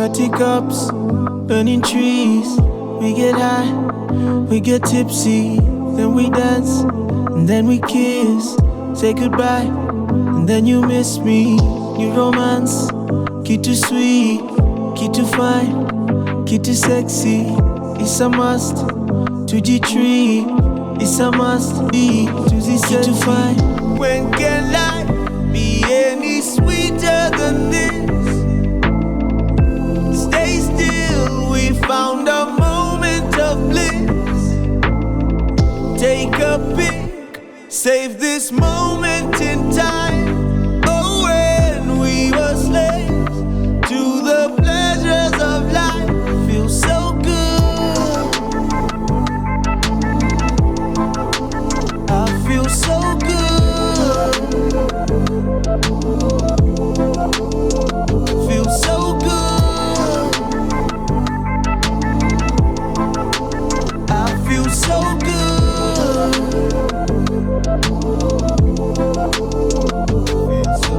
Party cups, burning trees. We get high, we get tipsy. Then we dance, and then we kiss. Say goodbye, and then you miss me. New romance, key too sweet, key too fine, key too sexy. It's a must. 2G3, it's a must be. 2Z key too fine. When can life be any sweeter than this? Stay still, we found a moment of bliss. Take a pic, save this moment in time. Oh, when we were slaves to the pleasures of life. Feels so good, I feel so good. Feel so good, I feel so good. Feel so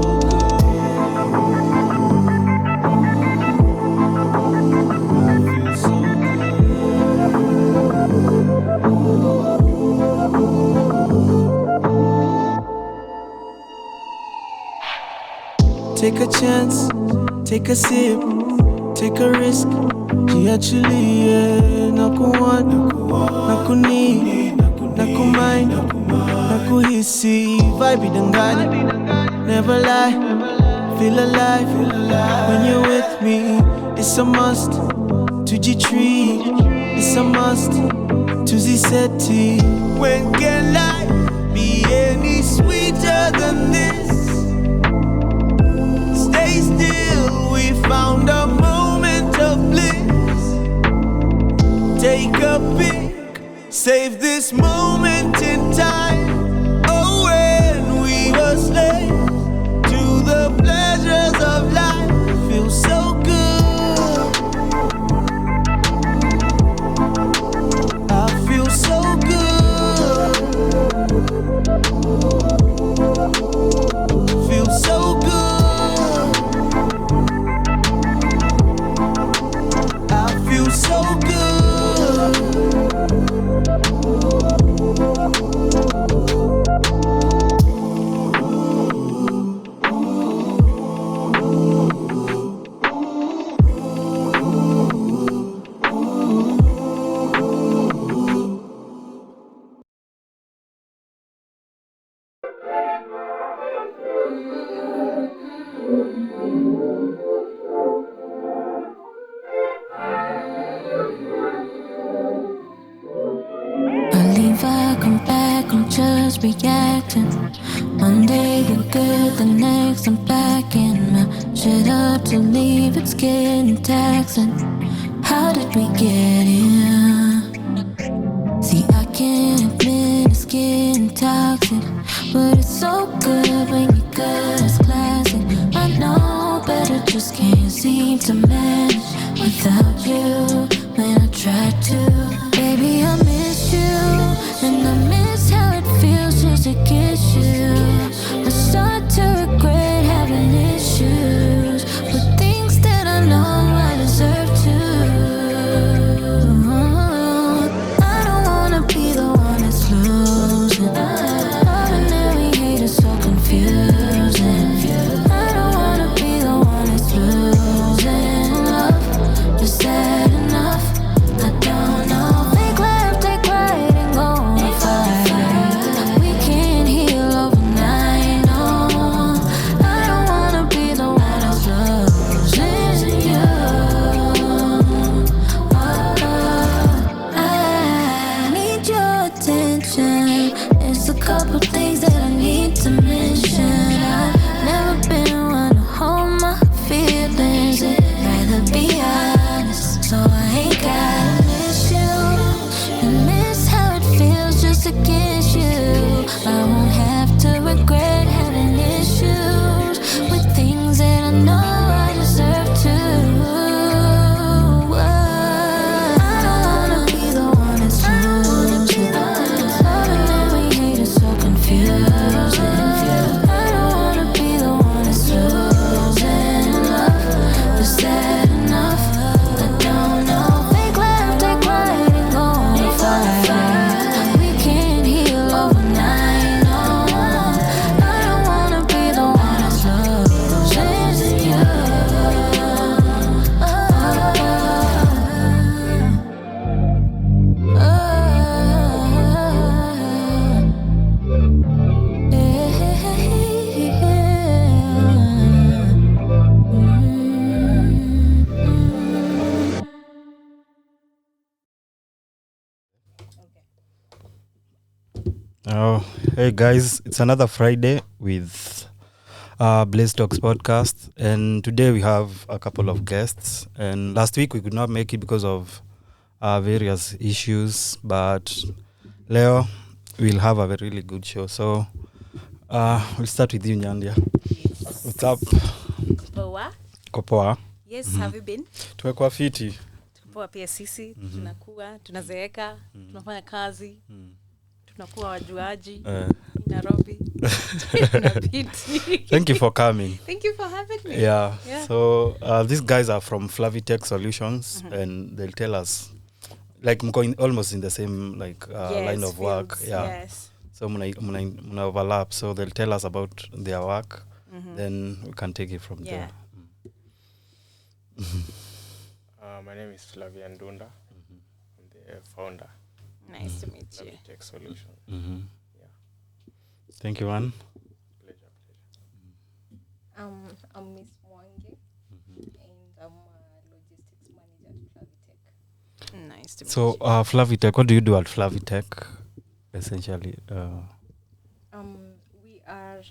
Take a chance, take a sip, take a risk. Actually, yeah. Nakuwan, nakuni, nakumind, nakuhisi. Vibe dangani, never lie. Feel alive when you're with me. It's a must. 2G3, it's a must. 2Z Seti. When can life be any sweeter than this? Stay still, we found a moment of bliss. Take a pic, save this moment in time. Oh, when we were slaves to the pleasures of life. Feel so good, I feel so good. Feel so good, so good. Reacting. One day you're good, the next I'm packing my shit up to leave. It's getting taxing. How did we get here? See, I can't admit it's getting toxic, but it's so good when you're good. It's classic. I know better, just can't seem to manage without you. When I try to, baby, I miss you, and I miss how it feels just to kiss you. I start to regret having issues with things that I know I deserve to. I don't wanna be the one that's losing. Ordinary hate is so confusing. I don't wanna be the one that's losing. Love just sad enough. Oh, hey guys, it's another Friday with Blaze Talks podcast, and today we have a couple of guests. And last week we could not make it because of various issues, but Leo we'll have a really good show. So we'll start with you, Nyandia. Yes. What's up? Poa. Kopoa. Yes, have you been? Tumekuwa fiti. Poa pia sisi, tunakuwa, tunazeeka, tunafanya kazi, tunakuwa wajuaji, Nairobi. Thank you for coming. Thank you for having me. Yeah. So these guys are from Flavitech Solutions, and they'll tell us, like, going almost in the same line of work. Fields, Yeah. Yes. So muna overlap. So they'll tell us about their work. Then we can take it from there. My name is Flavian Dunda. I'm the founder Nice to meet of you. Tech Solution. Yeah. Thank you, Anne. Pleasure. I'm Miss Mwangi, and I'm a logistics manager at Flavitech. Nice to meet So you. Flavitech, what do you do at Flavitech, essentially? We are,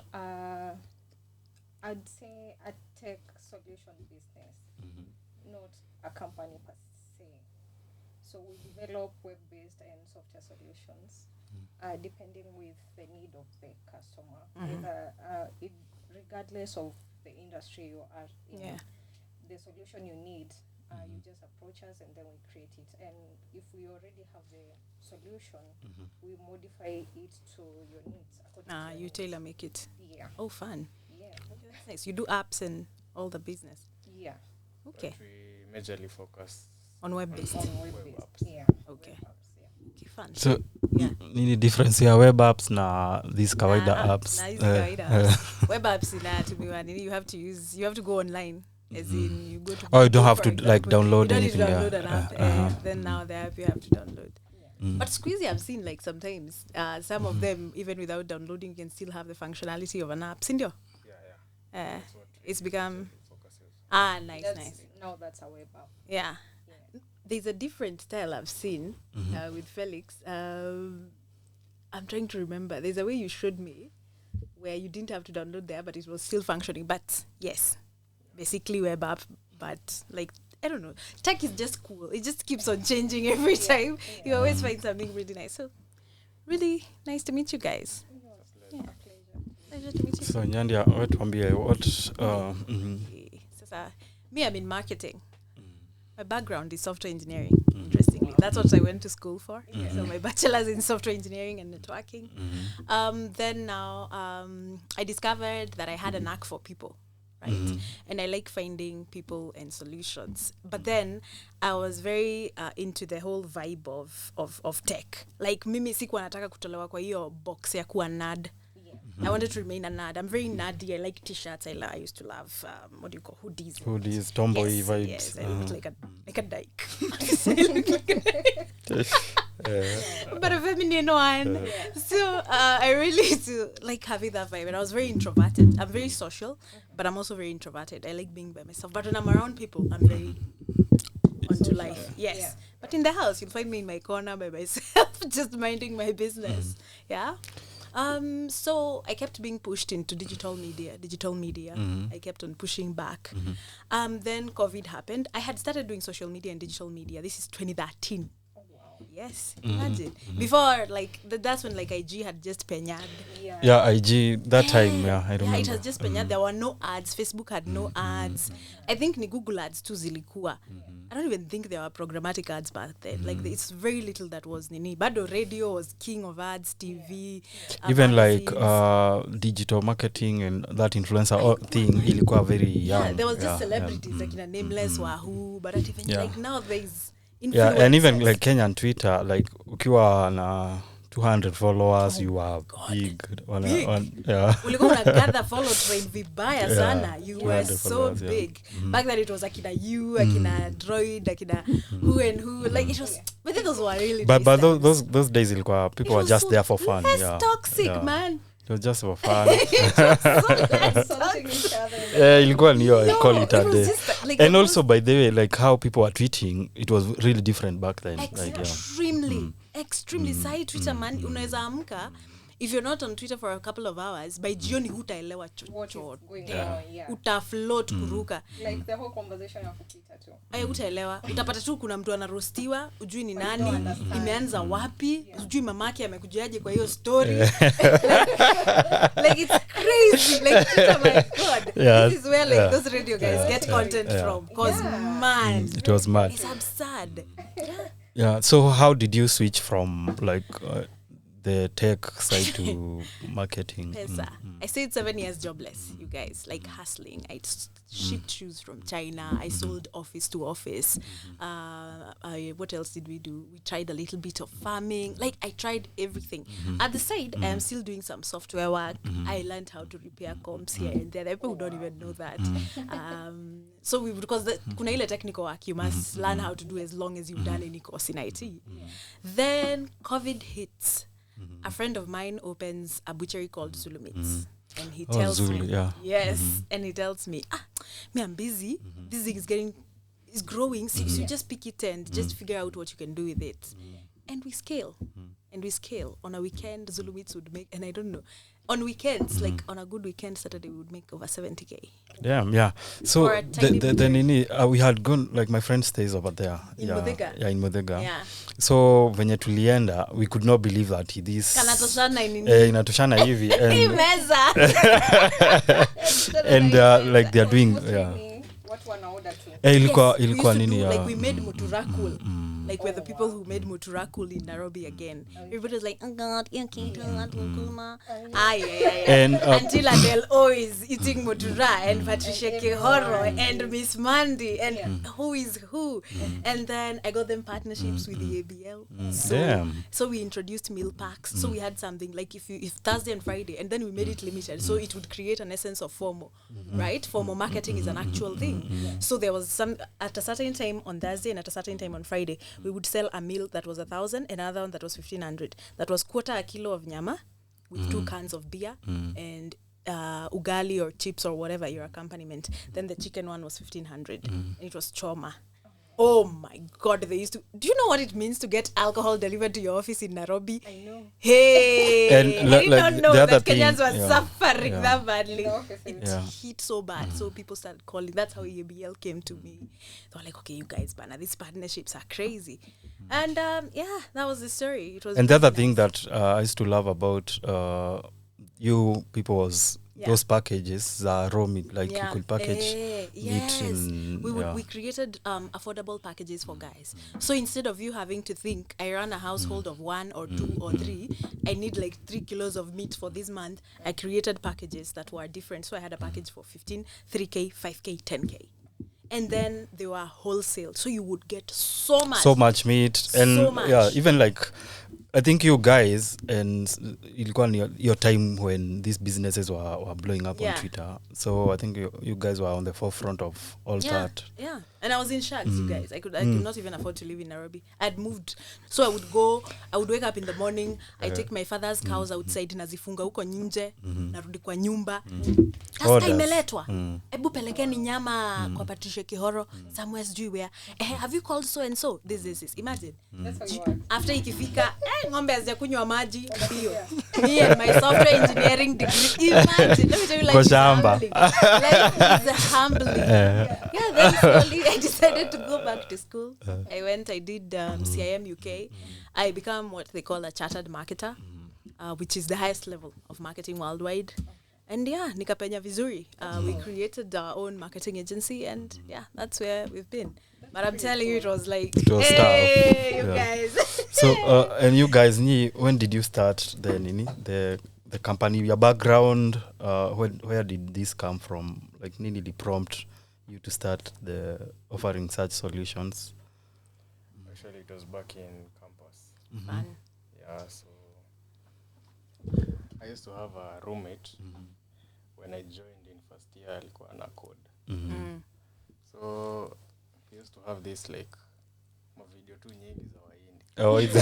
I'd say, a tech solution business, not a company per se. So we develop web-based and software solutions, depending with the need of the customer, regardless of the industry you are in. Yeah. The solution you need, you just approach us and then we create it. And if we already have the solution, we modify it to your needs. according to your You needs. tailor make it. Yeah. Oh, fun. Yeah. That's nice. You do apps and all the business. Yeah. Okay. But we majorly focus On web-based. On web web-based. apps. Yeah. Okay. Web apps, yeah. Okay, fun. So Yeah. nini difference ya web apps na these kawaida apps? Nah, hizi kawaida apps. Web apps inatumiwa nini, you have to go online, as in you go to Oh, you don't Google, have for to, example. like, download you don't anything, need to yeah. download an app, then now the app you have to download. But Squeezy, I've seen, like, sometimes some of them, even without downloading, you can still have the functionality of an app. Sindio? Yeah. That's what it's become Focuses. nice. Now that's a web app. Yeah. There's a different style I've seen with Felix. I'm trying to remember. There's a way you showed me where you didn't have to download the app, but it was still functioning. But yes, basically web app. But like, I don't know. Tech is just cool. It just keeps on changing every time. You always find something really nice. So really nice to meet you guys. Yeah. Pleasure to meet you. So Nyandia, tuambie what Sasa, me, I'm in marketing. My background is software engineering, interestingly. That's what I went to school for. So my bachelor's in software engineering and networking. Then now I discovered that I had a knack for people, right? And I like finding people and solutions. But then I was very into the whole vibe of tech. Like mimi sikuwa nataka kutolewa kwa hiyo box ya kuwa nerd. I wanted to remain a nerd. I'm very nerdy. I like t-shirts. I used to love what do you call hoodies, tomboy yes, vibes. Yes, I look like a dyke. But a feminine one. So I really do like having that vibe. And I was very introverted. I'm very social, but I'm also very introverted. I like being by myself. But when I'm around people, I'm very onto life. Yes. Yeah. But in the house, you'll find me in my corner by myself, just minding my business. Yeah. So I kept being pushed into digital media. I kept on pushing back. Then COVID happened. I had started doing social media and digital media. This is 2013. Oh, wow. Yes, imagine. Before, like, that's when, like, IG had just penyad. Yeah, IG, that time, I remember. Yeah, it was just penyad. There were no ads. Facebook had no ads. I think ni Google ads too zilikuwa. I don't even think there were programmatic ads back then. Like, it's very little that was nini. Bado radio was king of ads, TV. Even like magazines. digital marketing and that influencer thing ilikuwa very young. Yeah, there was just celebrities like Nameless, Wahoo, but even like now there's influencers. Yeah, and even like Kenyan Twitter, like ukiwa na 200 followers, you are big. Yeah. Ulikuwa unagather follow train vibaya sana. You were 200 so followers, yeah. big. Back then it was akina you, akina Droid, akina who and who. Like it was, but those were really But nice times. those days ilikuwa people It were was just so there for fun. less Yeah. toxic, Yeah. man. It was just for fun. Insulting each other. Ilikuwa niyo, I call it a it was day. just like And the also, by the way, like how people were tweeting, it was really different back then. Like, yeah. extremely. Sahi Twitter man, unaweza amka if you're not on Twitter for a couple of hours, by jioni hutaelewa What is chochote. going on? Yeah. Utafloat kuruka. Like the whole conversation ya kupita tu. Utaelewa. Utapata tu kuna mtu anarostiwa, ujui ni nani, imeanza wapi, ujui mamake amekujaje kwa hiyo story. Like it's crazy. Like oh my god. This is where like those radio guys get content from. Cause man, It was mad. it's absurd. Yeah. So how did you switch from like the tech side to marketing? Pesa. I stayed 7 years jobless, you guys, like hustling. I shipped shoes from China. I sold office to office. What else did we do? We tried a little bit of farming. Like I tried everything. At the side, I am still doing some software work. I learned how to repair comps here and there. People who don't even know that. So because kuna ile technical work you must learn how to do as long as you've done any course in IT. Then COVID hits. A friend of mine opens a butchery called Zulu Meats. And he tells Zulu, me, yeah. yes, and he tells me, me, I'm busy. This thing is growing. So you just pick it and just figure out what you can do with it. And we scale. And we scale. On a weekend, Zulu Meats would make, and I don't know, on weekends, like on a good weekend, Saturday, we would make over 70K. Damn, yeah. So For a tiny we had gone, like my friend stays over there. In yeah, Muthaiga? Yeah, in Muthaiga. Yeah. So venye tulienda, we could not believe that this Kanatoshana inatoshana hivi and meza. and like they are doing What one order to? ilikuwa we used to nini do, ya like we made Muturakul. Like we're the people who made Muturakul in Nairobi again. Everybody's like, oh God, yeah. And, until Adele O is eating Mutura and Patricia Kehoro and Miss Mandy and who is who. And then I got them partnerships with the ABL. So we introduced meal packs. So we had something like if Thursday and Friday, and then we made it limited. So it would create an essence of FOMO, right? FOMO marketing is an actual thing. So there was some at a certain time on Thursday and at a certain time on Friday, we would sell a meal that was 1,000, another one that was 1,500. That was quarter a kilo of nyama with 2 cans of beer and ugali or chips or whatever your accompaniment. Then the chicken one was 1,500. And it was choma. Oh my God, they used to. Do you know what it means to get alcohol delivered to your office in Nairobi? I know. Hey, And I did not know the that other Kenyans thing, were suffering yeah. that badly. It Hit so bad, so people started calling. That's how EABL came to me. They were like, "Okay, you guys, banner, these partnerships are crazy," and that was the story. It was. And the other nice. thing that I used to love about you people was those packages, raw meat, like you could package meat in. We created affordable packages for guys. So instead of you having to think, I run a household of 1 or 2 or 3, I need like 3 kilos of meat for this month, I created packages that were different. So I had a package for 15, 3K, 5K, 10K. And then they were wholesale. So you would get so much meat. And So much. even like, I think you guys, and ilikuwa ni your time when these businesses were blowing up on Twitter. So I think you guys were on the forefront of all that. Yeah. And I was in Shags, you guys. I could not even afford to live in Nairobi. I'd moved. So I would wake up in the morning, I take my father's cows outside, nazifunga huko nje, narudi kwa nyumba. Sasa imeletwa. Ebu pelekeni nyama kwa Patricia Kihoro, somewhere sijui where. Have you called so and so? This. Imagine. That's how you work. After ikifika, ng'ombe hazijakunywa maji, bio. Me and my software engineering degree. Imagine. Let me tell you, like, it's humbling. Life is humbling. Yeah, then slowly I decided to go back to school. I did CIM UK. I became what they call a chartered marketer, which is the highest level of marketing worldwide. And nikapenya vizuri. We created our own marketing agency, and that's where we've been. But I'm telling you, it was like, hey, you guys. So, and you guys, when did you start the company? Your background, where did this come from? Like, nini the prompt you to start offering such solutions? Actually, it was back in campus. Fun. Yeah, so I used to have a roommate. When I joined in first year, alikuwa na code. So he used to have this like video tu nyingi za Wahindi. Oh, it's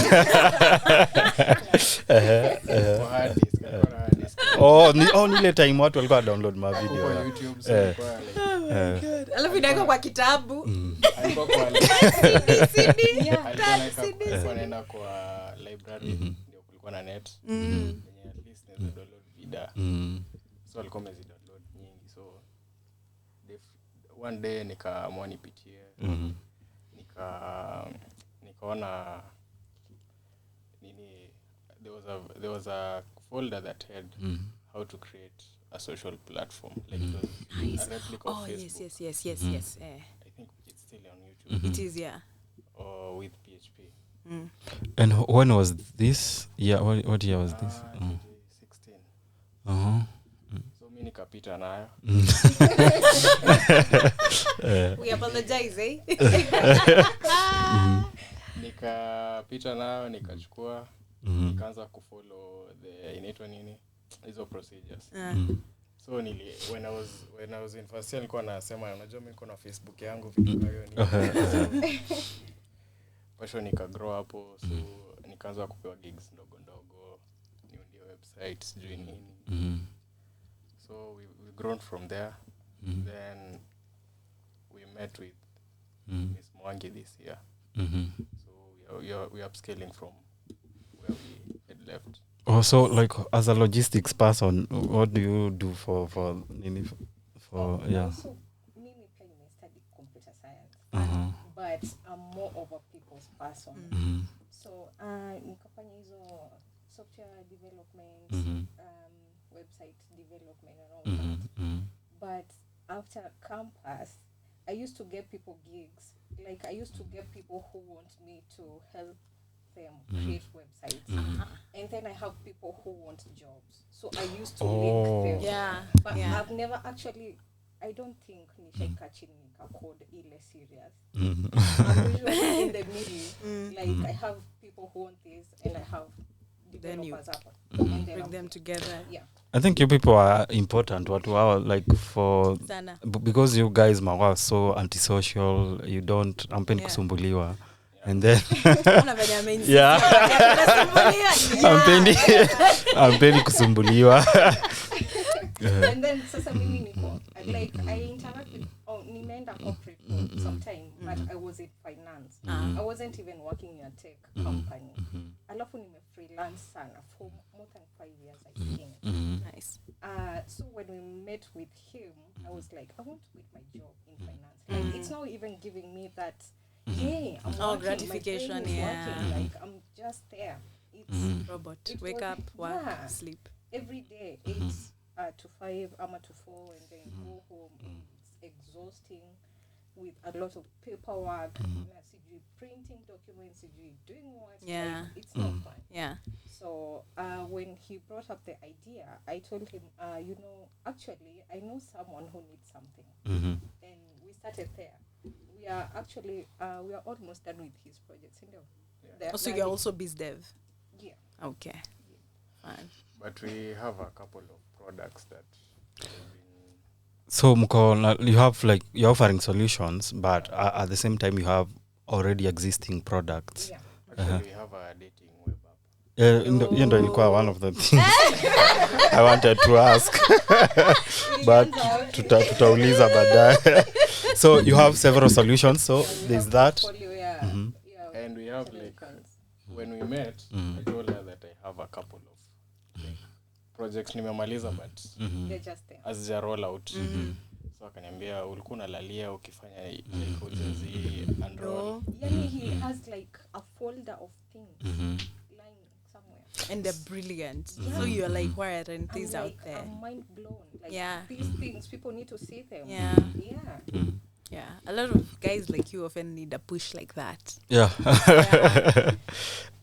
nile time watu walikuwa download ma video. Kwa YouTube, so alikuwa like Alafu inaeka kwa kitabu. alikuwa kwa CD. alikuwa anaenda kwa library ndio kulikuwa na net. At least So alikuwa amezidownload nyingi, so one day nikaamua nipitie, nikaona nini, there was a folder that had how to create a social platform, like a replica of Facebook. Yes. I think it's still on YouTube. It is, yeah. Or with PHP. And when was this? Yeah, what year was this? 2016. So mimi nikapita nayo. We apologize, Nikapita nayo, nikachukua, nikaanza kufollow the inaitwa nini? Hizo procedures. So when I was in first year nilikuwa nasema unajua mimi niko na Facebook yangu vitu kama hiyo ni. Passion nika-grow hapo, so nikaanza kupewa gigs ndogo niundie website sijui nini. So we grown from there. Then we met with Miss Mwangi this year. So we are upscaling from where we had left. Also, like as a logistics person, what do you do for yeah? Also, mimi pia study computer science, but I'm more of a people's person. So nikafanya hizo software development, website development and all that. But after campus, I used to get people gigs. Like I used to get people who want me to help them create websites. And then I have people who want jobs. So I used to link them. Yeah. But I've never actually, I don't think nishaika chini nikacode ile serious. I'm usually in the middle. Like I have people who want this and I have developers up. And then Bring them together. Yeah. I think you people are important. What wow, like for Sana. Because you guys are so antisocial. You don't ampendi kusumbuliwa. And then ampendi kusumbuliwa. And then sasa mimi niko like I interact with nimeenda corporate sometime, but I was in finance. I wasn't even working in a tech company. Alafu nime freelance sana for more than 5 years I think. Nice. So when we met with him, I was like, I want to quit my job in finance. Like it's not even giving me that I'm working, gratification, my brain is working, like I'm just there. It's Robot. it Wake was- up, work, yeah. sleep. every day 8 to 5, to 4, and then go home. It's exhausting with a lot of paperwork, printing documents, doing what. Yeah. Like, it's not fun. Yeah. So when he brought up the idea, I told him, actually, I know someone who needs something, and we started there. We are actually we are almost done with his projects. So you're also biz dev. Yeah. Okay. Fine. But we have a couple of products that have been So you have like you're offering solutions, but at the same time you have already existing products. Yeah. actually we have a dating web app. Hiyo ndo ilikuwa one of the things I wanted to ask. But tutauliza baadaye. So you have several solutions. So there's that. Portfolio, yeah. Yeah. And we have like when we met, I told her that I have a couple of like, projects nimemaliza but They're just there. hazija roll out. So akaniambia ulikuwa unalalia ukifanya like ujenzi and roll. Yani he has like a folder of things lying somewhere. And they're brilliant. So you're like, why aren't these I'm out like, there? I'm mind blown. Like Yeah. these things, people need to see them. Yeah. Yeah. Yeah. A lot of guys like you often need a push like that. Yeah. Yeah.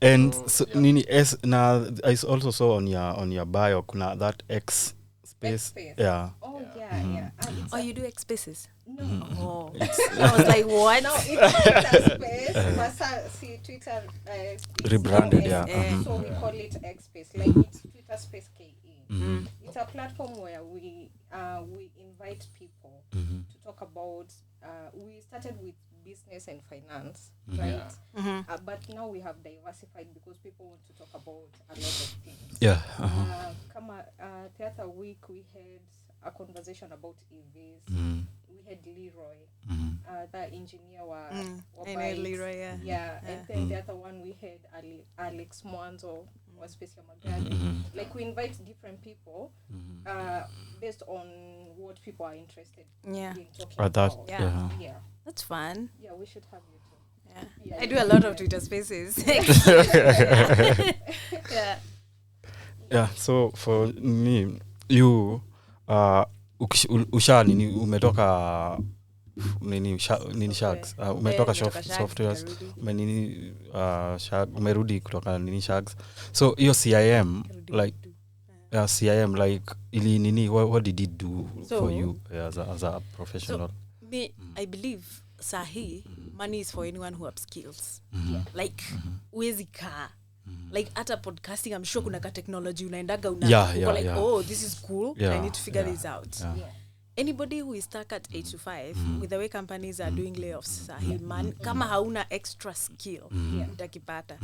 And So, so, yeah. nini S na I also saw on your bio kuna that X space. Space. Yeah. Oh yeah. It's Oh, you do X spaces? no. Oh. I was like, what? No, it's Twitter space. Masa, see, Twitter Rebranded, so, yeah. So we call it X space. Like it's Twitter space KE. It's a platform where we invite people to talk about. We started with business and finance, right? But now we have diversified because people want to talk about a lot of things. Yeah. The other week we had a conversation about EVs. We had Leroy, the engineer I know bikes. Leroy, yeah. Yeah, and then the other one we had Alex Mwanzo, wa space ya magari. Like we invite different people based on what people are interested Yeah. in talking That, about. Yeah. Yeah. That's fun. Yeah, we should have you too. Yeah. Yeah. I do a lot of Twitter spaces. Yeah. Yeah, so for me, you usha nini umetoka nini Shags, umetoka softwares, nini umerudi kutoka nini Shags. So hiyo CIM like CIM like ili nini, what did it do for you as a professional? So, me, I believe sahi money is for anyone who upskills. Like uwezi kaa like hata podcasting, I'm sure kuna ka technology unaendaga uko like oh this is cool, I need to figure this out. Anybody who is stuck at 8 to 5 with the way companies are doing layoffs sahi man, kama hauna extra skill utakipata.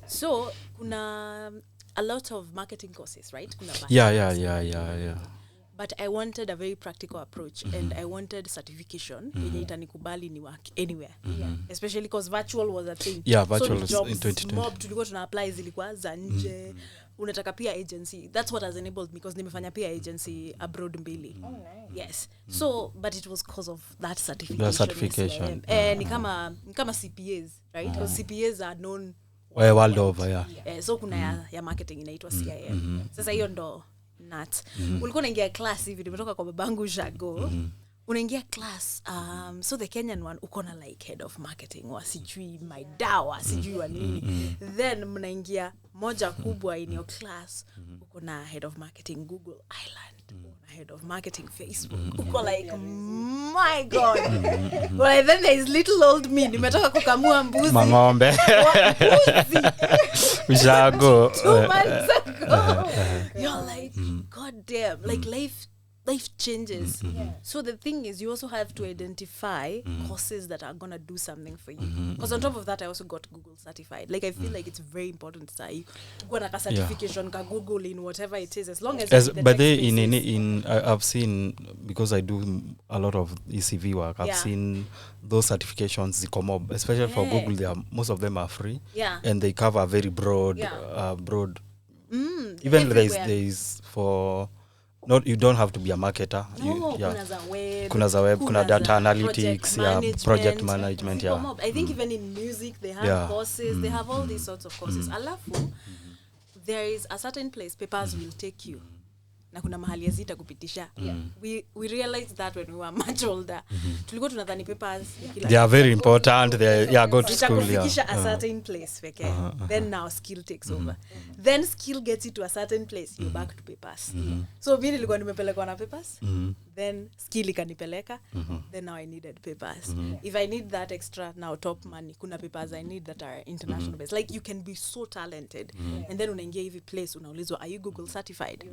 So kuna a lot of marketing courses, right? Kuna Yeah. But I wanted a very practical approach and I wanted certification yenye itanikubali ni work anywhere. Especially because virtual was a thing. Yeah, virtual so was jobs, in 2020. mob tulikuwa tuna apply zilikuwa za nje. Unataka pia agency. That's what has enabled me because nimefanya pia agency abroad mbili. Oh, nice. Yes. So but it was because of that certification. The certification. Ni kama CPAs, right? Because CPAs are known World over, so kuna ya marketing inaitwa CIM. Sasa hiyo ndo nat. Ulikuwa unaingia class hivi, nimetoka kwa babangu Jago. Unaingia class, so the Kenyan one uko na like head of marketing wa sijui my dawa sijui wa nini. Then mnaingia moja kubwa in your class, uko na head of marketing Google Island, uko na head of marketing Facebook. Uko like my god. Well, then there is little old me, nimetoka kukamua mbuzi. Mang'ombe. Jago. 2 months ago. You're like, god damn, like life changes. So the thing is, you also have to identify courses that are gonna do something for you. Because on top of that, I also got Google certified. Like I feel like it's very important that you go on a certification, ka Google in whatever it is, as long as. But they in I've seen, because I do a lot of ECV work. I've seen those certifications come up, especially for Google. Most of them are free. Yeah. And they cover very broad. Even there is for. Not, you don't have to be a marketer. Kuna za web, kuna data analytics, project management. I think even in music they have courses, they have all these sorts of courses. Alafu, there is a certain place papers will take you. Na kuna mahali yazita kupitisha. We realized that when we were much older. Tulikuwa tunadhani papers they are very important. They go to school. Kupitisha a certain place peke. Then now skill takes over. Then skill gets you to a certain place, you're back to papers. So mimi nilikuwa nimepelekwa na papers. Then skill ikanipeleka. Then now I needed papers. If I need that extra now top money, kuna papers I need that are international based. Like you can be so talented and then unaingia hivi place unaulizwa, are you Google certified?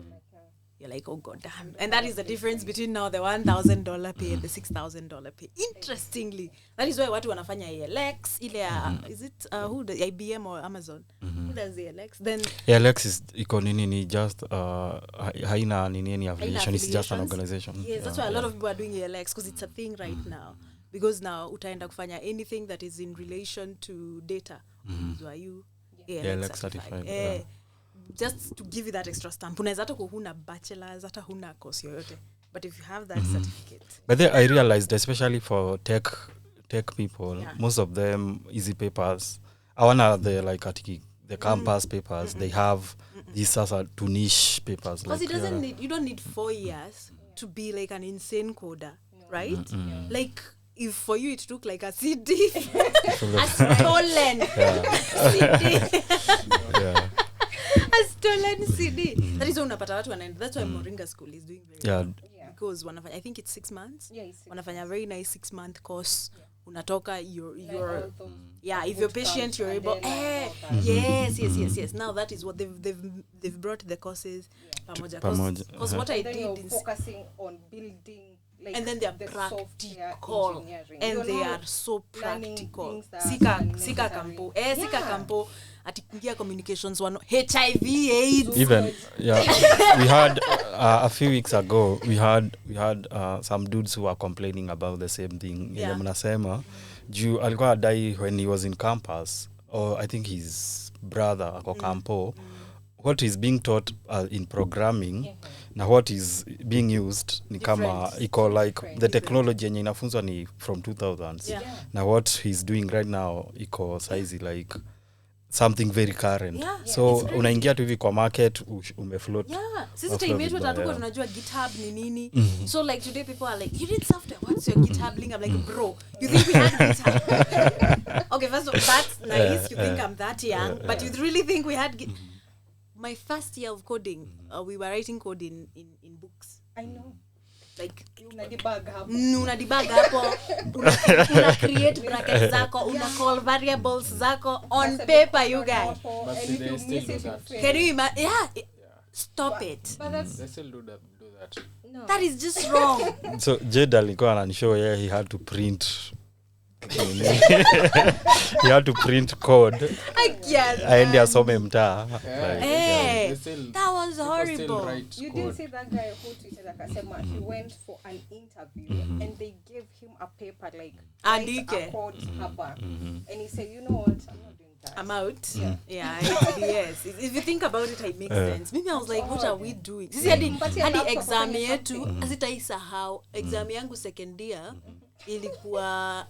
You're like, oh god damn. And that is the difference between now the $1,000 pay and the $6,000 pay. Interestingly, that is why watu wanafanya ALX ile is it who the IBM or Amazon? Who does ALX? Then ALX is ni just haina any affiliation, it's just an organization. Yes, that's why a lot of people are doing ALX because it's a thing right now. Because now utaenda kufanya anything that is in relation to data. So are you ALX certified? Just to give you that extra stamp. Unaweza hata kuhuna bachelor's, hata huna course yoyote. But if you have that certificate. But then I realized, especially for tech people, most of them easy papers. Awana the campus papers. They have these as a two niche papers. Because it doesn't need, you don't need 4 years to be like an insane coder, right? Like if for you it took like a CD, a stolen CD. A stolen CD. That is unapata watu wanaenda. That's why Moringa School is doing very well. Because wanafanya, I think it's 6 months. Wanafanya a very nice 6-month course. Unatoka if you're patient you're able yes. Now that is what they've brought the courses pamoja. Because what I did is focusing on building. Like and then they are practical and they are so practical. Sika kampo atikungia communications one HIV AIDS even we had a few weeks ago we had some dudes who were complaining about the same thing. Mnasema juu alikuwa dai when he was in campus, or I think his brother ako campo what is being taught in programming na what is being used ni kama Different. iko like Different. the technology yenye inafunzwa ni from 2000s Yeah. na what he's doing right now iko saizi like something very current. Yeah. So It's crazy. unaingia tu hivi kwa market umefloat. Yeah, sisi Waflow time yetu vibaya. tatuko tunajua GitHub ni nini. So like today people are like, you need software, what's your GitHub link? I'm like, bro, you think we had GitHub? Okay, first of all, that's nice. You think I'm that young, but you really think we had my first year of coding, we were writing code in books. I know. Like Una debug hapo. una debug hapo, una create brackets zako, una call variables zako on paper, you guys. But And if they you still miss do it, you that. fail. Can you imagine? Yeah, stop it. But that's They still do that. no. That is just wrong. So Jade alikuwa ananishow he had to print he had to print code I can't. aende asome mtaa. Yeah. Like, Hey, They still- that was people still horrible. write You code. didn't see that guy who tweeted akasema he went for an interview and they gave him a paper like Andike. write a code hapa and he said, you know what, I'm not doing that. I'm out. Yeah, yes. If you think about it, it makes sense. Maybe I was like, what are we doing? Sisi hadi Mpatie hadi laptop exam ufanye yetu something. sitaisahau. Exam yangu second year ilikuwa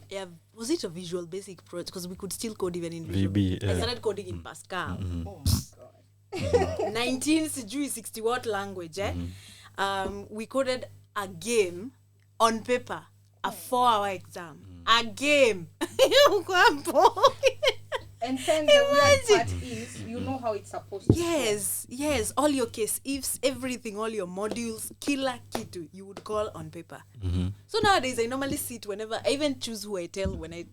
was it a Visual Basic project because we could still code even in Visual. VB, I started coding in Pascal. Oh my god. 19 sijui 60 what language we coded a game on paper, a 4-hour exam. A game. Uko hapo. And then the weird part is you know how it's supposed to Yes, all your case ifs, everything, all your modules, kila kitu you would call on paper. So nowadays I normally sit whenever I even choose who I tell when I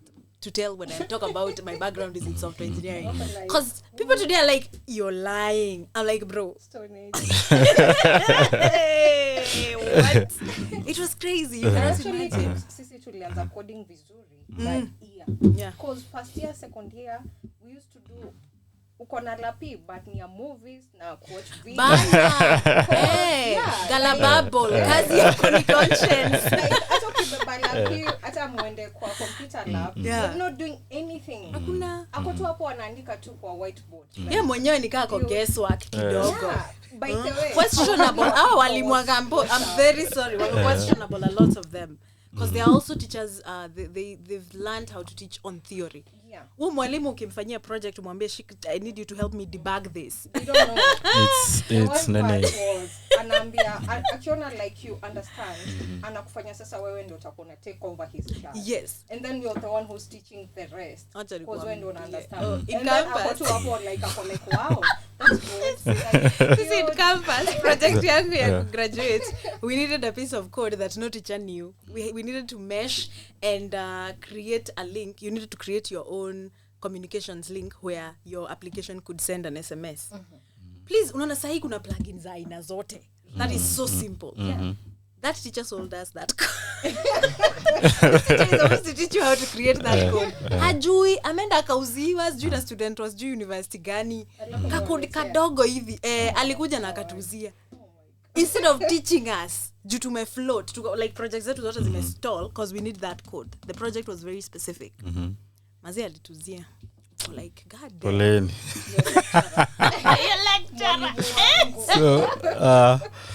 talk about my background is in software engineering, because people today are like, you're lying. I'm like, bro, Stone Age. hey, what? It was crazy. You can't Actually, imagine. sisi tulianza coding vizuri that year. Yeah. Because first year, second year, we used to do uko na lapi but ni ya movies na kuwatch videos. Bana. Hey, Yeah, galabable. Kazi yako ni conscience. Like, hata ukibeba lapi hata muende kwa computer lab, Yeah. you're not doing anything. Hakuna. Ako tu hapo anaandika tu kwa whiteboard. Like, Yeye mwenyewe nikaa kwa guesswork kidogo. yeah, by the way. Questionable. Walimwaga mbo. I'm very sorry. Were questionable, a lot of them. Because they are also teachers, they've learned how to teach on theory. Yeah. Huyu mwalimu ukimfanyia project umwambie I need you to help me debug this. You don't know. The It's worst nene. part was, anaambia akiona like you understand anakufanya sasa wewe ndio utakuwa take over his class. Yes. And then you're the one who's teaching the rest Acha because wewe ndio nikwambie. understand. In And then campus. ako tu hapo like wow, that's good. Like, Sisi in campus project yangu ya graduate, we needed a piece of code that no teacher knew. We needed to mesh and create a link. You needed to create your own communications link where your application could send an SMS. Please, unaona sahi kuna plugins za aina zote. That is so simple. That teacher sold us that code. This teacher is supposed to teach you how to create that code. Hajui, ameenda akauziwa, sijui na student was sijui university gani. Kakodi kadogo hivi. Alikuja na akatuzia. Instead of teaching us, juu tumefloat, like projects zetu zote zimestall because we need that code. The project was very specific. Mazi alituzia. Like, God damn. Poleni.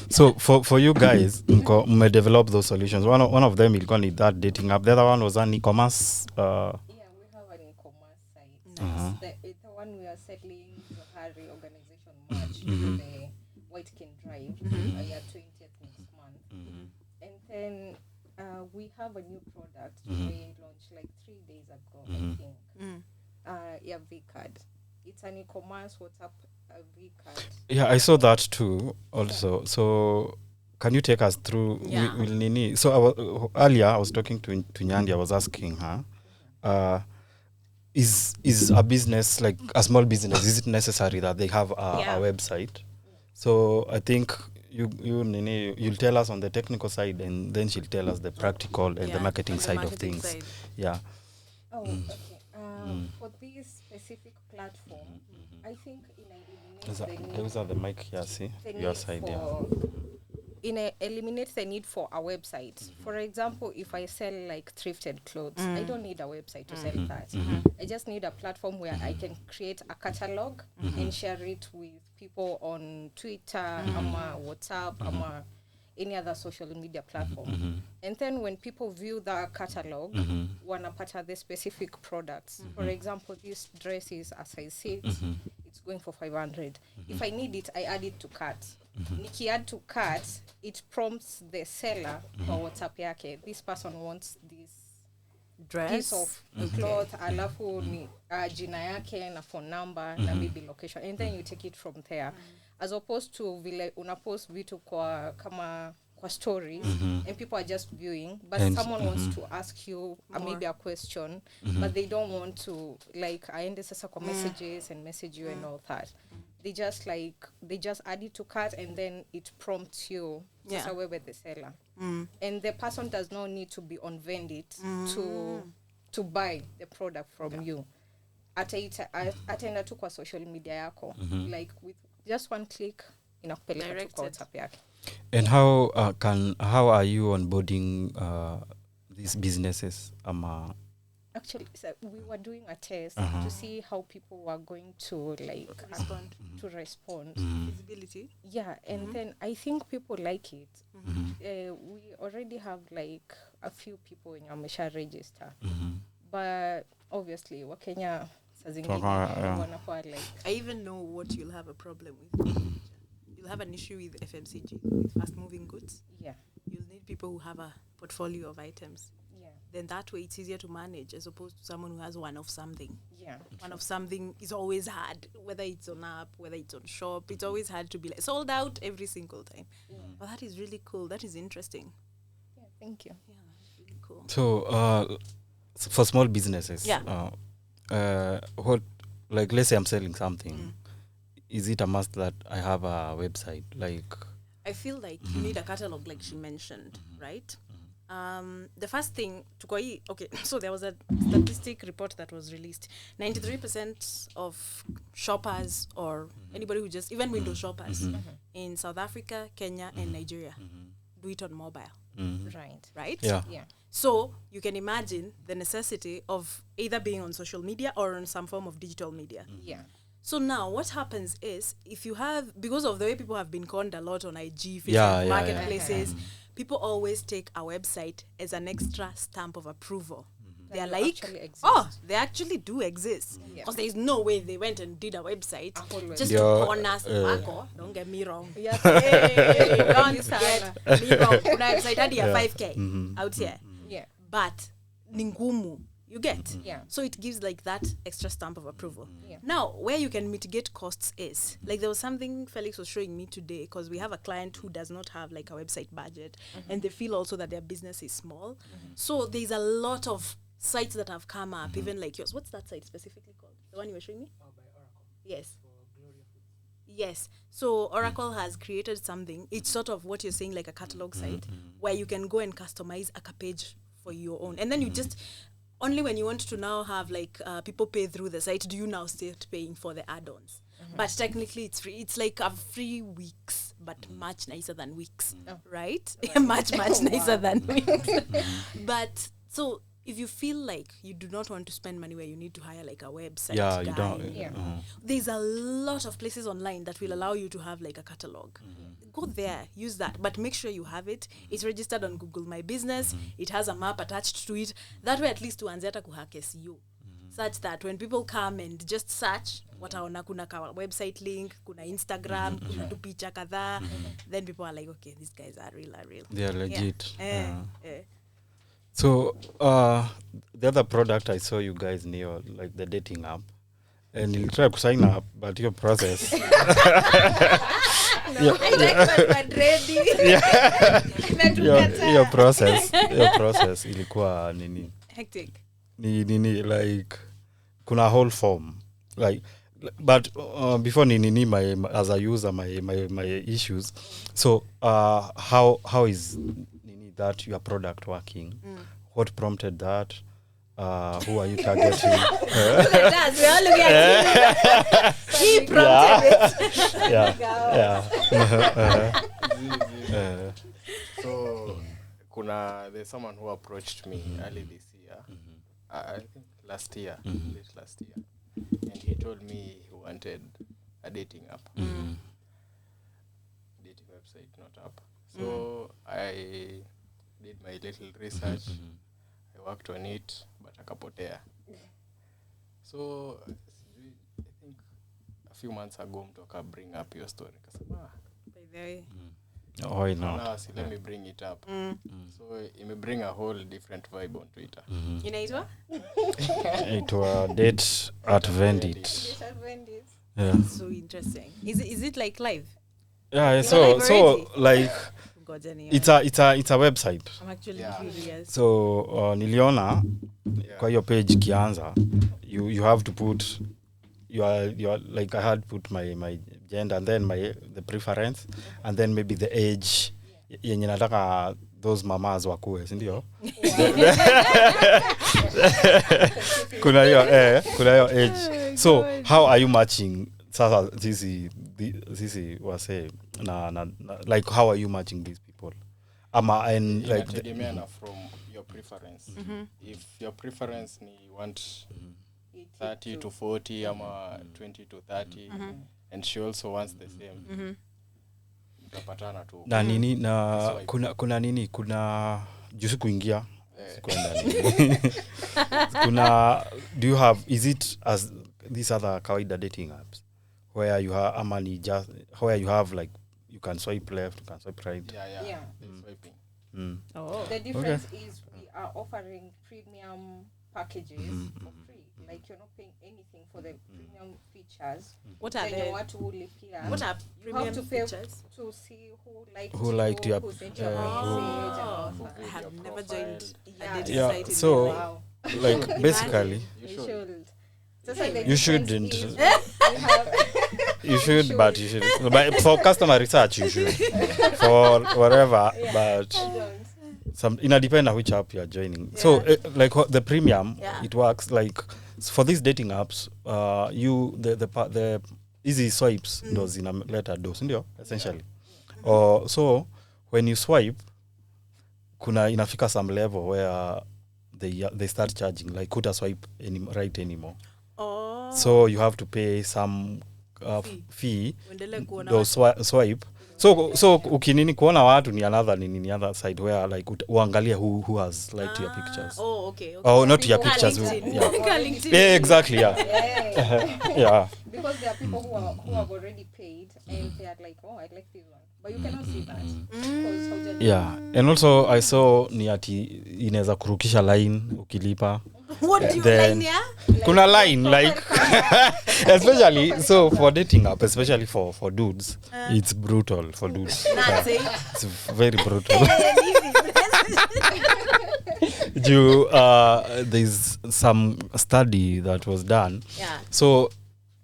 So for you guys mme develop those solutions. One of them ilikuwa ni that dating app. The other one was an e-commerce yeah, we have an e-commerce site. The one we are settling the Hari organization March to the White Cane Drive, yeah, 20th next month. And then we have a new product we launched like 3 days ago, I think. Yeah, VCard. It's an e-commerce WhatsApp VCard. Yeah, I saw that too also. So can you take us through Yeah. Nini? So earlier I was talking to Nyandi. I was asking her, is a business, like a small business, is it necessary that they have a website? So I think you'll tell us on the technical side, and then she'll tell us the practical and the marketing side of things. Side. Yeah. Oh, okay. For this specific platform, I think Those are the mic here, see? Your side, yeah. Eliminates the need for a website. For example, if I sell like thrifted clothes, I don't need a website to sell that. I just need a platform where I can create a catalog and share it with people on Twitter, WhatsApp, any other social media platform. And then when people view the catalog, wanapata the specific products. For example, this dress is a size 6, it's going for 500. If I need it, I add it to cart. Niki add to cart, it prompts the seller kwa WhatsApp yake. This person wants this piece of cloth, alafu ni jina yake na phone number na maybe location, and then you take it from there. As opposed to vile unapost vitu kwa kama kwa stories and people are just viewing, but someone wants to ask you maybe a question, but they don't want to like aende sasa kwa messages and message you and all that. They just add it to cart, and then it prompts you sasa wewe the seller. And the person does not need to be on Vendit to buy the product from you. Ataenda tu kwa social media yako, like with just one click inakupeleka tu kwa WhatsApp yake. And how are you onboarding these businesses? Actually, so we were doing a test to see how people were going to like respond. Visibility. Yeah, and then I think people like it. We already have like a few people in Amesha register, but obviously Wakenya wanakuwa like. I even know what you'll have a problem with. You'll have an issue with FMCG, with fast-moving goods. Yeah. You'll need people who have a portfolio of items. Yeah. Then that way it's easier to manage as opposed to someone who has one of something. Yeah. One of something is always hard, whether it's on app, whether it's on shop. It's always hard to be like sold out every single time. But that is really cool. That is interesting. Yeah, thank you. Yeah, that's really cool. So for small businesses, what, like let's say I'm selling something, is it a must that I have a website? Like, I feel like you need a catalog, like she mentioned, right? The first thing okay, so there was a statistic report that was released. 93% of shoppers or anybody who just even window shoppers in South Africa, Kenya, and Nigeria do it on mobile. Right? Yeah. So you can imagine the necessity of either being on social media or on some form of digital media. Yeah. So now what happens is, if you have, because of the way people have been conned a lot on IG, Facebook, marketplaces, people always take a website as an extra stamp of approval. They're like, they actually do exist. Because there is no way they went and did a website just to con us. Don't get me wrong. Don't get me wrong. Kuna website hadi ya 5K out here. Yeah. But ningumu. You get? Yeah. So it gives like that extra stamp of approval. Yeah. Now, where you can mitigate costs is, like there was something Felix was showing me today, because we have a client who does not have like a website budget, and they feel also that their business is small. So there's a lot of sites that have come up, even like yours. What's that site specifically called? The one you were showing me? By Oracle. Yes. Yes. So Oracle has created something. It's sort of what you're saying, like a catalog site, where you can go and customize a page for your own. And then you just... Only when you want to now have like people pay through the site do you now start paying for the add-ons. But technically it's free. It's like a free weeks, but much nicer than weeks, right? much nicer than weeks. But so if you feel like you do not want to spend money where you need to hire like a website guy, you don't. There's a lot of places online that will allow you to have like a catalog. Go there, use that, but make sure you have it. It's registered on Google My Business. It has a map attached to it. That way at least tuanze hata kuhack SEO. Such that when people come and just search, wataona kuna ka website link, kuna Instagram, kuna tu picha kadhaa, then people are like, okay, these guys are real. They are legit. Yeah. So the other product I saw you guys near, like the dating app, and you'll try to sign up, but your process. Your process ilikuwa nini? Hectic. Nini like kuna whole form like, but before nini as a user my issues. So how is nini that your product working? What prompted that? Who are you targeting? Look at us, we're all looking at you. He prompted it. So there's someone who approached me early this year, I think late last year, and he told me he wanted a dating app. Dating website, not app. So I did my little research. I worked on it, but akapotea. So I think a few months ago mtoka bring up your story. Kasema, By the way. Why not? now see, let me bring it up. So it may bring a whole different vibe on Twitter. Inaitwa? It was date at Vendit. Disadvantage. Yeah. So interesting. Is it like live? Yeah. Is it live So already? like Ngoja nione. it's a website. I'm actually Yeah. curious. So niliona kwa hiyo page kianza you have to put your like I had put my gender and then the preference and then maybe the age yenye nataka those mamas wakue, si ndio? kuna hiyo age. So how are you matching sasa sisi wase na like how are you matching these people? And like Inategemea na from your preference. If your preference ni you want 30 to 40 ama 20 to 30 and she also wants the same. Mtapatana tu. na nini na kuna nini kuna jusi kuingia kwenda kuna do you have is it as these other kawaida dating apps where you have amani just where you have like you can swipe left, you can swipe right? Yeah. Swiping. Oh. The difference is we are offering premium packages for free. Like you're not paying anything for the premium features. What are Then you the want to ulipia. what are You have premium to pay features? to see Who liked your- who sent your who- message and all that. I have Your never profile. joined a Yeah. dating Yeah, site in so- my life. Wow. Like basically You You should. should. Just like the You difference shouldn't. is we have you should but you should but for customer research you should for whatever but some ina depend on which app you are joining. So like the premium it works like for these dating apps you the easy swipes ndo zinaleta do ndio essentially so when you swipe kuna inafika some level where they start charging like kuta swipe right anymore. Oh. So you have to pay some fee Uendelee kuona do swipe. So ukinini kuona watu ni another side where like uangalie who has liked your pictures. Oh, okay. Oh, not your People pictures. LinkedIn. Yeah. LinkedIn. Yeah, exactly. Yeah. Yeah. because there are people who have already paid and they are like, oh, I like this one, but you cannot see that because how Yeah. And also I saw ni ati inaweza kurukisha line ukilipa. What do you Then- line ya? Kuna line like especially so for dating app especially for dudes it's brutal for dudes. That's it. It's very brutal. There's some study that was done. Yeah. So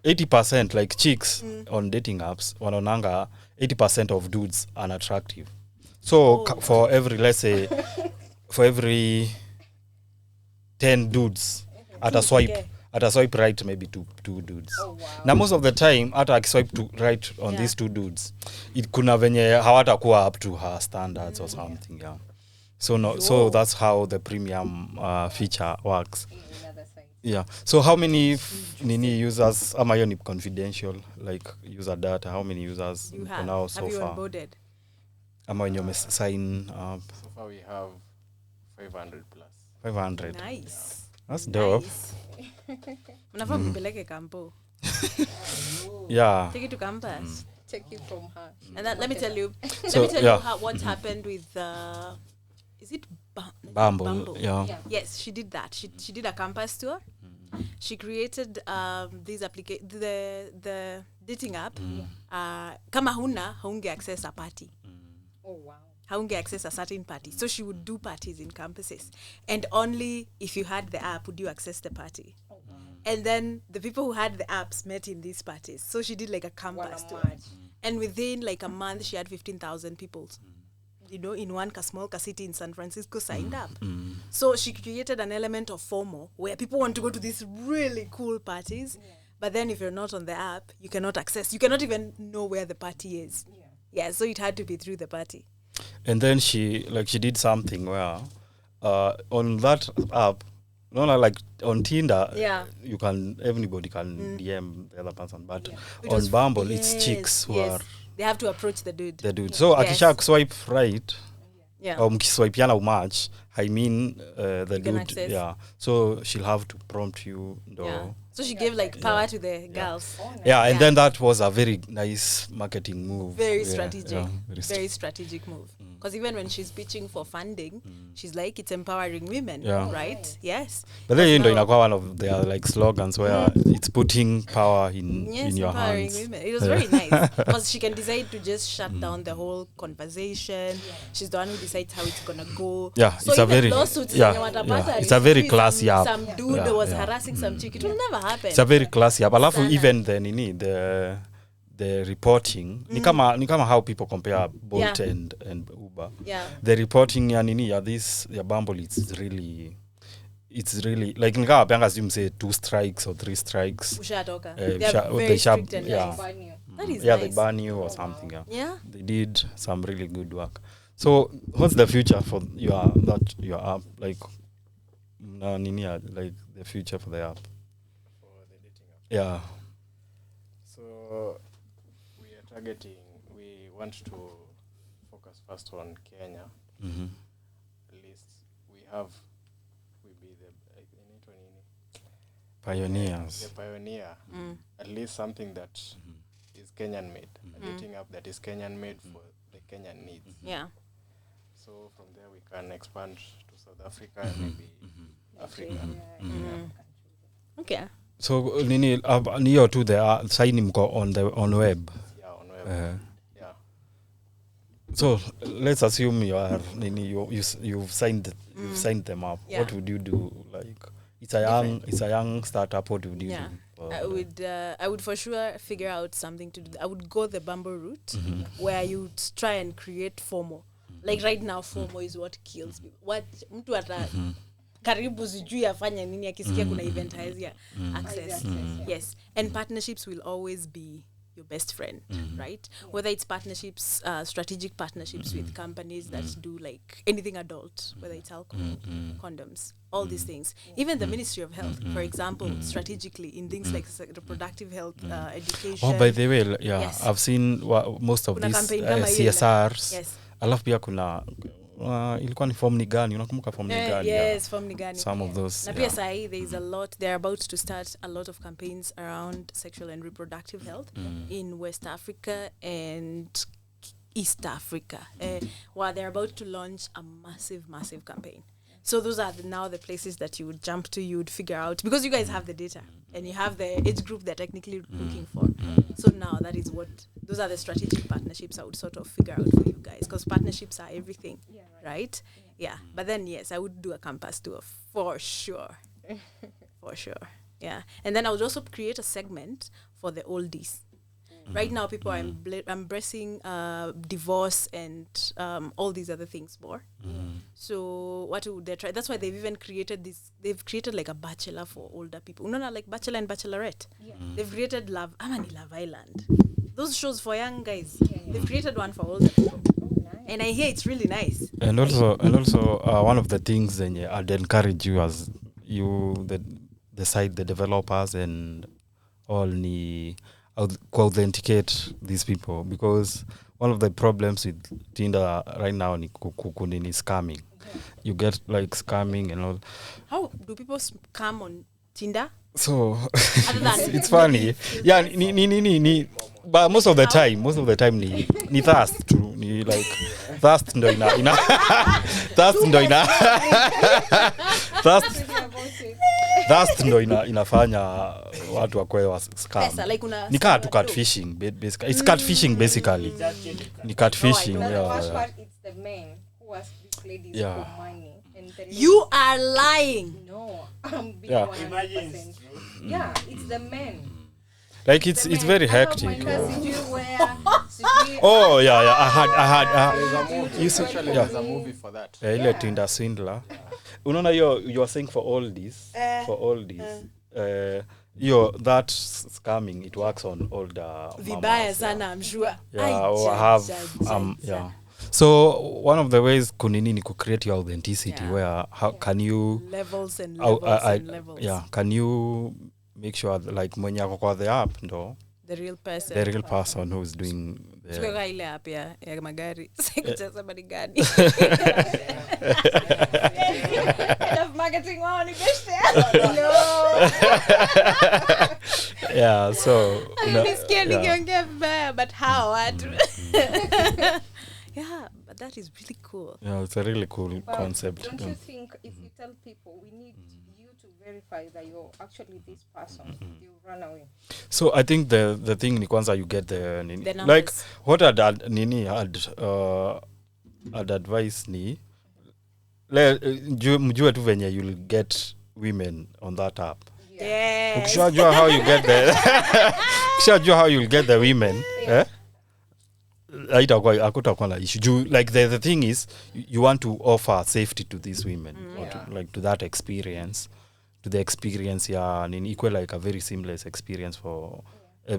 80% like chicks on dating apps wanaonanga 80% of dudes unattractive. So for every let's say for every 10 dudes at a swipe right maybe two dudes. Oh, wow. Na most of the time hata akiswipe to right on these two dudes it kuna venye hawatakuwa up to her standards or something. Yeah. So that's how the premium feature works. in another side. Yeah. So how many nini users ama hiyo ni confidential like user data, how many users You mko have. nao so Have you far onboarded? ama wenye sign up? So far we have 500 plus. 500. Nice. That's dope. Unafaa kupeleke kampo. Yeah. Take it to campus. Take it from her. And that, let me tell you. So, let me tell yeah. you what happened with is it Bumble. Yeah. Yeah. Yes, she did that. She did a campus tour. She created these the dating app. Kama haunge access a party. Oh wow. Haunge access a certain party. So she would do parties in campuses. And only if you had the app would you access the party. Oh wow. And then the people who had the apps met in these parties. So she did like a campus tour. Match. And within like a month, she had 15,000 people, you know, in one small city in San Francisco signed up. So she created an element of FOMO where people want to go to these really cool parties. But then if you're not on the app, you cannot access, you cannot even know where the party is. Yeah, so it had to be through the party. And then she did something where on that app no, like on Tinder, Yeah. you can anybody can DM the other person, but It on was- Bumble, it's yes, chicks who yes. are They have to approach the dude. the dude. So Yes. akisha swipe right, Yeah. or mkiswipeana much, I mean the You can dude, access. yeah. So she'll have to prompt you. Yeah. So she gave like power to the girls. Yeah, and Yeah. then that was a very nice marketing move. Very Yeah, strategic. yeah, Very strategic move. Because even when she's pitching for funding, she's like, it's empowering women, Yeah. right? Yes. But then Because inakuwa one of their like slogans where it's putting power Yes, in your empowering hands. women. It was very nice because she can decide to just shut down the whole conversation. She's the one who decides how it's gonna go. Yeah, so it's a even very- lawsuits yeah, zenye watapata yeah. ni It's a very sijui classy app. Some dude Yeah, was yeah. harassing some chick. It will never happen. It's a very classy app. Alafu Sana. even the reporting ni kama how people compare Bolt Yeah. and Uber. Yeah. The reporting ya nini ya this ya Bumble it's really like nikawa panga assume say 2 strikes or 3 strikes. Ushatoka. Eh, They are they very shall- strict and yeah. nice. Ban you. That is Yeah, nice. they ban you or something. Yeah. They did some really good work. So what's the future for your app, like like the future for the app? For the dating app. Yeah. So we are targeting, we want to focus first on Kenya. Mm-hmm. At least we be the Pioneers. the pioneer. Mm. At least something that is Kenyan made. A dating app that is Kenyan made for the Kenyan needs. Yeah. So from there we can expand to South Africa and maybe Africa. Okay. So nini niyo tu the sign mko on web. Yeah, on web. Yeah. So let's assume you are nini you've signed them up. Yeah. What would you do? Like it's a young startup. What would you Yeah. do? I would for sure figure out something to do. I would go the Bumble route where you try and create FOMO. Like right now, FOMO is what kills people. What mtu ata karibu sijui afanya nini akisikia kuna event haizia access. Yes. And partnerships will always be your best friend, right? Whether it's partnerships, strategic partnerships with companies that do like anything adult, whether it's alcohol, condoms, all these things. Even the Ministry of Health, for example, strategically in things like reproductive health, education. Oh, by the way, yeah, Yes. I've seen most of Kuna these campaign kama hiyo CSRs. Yes. Alafu pia kuna ilikuwa ni form ni gani? Unakumbuka form ni gani? Yes, from Nigani. Some of those. Na pia sahi there is a lot, they're about to start a lot of campaigns around sexual and reproductive health in West Africa and East Africa, where they're about to launch a massive campaign. So those are now the places that you would jump to, you would figure out, because you guys have the data and you have the age group they're technically looking for. So now those are the strategic partnerships I would sort of figure out for you guys, because partnerships are everything, right? Yeah. But then, yes, I would do a campus tour for sure. For sure. Yeah. And then I would also create a segment for the oldies. Right now, people are embracing divorce and all these other things more. So what would they try? That's why they've even created this. They've created like a bachelor for older people. No, like Bachelor and Bachelorette. They've created Love Island. Those shows for young guys. They've created one for older people. And I hear it's really nice. And also one of the things then I'd encourage you as the site, the developers and all authenticate these people, because one of the problems with Tinder right now ni scamming. You get like scamming and all. How do people scam on Tinder? So Other than it's funny. Yeah, but most of the time ni thirst tu, ni like thirst ndo ina thirst ndo inafanya watu wakwe wa scam. pesa, like una Ni kaa tu catfishing basically. It's catfishing basically. Ni catfishing. The first Yeah. part, it's the men who ask these ladies Yeah. for money. And the You are lying. no, I'm being Yeah. 100%. Yeah, it's the men. Like it's very hectic. Oh, Oh yeah. I had you see, There's a movie for that. ile Tinder Swindler. Unaona you are saying for all this, that scamming, it works on older Vibaya mamas, sana, I'm sure. yeah, Ai, or ja, have ja, ja, ja. yeah. So one of the ways kunini ni create your authenticity, Yeah. where how can you Levels and Oh, levels I- and levels. yeah, can you make sure that, like mwenye ako kwa the app ndo The real person. the real person who's doing Sikuwa the ile app ya magari. Sikucheza bali gani. Head of marketing wao ni best. yeah, so Nisikia yeah. nikiongea vibaya, but how watu. Yeah, but that is really cool. Yeah, it's a really cool But concept. Don't Yeah. you think if you tell people we need you to verify that you're actually this person, they'll run away? So I think the thing ni kwanza you get the nini. The numbers. Like what I'd advise ni mjue tu venye you'll get women on that app. Yes. Ukishajua how you get ukishajua how you'll get the women, hakutakuwa na issue. Like the thing is you want to offer safety to these women, or to, like to that experience, to the experience ya nini equal like a very seamless experience for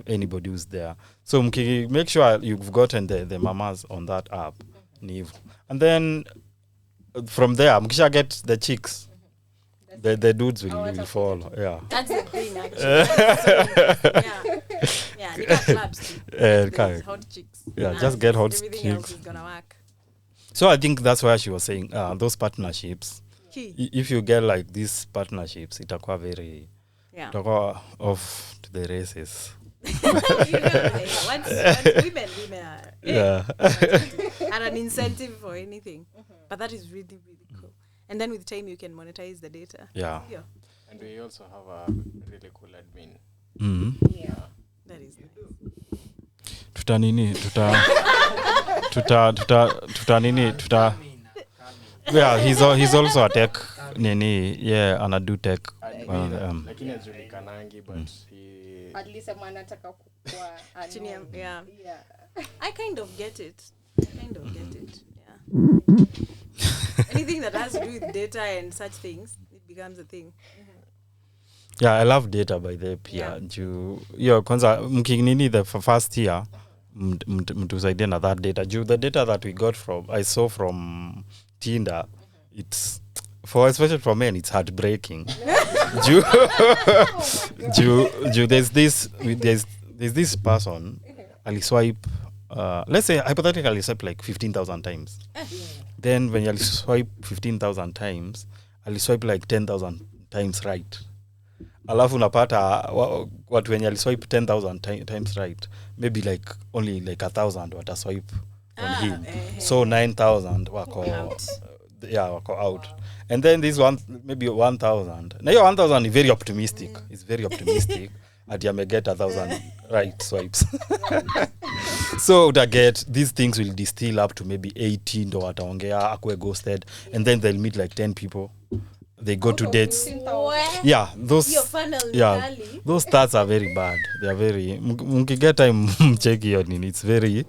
anybody who's there. So make sure you've gotten the mamas on that app, and then from there mkisha get the chicks, the dudes will follow. Yeah. That's the thing, actually. Yeah, nika clubs too. There's hot chicks. Yeah, just get hot everything else chicks. is gonna work. So I think that's why she was saying those partnerships. Key. If you get like these partnerships, itakuwa very Yeah. itakuwa off to the races. Once women are Yeah. and an incentive for anything. But that is really, really cool. And then with time you can monetize the data. Yeah. And we also have a really cool admin. Mm. Yeah. That is nice. Yeah, he's also a tech nini. Yeah, anadu tech. Lakini hajulikanangi, but he At least I'm anataka kukua Chini ya- yeah. Yeah. I kind of get it. Yeah. Anything that has to do with data and such things, it becomes a thing. Yeah, I love data by the pia. Juu kwanza mkinini the first year mtusaidia na that data. Juu the data that I saw from Tinder, it's especially for men, it's heartbreaking. Juu there's this person aliswipe let's say hypothetically aliswipe like 15,000 times. Then when you aliswipe 15,000 times, aliswipe like 10,000 times right. Alafu unapata watu wenye aliswipe 10,000 times right, maybe like only like 1,000 wataswipe on him. So 9,000 wako Out. wako out. And then this one maybe 1,000. Na hiyo 1,000 ni very optimistic. It's very optimistic. Ati ameget 1,000 right swipes. So utaget these things will distill up to maybe 80 ndo wataongea akwe ghosted, and then they'll meet like 10 people. They go to dates. Yeah, Your funnel tally. those stats are very bad. They are very mkiget time check hiyo nini, it's very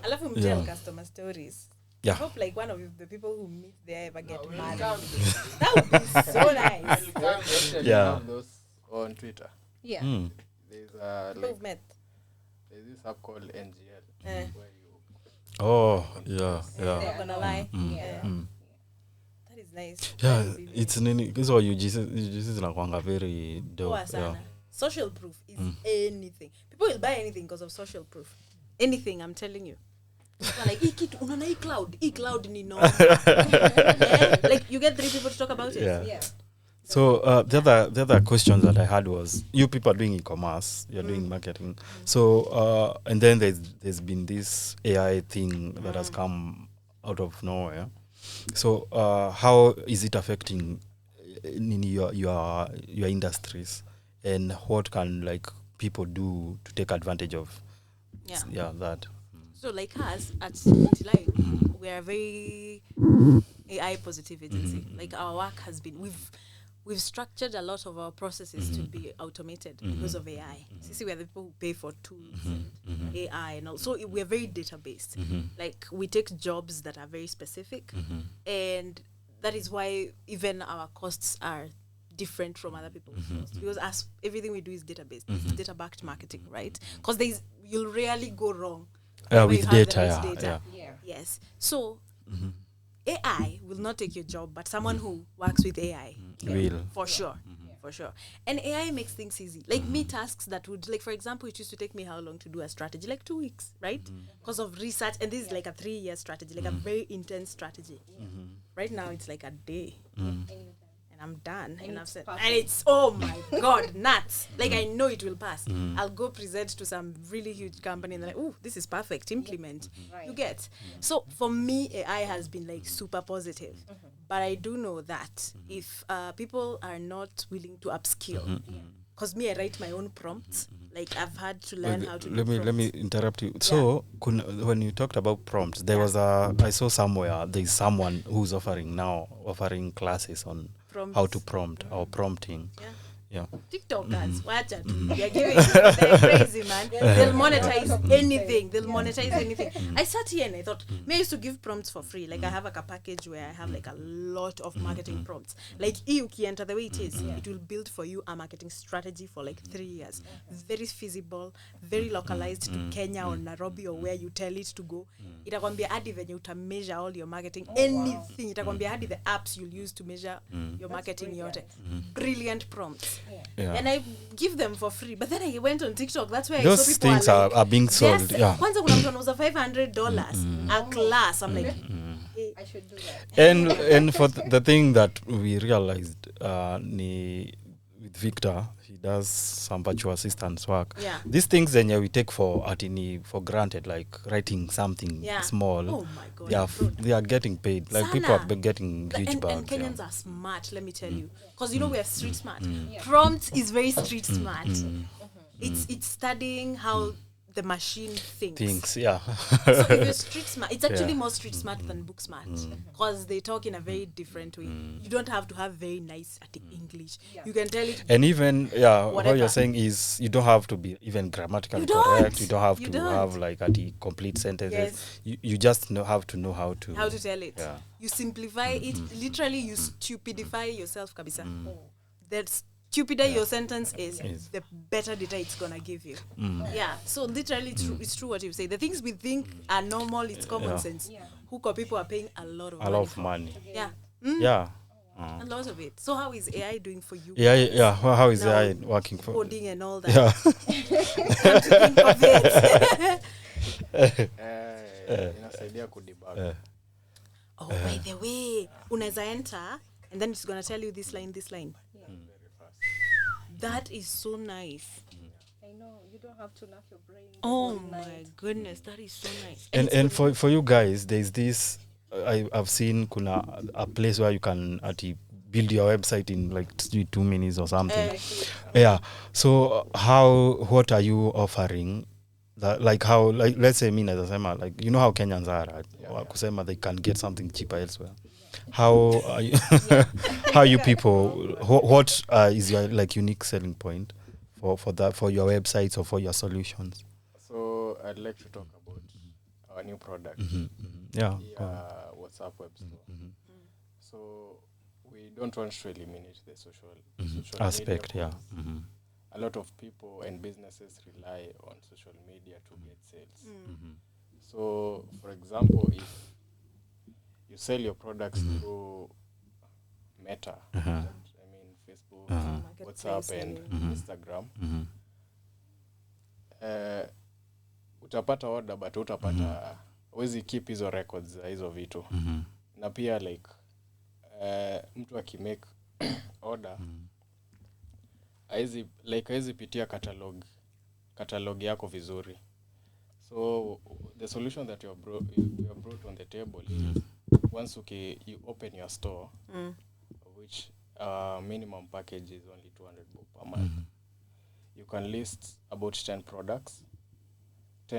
Alafu mtell customer stories. yeah. I hope like one of the people who meet there ever get married. That would be so nice. actually Yeah. have those on Twitter. Yeah. Mm. There's Who've met. there's this app called NGL Eh. where you Oh, yeah. Not gonna lie. Yeah. Mm. That is nice. Yeah, That is really it's nini hizo UGC zinakuanga very poa dope. sana. Yeah. Social proof is anything. People will buy anything because of social proof. Anything, I'm telling you. People are like, unaona hii cloud ni no. Like you get 3 people to talk about it. Yeah. Yeah. So the other questions that I had was, you people are doing e-commerce, you're doing marketing. So and then there's been this AI thing that has come out of nowhere. So how is it affecting your industries, and what can like people do to take advantage of that? So like us at Multiline, we are a very AI positive agency. Like our work has been, we've structured a lot of our processes to be automated because of AI. See, we are the people who pay for tools and AI and all. So we are very data based. Like we take jobs that are very specific, and that is why even our costs are different from other people's costs, because everything we do is data based, it's data backed marketing, right? Because you'll rarely go wrong wherever with you have the data, right yeah, data. Yeah. Yes. So AI will not take your job, but someone who works with AI will. for sure. For sure. And AI makes things easy. Like me, tasks that would, like, for example, it used to take me how long to do a strategy? Like 2 weeks, right? Because of research. And this is like a 3-year strategy, like a very intense strategy. Right now, it's like a day. Anytime. And I'm done. And I've it's said, perfect. and it's, oh my God, nuts. Like, I know it will pass. I'll go present to some really huge company and they're like, oh, this is perfect, implement. Right. You get. So for me, AI has been like super positive. But I do know that if people are not willing to upskill, because me, I write my own prompts. Like, I've had to learn how to let do me prompts. interrupt you. So when you talked about prompts, there was I saw somewhere there's someone who's offering classes on how to prompt or prompting. Yeah. Yeah. TikTokers, wacha tu. They're giving, they're crazy, man. They'll monetize anything. They'll monetize anything. I sat here and I thought, me, I used to give prompts for free. Like, I have like a package where I have like a lot of marketing prompts. Like, enter the way it is, it will build for you a marketing strategy for like 3 years. Very feasible, very localized to Kenya or Nairobi or where you tell it to go. Itakwambia hadi venye measure all your marketing, anything. Itakwambia hadi the apps you'll use to measure your marketing yote. Brilliant prompts. Yeah. And I give them for free. But then I went on TikTok. That's where I Those saw people things are, like, are being sold. Yeah. Kwanza kuna mtu anauza $500 a class. I'm like, I should do that. And for the thing that we realized with Victor, he does some virtual assistance work. Yeah. These things then we take for granted, like writing something Yeah. small. Oh my God. They are getting paid. Like people Sana. are getting huge and bags. Kenyans are smart, let me tell you. Because, you know, we are street smart. Prompt is very street smart. It's studying how the machine thinks. Things, yeah. So if you're street smart, it's actually Yeah. more street smart than book smart, because they talk in a very different way. You don't have to have very nice English. You can tell it. And even what Whatever. you're saying is you don't have to be even grammatically You don't. correct. You don't have You to don't. have like complete sentences. Yes. You just have to know how to Tell it. Yeah. You simplify it. Literally, you stupidify yourself, kabisa. The stupider your sentence is, the better data it's gonna give you. Yeah. So literally, it's true what you say. The things we think are normal, it's common sense. Who people are paying a lot of a money. lot of money. Yeah. Yeah. A lot of it. So how is AI doing for you? Yeah. Well, how is Now, AI working for? Coding and all that. Yeah. Come to think of it. Inasaidia kudebug. Oh, by the way, unaweza enter and then it's gonna tell you this line. Very fast. That is so nice. I know you don't have to knock your brain. the Oh whole my night. goodness, that is so nice. And for you guys, there's this. I've seen kuna a place where you can build your website in like 2 minutes or something. Yeah. So what are you offering? That, like how, like let's say me nazasema, like you know how Kenyans are, right? Kusema they can get something cheaper elsewhere. How are you, how you people, what is your like unique selling point for that, for your websites or for your solutions? So I'd like to talk about our new product. Yeah. WhatsApp web store. So we don't want to eliminate the social Aspect, media yeah. posts. A lot of people and businesses rely on social media to get sales. So, for example, if you sell your products through Meta, Facebook, WhatsApp, and Instagram, utapata order, but utapata wezi keep hizo records za hizo vitu. Na pia like mtu akimake order haizi pitia catalog yako vizuri. So the solution that you have brought on the table is once you open your store, which minimum package is only 200 bob per month, you can list about 10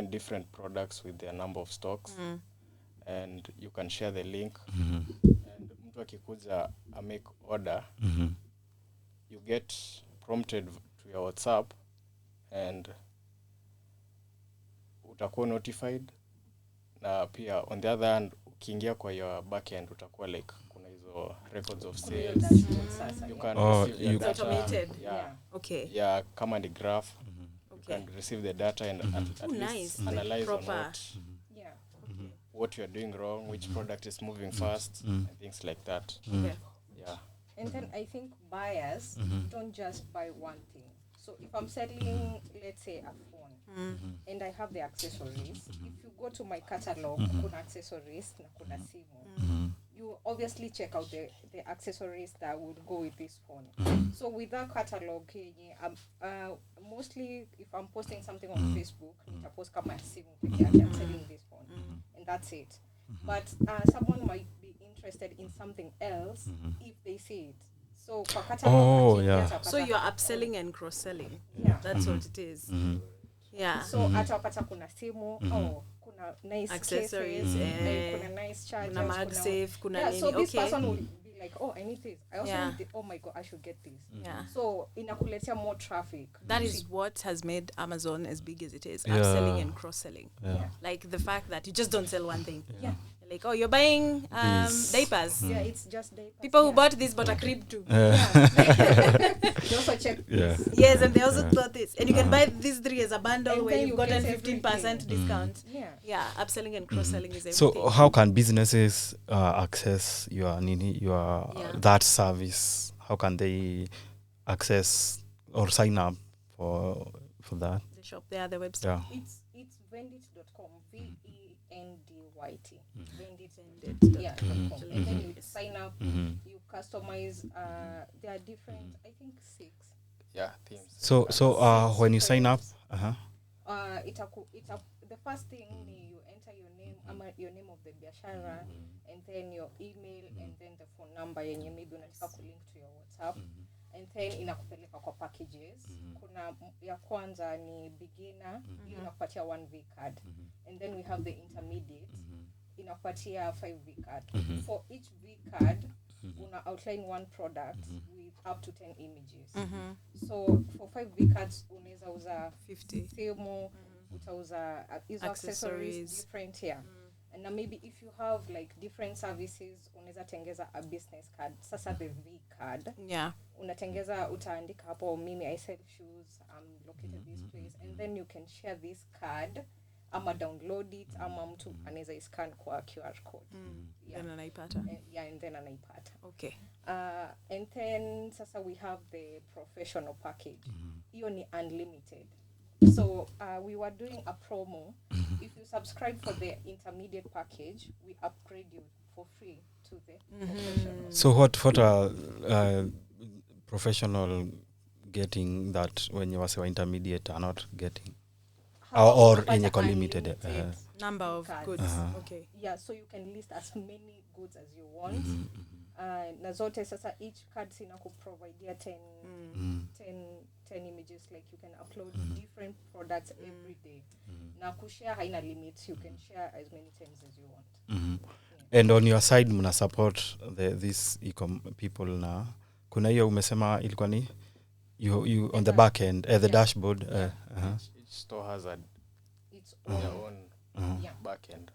different products with their number of stocks, and you can share the link, and mtu akikuja a make order, you get prompted to your WhatsApp and utakuwa notified. Na pia on the other hand, ukiingia kwa your backend utakuwa like kuna hizo records of sales. You can receive your data. automated. Yeah. Okay. Yeah, kama ni graph. You Okay. can receive the data and at least nice. Like analyze on proper. Yeah. what you're doing wrong, which product is moving fast, and things like that. Okay. Yeah. And then I think buyers don't just buy one thing. So if I'm selling, let's say, a phone, and I have the accessories, if you go to my catalog, kuna accessories na kuna simu, you obviously check out the accessories that would go with this phone. So with that catalog, mostly if I'm posting something on Facebook, I post kama simu peke yake, I'm selling this phone, and that's it. But someone might be interested in something else if they see it. So for catalog, So you're upselling and cross-selling. Yeah. That's what it is. Yeah. So atapata kuna simu, kuna nice Accessories, cases, kuna nice chargers, kuna MagSafe, kuna yeah, nini. so this Okay. person will be like, oh, I need this. I also Yeah. need this. Oh my god, I should get this. Yeah. So inakuletea more traffic. That is what has made Amazon as big as it is. Yeah. Upselling and cross-selling. Yeah. Like the fact that you just don't sell one thing. Yeah. Like, oh, you're buying These. diapers. Yeah, it's just diapers. People who yeah. bought this bought a crib too. They also check Yeah. Yes, and they also bought this. And you can buy these 3 as a bundle And where then you've you gotten get 15% discount. Yeah. Yeah, upselling and cross-selling is everything. So how can businesses access your Yeah. that service? How can they access or sign up for that? the shop there, the website. Yeah. It's vendit.com, VENDYT. Vendit. Vendit.com. Yeah, .com. And then you sign up, you customize. There are different, I think 6. Yeah, themes. So when you sign up, The first thing you enter your name, your name of the biashara, and then your email, and then the phone number yenye maybe unataka kulink to your WhatsApp, and then inakupeleka kwa packages. Kuna ya kwanza ni beginner, hiyo inakupatia 1V card, and then we have the intermediate, inakupatia 5V card. For each V card, una outline one product with up to 10 images. So for 5V cards unaweza uza 50. simu, utauza hizo accessories different here. And now maybe if you have like different services, unaweza tengeza a business card. Sasa the V card, Yeah. unatengeza, utaandika hapo, mimi I sell shoes, I'm located this place, and then you can share this card ama download it ama mtu anaweza iscan kwa QR code. Yeah. Then anaipata. And then anaipata. Okay. And then sasa we have the professional package. Hiyo ni unlimited. So we were doing a promo. If you subscribe for the intermediate package, we upgrade you for free to the professional. So what are professional getting that when you are intermediate are not getting? Or yenye kwa limited. Number of Cards. goods. Okay. Yeah, so you can list as many goods as you want. Na zote sasa each card inakuprovidea 10 images, like you can upload different products every day. Na kushare haina limits, you can share as many times as you want. And on your side mna support these people na kuna hiyo umesema ilikuwa ni you on the back end the dashboard Each store has It's their own yeah. back end,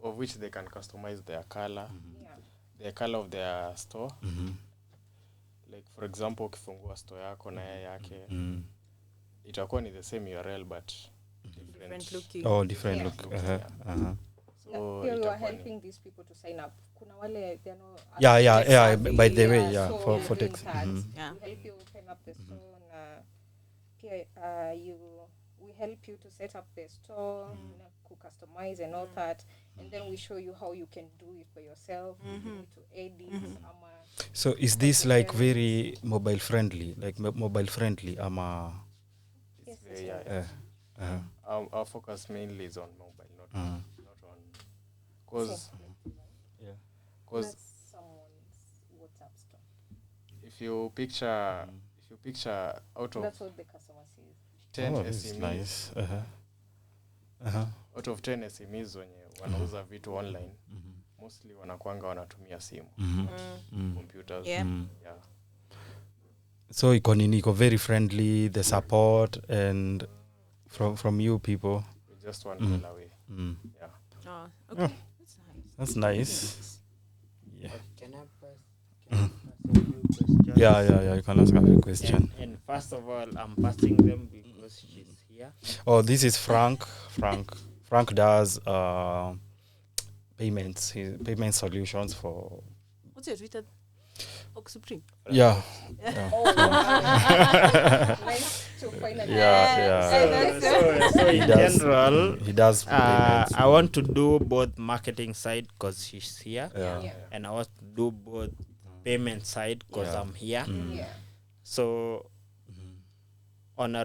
of which they can customize their color, Yeah. the color of their store. Like for example, ukifungua store yako na yake, itakuwa ni the same URL but Different looking. different Yeah. look So Here we are itakuwa ni- helping these people to sign up. Kuna wale they are no yeah by the way so for we're doing text that. Yeah. We help you open up the store na pia we help you to set up the store, na customize and all that, and then we show you how you can do it by yourself. You need to edit ama So is this like very mobile friendly ama yes, yeah. Our focus mainly is on mobile, not on because that's someone's WhatsApp store. if you picture out of That's what the customer says. 10 this is SMEs, nice out of 10 SMEs wenye wanauza vitu online, mostly wanakuanga wanatumia simu, computers. Yeah. Yeah. So iko very friendly, the support and from you people. We just one call away. Yeah. Oh, okay. That's nice. Yeah. Can I pass a few questions? Yeah, you can ask a question. And first of all, I'm passing them because she's Yeah. Oh, this is Frank. Frank does payment solutions for. What's your Twitter? Oak Supreme. Yeah. Nice to finally. Yeah. So in general, he does payments. I want to do both marketing side because she's here, Yeah. and I want to do both payment side because Yeah. I'm here. Yeah. So on a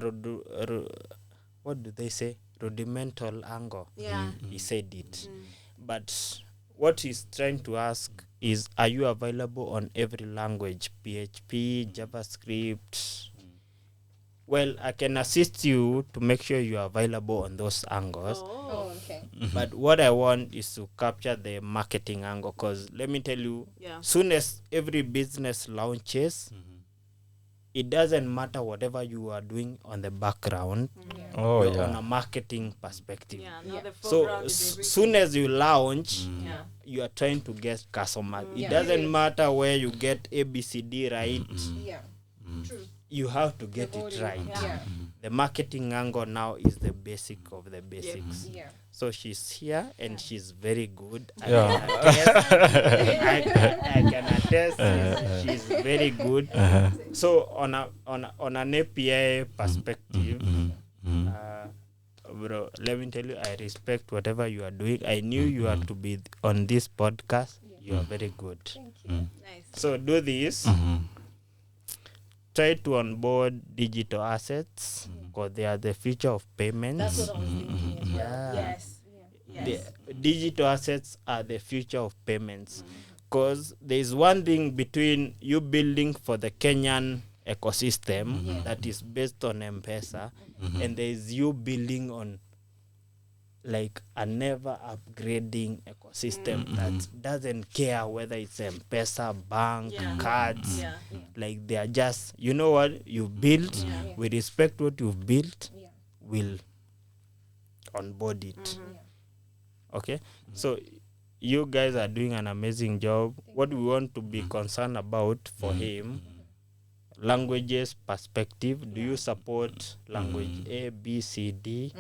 what do they say, rudimental angle, Yeah. he said it. But what he's trying to ask is, are you available on every language, PHP, JavaScript? Well, I can assist you to make sure you are available on those angles. Oh, okay. But what I want is to capture the marketing angle, because let me tell you, Yeah. soon as every business launches, it doesn't matter whatever you are doing on the background. Oh, You're yeah. on a marketing perspective. Yeah. Now Yeah. the So foreground is everything. soon as you launch, Yeah. you are trying to get customers. It Yeah. doesn't matter where you get ABCD right. Yeah. True. You have to get The it whole- right. Yeah. The marketing angle now is the basic of the basics. Yeah. So she's here and she's very good. I Yeah. can attest she's very good. So on an API perspective, bro, let me tell you, I respect whatever you are doing. I knew you are to be on this podcast. You are very good. Thank you. Nice. So do this. Try to onboard digital assets because they are the future of payments. That's what I was thinking. As well. Yeah. Yes. Yeah. The digital assets are the future of payments, because there is one thing between you building for the Kenyan ecosystem that is based on M-Pesa, and there is you building on like a never upgrading ecosystem that doesn't care whether it's M-Pesa, bank, Yeah. cards. Yeah. Like they are just, you know what you've built, Yeah. we respect what you've built, Yeah. we'll onboard it. Yeah. Okay, so you guys are doing an amazing job. What we want to be concerned about for him, languages perspective. Do you support language A, B, C, D?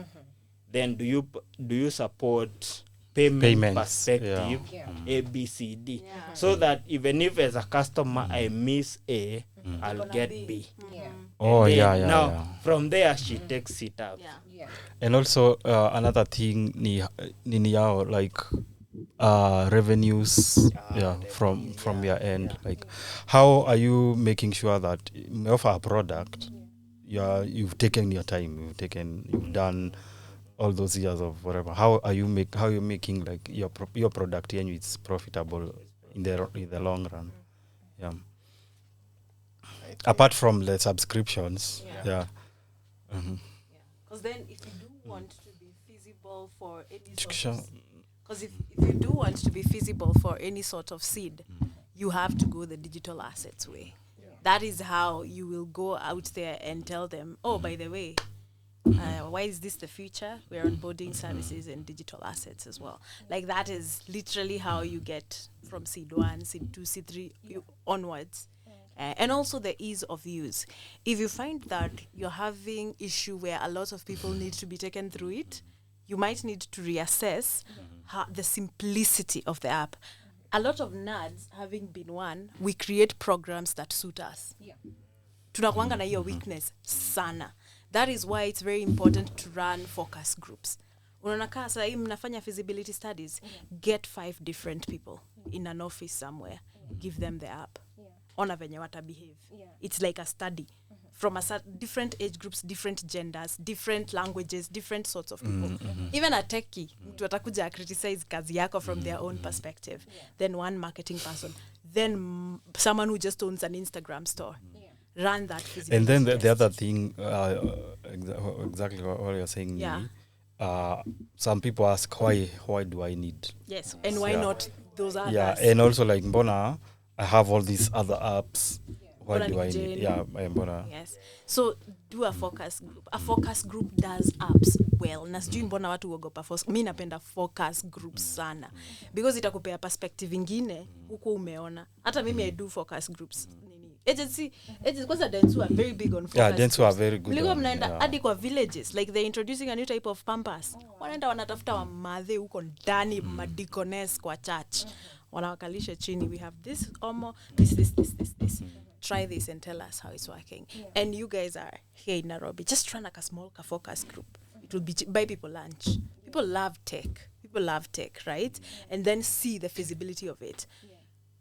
Then do you support payment Payments, perspective, Yeah. A, B, C, D? Yeah. So that even if as a customer I miss A, I'll Gonna get be. B. Yeah. Oh, Then yeah. Now from there she takes it up. Yeah. Yeah. And also another thing ni yao, like revenues from your end. Like how are you making sure that you offer a product, you've taken your time, you've done all those years of whatever. How are you making like your product and it's profitable in the long run? Yeah. Apart from the subscriptions. Yeah. Because then if you do want to be feasible for any sort Sure. of because if you do want to be feasible for any sort of seed, you have to go the digital assets way. That is how you will go out there and tell them, oh, by the way, why is this the future? We're onboarding services and digital assets as well. Like that is literally how you get from seed 1, seed 2, seed 3 onwards. And also the ease of use. If you find that you're having issue where a lot of people need to be taken through it, you might need to reassess the simplicity of the app. A lot of nerds, having been one, we create programs that suit us. Yeah. Tunakuanga na hiyo weakness sana. That is why it's very important to run focus groups. Unaona kaa sasa hii mnafanya feasibility studies, get 5 different people in an office somewhere, give them the app. Ona venye wata behave. It's like a study from different age groups, different genders, different languages, different sorts of people. Even a techie, mtu atakuja criticize kazi yako from their own perspective. Then one marketing person, then someone who just owns an Instagram store. Run that feasibility And then the test. other thing, exactly what you're saying. Yeah. Some people ask why do I need? Yes, and why Yeah. not those others? Yeah, and also like mbona I have all these other apps. Why Mbona do I ni need? Jane? Yeah, mbona. Yes. So do a focus group. A focus group does apps well. Na sijui mbona watu huogopa mi napenda focus groups sana. Because itakupea perspective ingine huko umeona. Hata mimi I do focus groups. agency kwanza Dentsu are very big on focus. Yeah, Dentsu are very good. Mlikuwa mnaenda hadi kwa villages, like they're introducing a new type of pampers. Wanaenda wanatafuta wamadhe huko ndani madicones kwa church. Wanawakalisha chini, we have this omo, this. Try this and tell us how it's working. And you guys are here in Nairobi, just run like a small focus group. It will be buy people lunch. People love tech, right? And then see the feasibility of it.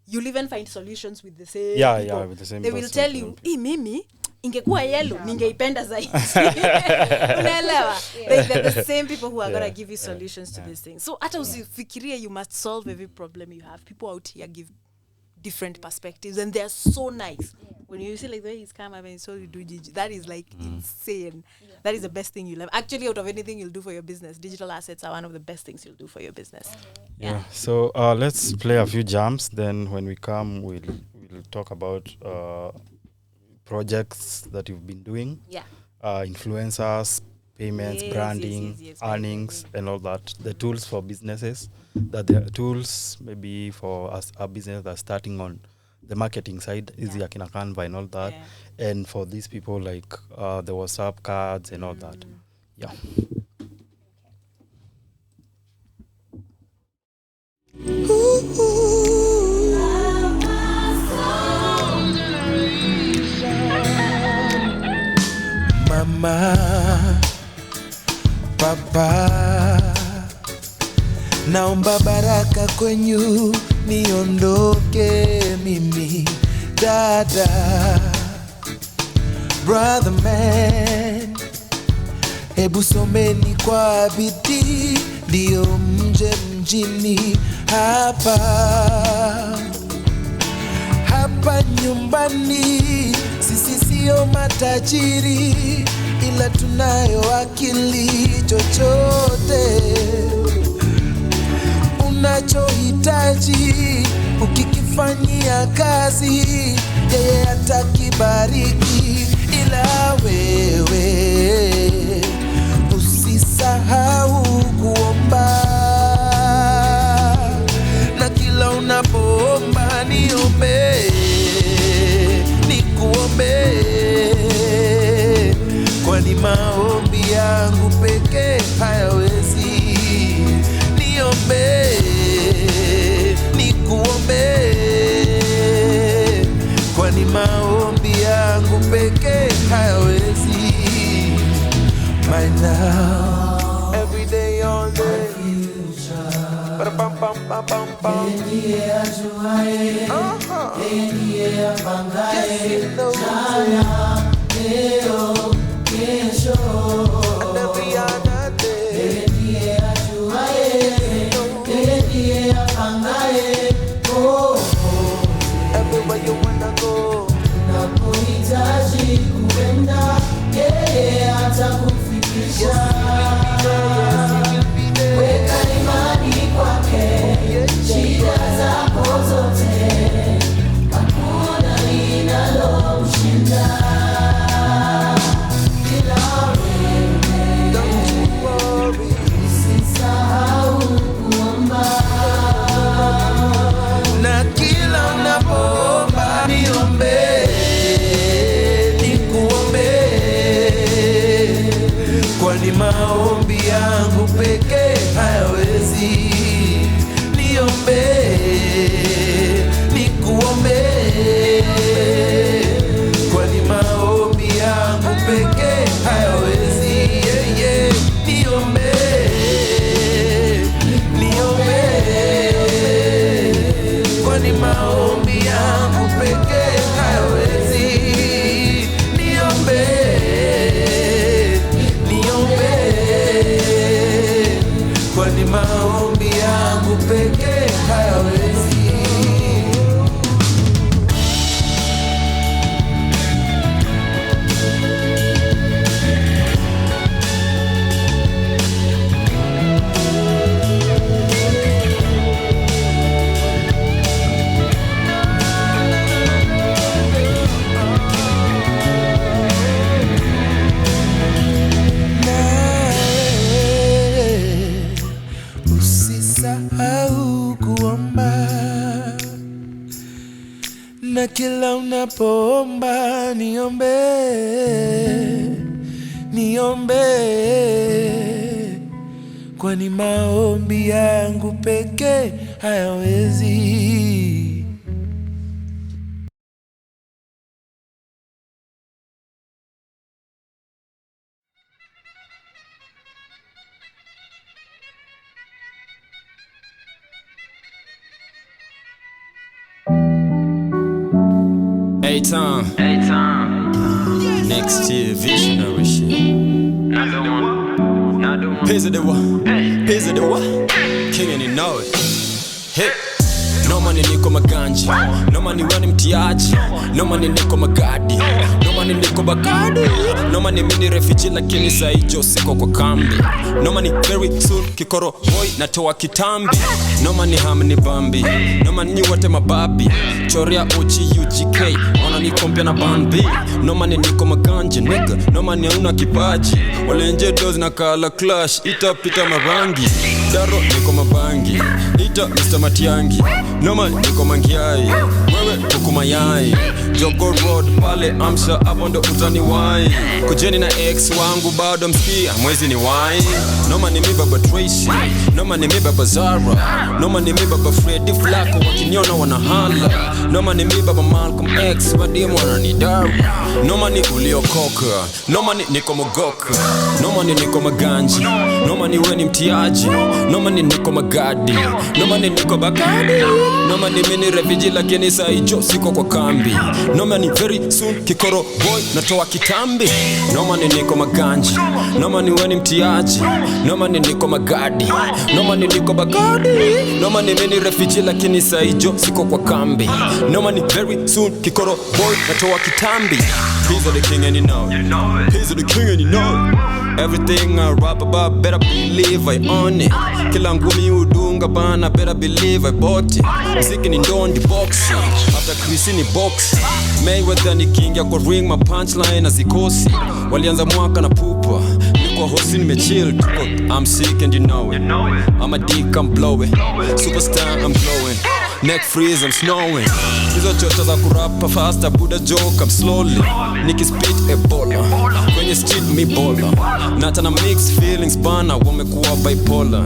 You'll even find solutions with the same people. With the same They will tell you, mimi ingekuwa yellow ningeipenda zaidi. Unaelewa? They're the same people who are going to give you solutions to these things. So hata usifikirie you must solve every problem you have. People out here give different perspectives and they're so nice. When you see like the way he's come, I mean, so you do Gigi, that is like insane. That is the best thing you'll have. Actually, out of anything you'll do for your business, digital assets are one of the best things you'll do for your business. Yeah. So let's play a few jams. Then when we come, we'll talk about projects that you've been doing. Yeah. Influencers, payments, branding, yes, earnings, and all that. The tools for businesses. That the tools maybe for us, our business that's starting on the marketing side, easy Akina Canva and all that. Yeah. And for these people like the WhatsApp cards and all that. Yeah. Mama, Papa, naomba baraka kwenyu niondoke mimi, dada, brother man, hebu someni kwa bidii ndio mje mjini hapa nyumbani. Sisi sio matajiri ila tunayo akili. Chochote unachohitaji ukikifanyia kazi yeye atakibariki, ila wewe usisahau kuomba, na kila unapoomba niombe, nikuombe, kwani maombi yangu pekee hayawezi. Niombe, nikuombe, kwani maombi yangu pekee hayawezi. My now, every day, all day, everywhere you wanna go, unapohitaji kuenda, yeye atakufikisha. Weka imani kwake, shida zako zote, hakuna linalomshinda. Ila wewe, don't you worry, usisahau kuomba, na kila unapoomba niombe, nikuombe, kwani maombi yangu pekee hayawezi. Niombe, nikuombe, kwani maombi yangu pekee hayawezi. Yeah, yeah. Niombe, niombe, kwani maombi yangu pekee hayawezi. Niombe, niombe, kwani maombi yangu pekee hayawezi. kila unapoomba niombe, kwani maombi yangu peke hayawezi. A-Town. Next year, visionary shit. Piz of the what? King and you know it. Hey. No money niko maganji, no money wani mtiaji, no money niko magadi, no money niko bagadi, no money mini refugee lakini saijo siko kwa kambi, no money very soon kikoro boy natoa kitambi, no money hamni bambi, no money nyi wote mababi, choria uchi UGK, ona ni kompia na bambi, no money niko maganji nigga, no money una kipaji, wale nje dozi na kala clash, ita pita marangi, daro niko mabangi, ita Mr. Matiangi, Noma niko mangiai, wewe kuku mayai, Jogo Road pale Amsha hapo ndo utani wai, kujeni na ex wangu bado msikia mwezi ni wai. Noma ni mi baba Tracy, noma ni mi baba Zara, noma ni mi baba Freddy Flacco wakiniona wanahala, noma ni mi baba Malcolm X wadimu wananidara, noma ni uliokoka, noma ni niko mogoka, noma ni niko maganji, noma ni weni mtiaji, noma ni niko magadi, noma ni niko bakadi, noma ni mini refugee lakini saijo siko kwa kambi, noma ni very soon kikoro boy natoa kitambi, noma ni niko maganji, noma ni weni mtiaji, noma ni niko magadi, noma ni niko bagadi, noma ni mini refugee lakini saijo siko kwa kambi, noma ni very soon kikoro boy natoa kitambi. He's the king and you know it. He's the king and you know it. Everything I rap about, better believe I own it. Kila ngumi udunga bana, better believe I bought it. Mziki ni ndondi boxing, after Chris ni boxing. Mayweather ni king ya kwa ring, my punchline na zikosi. Walianza mwaka na pupa, niko hosi nimechill. I'm sick and you know it. I'm a dick, I'm blowing. Superstar, I'm glowing. Neck freeze, I'm snowing. Hizo chocha za kurapa faster, Buddha joke, I'm slowly. Niki spit Ebola, kwenye street mi bola. Nata na mixed feelings bana, wamekuwa bipolar.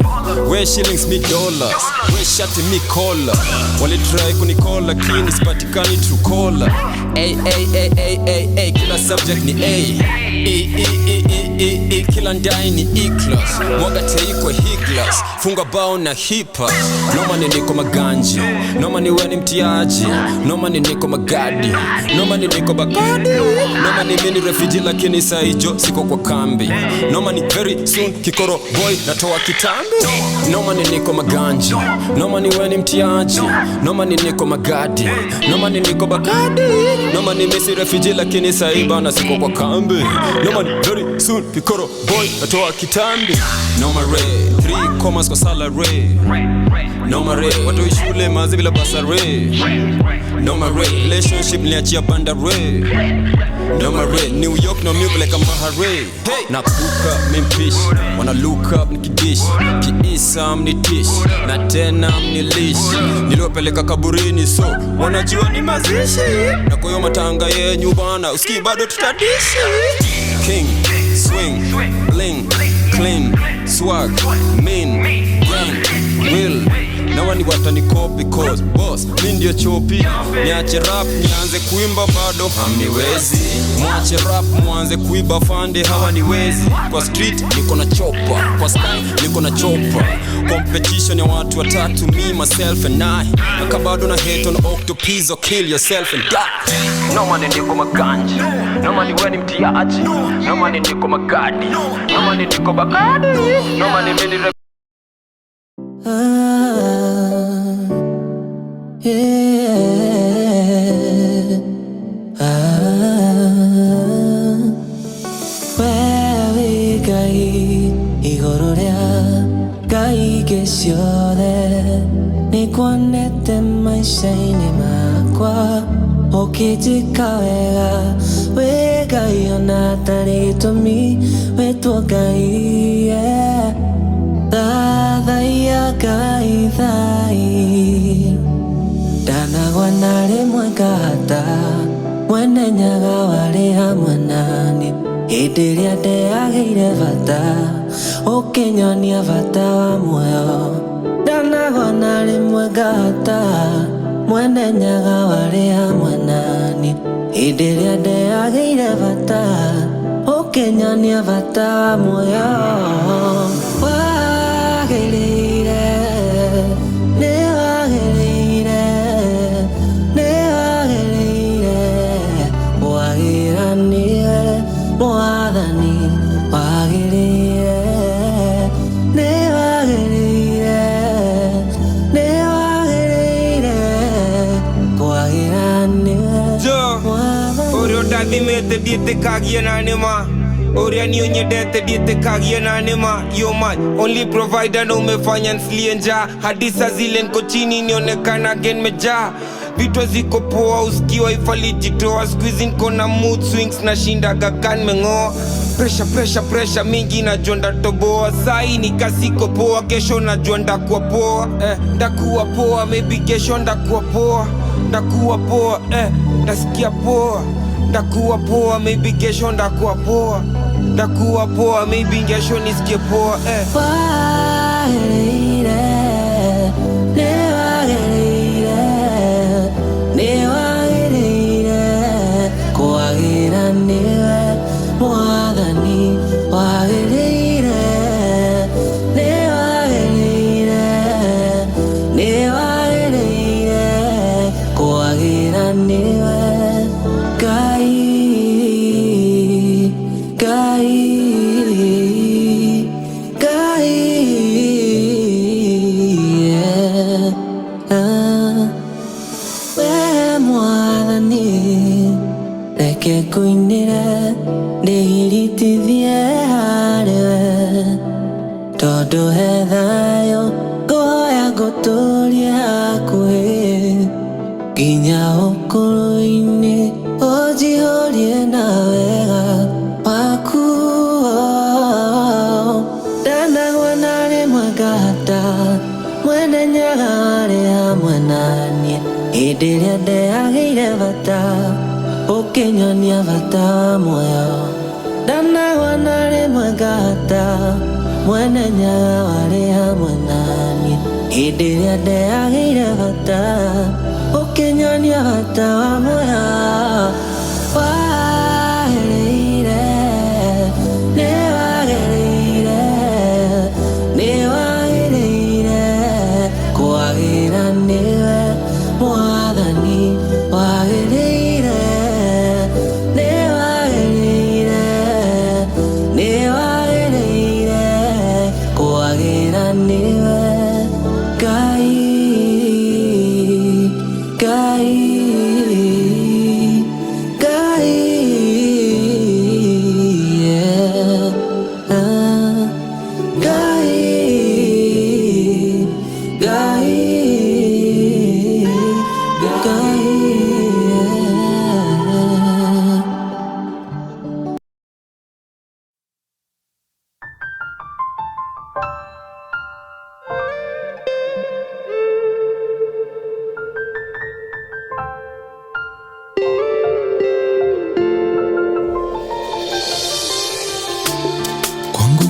We shillings mi dollars, we shati mi cola. Wali try kunikola, kini sipatikani true caller. A, kila subject ni A. Kila ndai ni E-class. Mwaga tei kwa higlas, funga bao na hipa. Noma ni niko maganji, noma ni weni mtiaji, noma ni niko magadi, noma ni niko bagadi, noma ni mini refugee lakini saijo siko kwa kambi, noma ni very soon kikoro boy natoa kitambi, noma ni niko maganji, noma ni weni mtiaji, noma ni niko magadi, noma ni niko bagadi, noma ni misi refugee lakini saiba na siko kwa kambi, noma ni very soon kikoro boy natoa kitambi, noma re 3 commas kwa salary, noma re watu shule mazi bila basare, noma re relationship niachia bandare, noma re New York no milk like a mahare. Na kuka mimpish, wanna look up nikidish, kiisa mnitish, na tena mnilish, niliopeleka kaburini so wanajua ni mazishi, na kwa hiyo matanga yenyu bana usiki bado tutadishi. King, swing, bling, clean, swag, mean, gang, will. Na wani watani copy cause boss mi ndio chopi, niache rap nianze kuimba bado hamniwezi, mwache rap mwanze kuiba fande hawaniwezi. Kwa street niko na chopper, kwa sky niko na chopper, competition ya watu watatu, me myself and I, naka bado na hate on octopus or kill yourself and die. No money niko maganji, no money weni mtiaji, no money niko magadi, no money niko bagadi, no money mini Wewe Ngai iguru ria Ngai gĩciothe nĩkuonete maica-inĩ makwa ũkĩnjĩka wega we Ngai ona tarĩ gĩtũmi wĩtwo Ngai thathaiya Ngai thai ndanagwa na rĩmwe mwangata mwene nyaga wari hamwe nani hĩndĩ ĩrĩa ndeyagĩire bata ũkĩnyonia bata wa muoyo ndanagwa na rĩmwe ngahata mwene nyaga wari hamwe nani hĩndĩ ĩrĩa ndeyagĩire bata ũkĩnyonia bata wa muoyo wagĩrĩire nĩwagĩrĩire nĩwagĩrĩire wagĩranĩre mwathani wagĩrĩire nĩwagĩrĩire nĩwagĩrĩire kwagĩranĩre ũrĩa ũndathimĩte ndiĩtĩkagie na nĩma ũrĩa niĩ nyendete ndiĩtĩkagie na nĩma you're my only provider na umefanya nsilie njaa hadi saa zile niko chini nionekana nimejaa vitu ziko poa usikiwa ifalijitoa squeeze niko na mood swings na shinda gakan mengoa pressure mingi najua ndatoboa sai nikasiko poa kesho najua ndakuwa poa ndakuwa poa maybe kesho ndakuwa poa ndakuwa poa ndasikia poa ndakuwa poa maybe kesho ndakuwa poa ndakuwa poa maybe kesho nisikie poa wagĩrĩire nĩwagĩrĩire nĩwagĩrĩire kwagĩranĩre mwathani wagĩrĩire nĩwagĩrĩire nĩwagĩrĩire kwagĩranĩre reke ngũinĩre ndĩgiritithie harĩwe tondũ he thayũ ngũhoya ngũtũrie hakuhĩ nginya ũkũrũ-inĩ ũnjihũrie na wega waku ndanagwa na rĩmwe ngahata mwene nyaga warĩ hamwe naniĩ hĩndĩ ĩrĩa ndeyagĩire bata ũkĩnyonia bata wa muoyo ndanagwa na rĩmwe ngahata mwene nyaga warĩ hamwe naniĩ hĩndĩ ĩrĩa ndeyagĩire bata ũkĩnyonia bata wa muoyo wagĩrĩire nĩwagĩrĩire nĩwagĩrĩire kwagĩranĩre mwathani wagĩrĩire nĩwagĩrĩire nĩwagĩrĩire kwagĩranĩre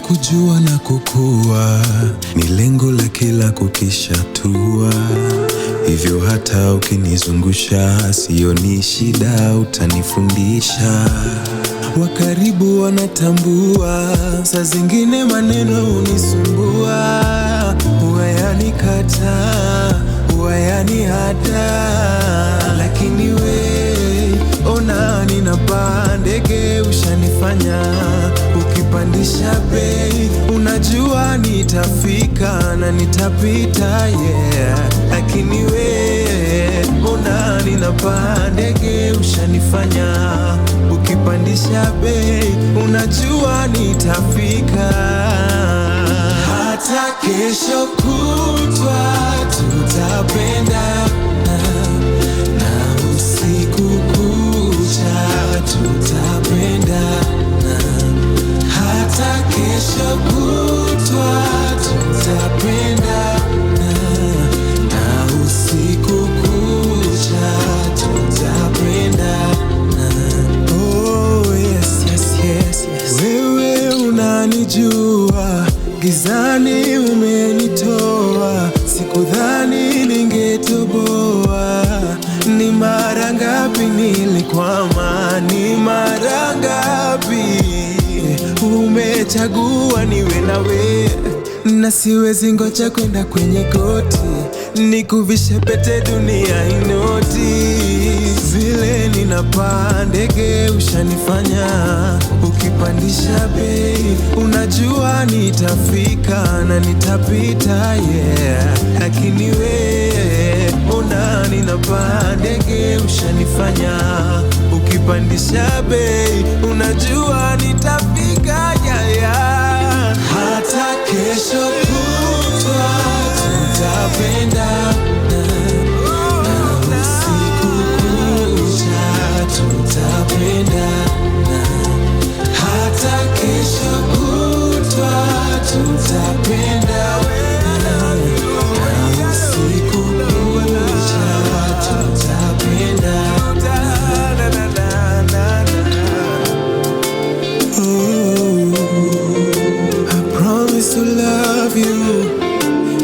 Kujua na kukua ni lengo la kila kukishatua, hivyo hata ukinizungusha sioni shida, utanifundisha. Wakaribu wanatambua, saa zingine maneno unisumbua, huwa yanikata, huwa yanihata, lakini we ona ninapaa ndege, ushanifanya ukipandisha bei, unajua nitafika na nitapita, yeah. Lakini we ona ninapaa ndege, ushanifanya ukipandisha bei, unajua nitafika. Hata kesho kutwa tutapendana, na usiku kucha tutapendana. Hata kesho kutwa tutapendana, na usiku kucha tutapendana. Ni mara ngapi nilikwama, ni mara ngapi umechagua niwe nawe, na siwezi ngoja kwenda kwenye goti nikuvishe pete dunia inoti. Vile ninapaa ndege ushanifanya ukipandisha bei, unajua nitafika na nitapita, yeah. Lakini we ona ninapaa ndege ushanifanya ukipandisha bei, unajua nitafika, yeah, yeah. Hata kesho kutwa tutapendana na usiku kucha tutapendana, hata kesho kutwa tutapendana na usiku kucha tutapendana. I promise to love you.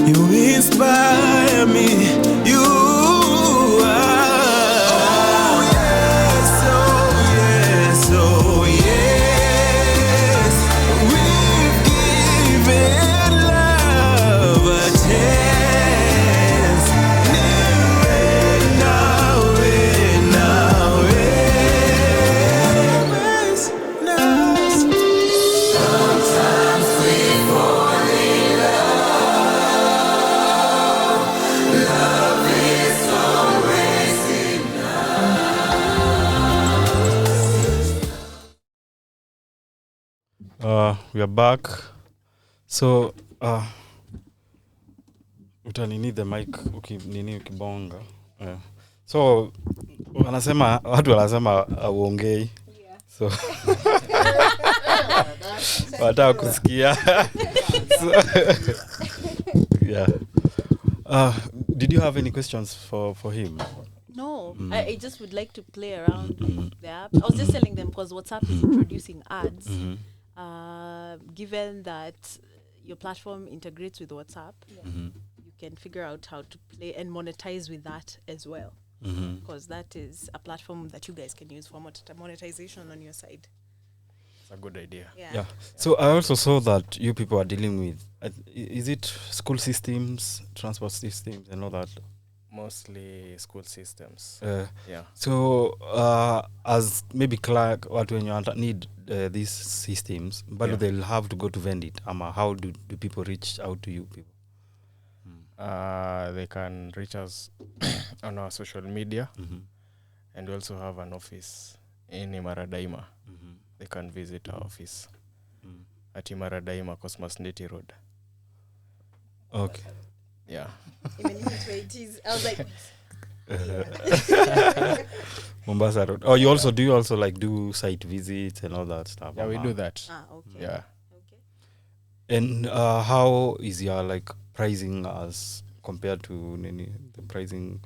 You inspire me. You are. Oh yes, oh yes, oh yes. We've given love a chance. Sometimes we fall in love is always enough. We are back. So utanini the mic ukibonga. Yeah. So wanasema watu wanasema auongei. So wataka kusikia. So, yeah. Did you have any questions for him? No, I just would like to play around with the app. I was just telling them because WhatsApp is introducing ads. Given that your platform integrates with WhatsApp, you can figure out how to play and monetize with that as well. Because that is a platform that you guys can use for monetization on your side. It's a good idea. Yeah. So I also saw that you people are dealing with, is it school systems, transport systems and all that? Mostly school systems. Yeah. So as maybe Clark, what when you need these systems, but they'll have to go to vend it. How do people reach out to you people? They can reach us on our social media, and we also have an office in Imaradaima. They can visit our office at Imaradaima, Cosmas Neti Road. Okay. Yeah. Even if it's where it is, I was like, Mombasa Road. Oh, you also like do site visits and all that stuff? Yeah, we do that. Okay. Yeah. Okay. And how is your like pricing as compared to the pricing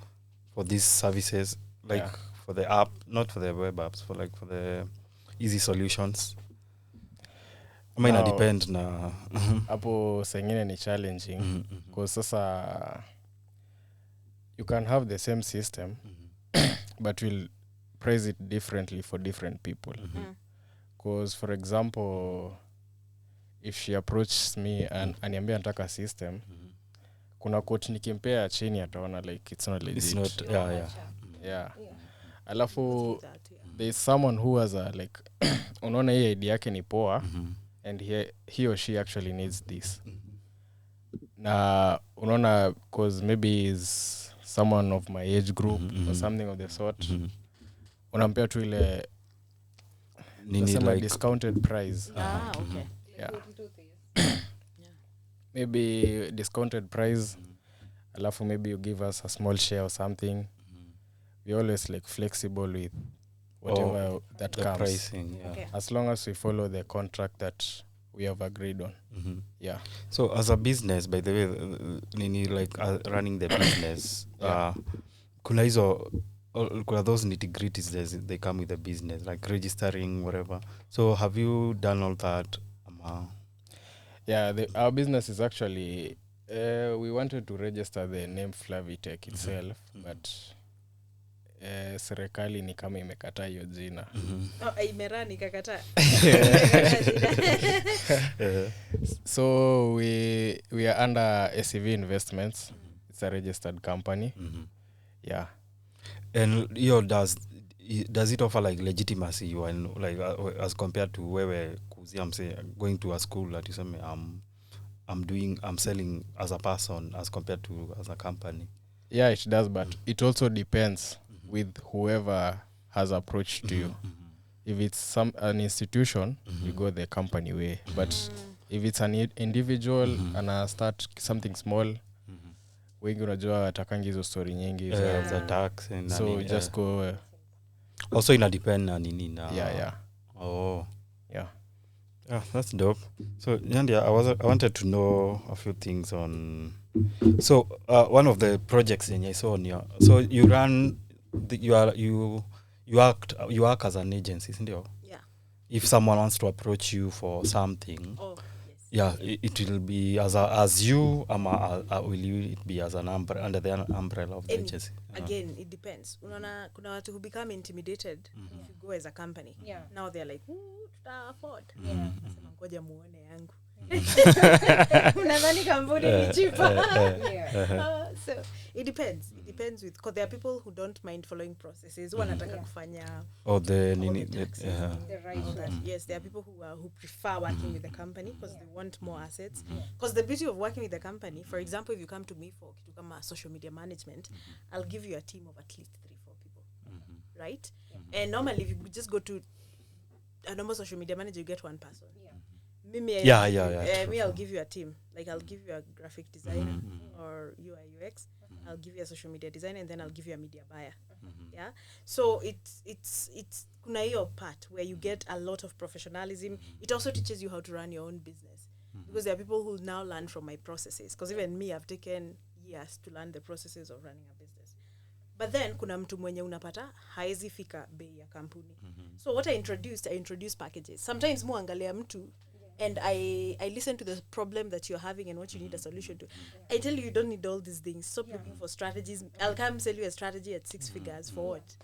for these services, like for the app, not for the web apps, for the easy solutions? I mean, it depends na hapo sengine ni challenging because sasa you can have the same system but we'll price it differently for different people. Because for example, if she approaches me and aniambia nataka system, kuna quote nikimpea chini ataona like it's not legit. It's not, yeah. Alafu there's someone who has a like unaona hii idea yake ni poa, and he or she actually needs this. Na unaona because maybe is someone of my age group or something of the sort, unampea tu ile like discounted price. Okay. Yeah. Maybe discounted price, alafu maybe you give us a small share or something. We always like flexible with whatever that the comes. pricing, Okay. As long as we follow the contract that we have agreed on. Yeah. So as a business, by the way, nini like running the business, kuna those nitty-gritties they come with the business, like registering, whatever. So have you done all that? Yeah, our business is actually, we wanted to register the name Flavitech itself, but serikali ni kama imekataa hiyo jina. Imerani kakata. So we are under SCV Investments. It's a registered company. Yeah. And does it offer like legitimacy when like as compared to wewe kuzia mse going to a school that you say I'm selling as a person as compared to as a company? Yeah, it does, but it also depends with whoever has approached to you. If it's an institution, you go the company way. But if it's an individual and start something small, wengi unajua atakangi hizo story nyingi za tax and so just go also ina depend na nini na yeah. Yeah, that's dope. So Nyandi, I wanted to know a few things on one of the projects in I saw on your, so you run you work as an agency, isn't it? Yeah. If someone wants to approach you for something, yeah, it will be as you will you it be as an under the umbrella of the agency? Again, it depends. Unaona kuna watu who become intimidated if you go as a company. Yeah. Now they're like, tuta afford. Nasema ngoja muone yangu. Unadhani kampuni ni cheaper? So it depends. It depends with, because there are people who don't mind following processes. Wanataka kufanya the right. Yes, there are people who prefer working with the company because they want more assets. Because the beauty of working with the company, for example, if you come to me for kitu kama social media management, I'll give you a team of at least 3-4 people. Right? And normally if you just go to a normal social media manager, you get one person. Me, I'll give you a team. Like I'll give you a graphic designer or UI UX. I'll give you a social media designer, and then I'll give you a media buyer. Yeah. So it's kuna hiyo part where you get a lot of professionalism. It also teaches you how to run your own business, because there are people who now learn from my processes. Because even me, I've taken years to learn the processes of running a business. But then kuna mtu mwenye unapata haezi fika bei ya kampuni. So what I introduced packages. Sometimes muangalia mtu and I listen to the problem that you're having and what you need a solution to. I tell you don't need all these things. Stop looking for strategies. I'll come sell you a strategy at 6 figures for what?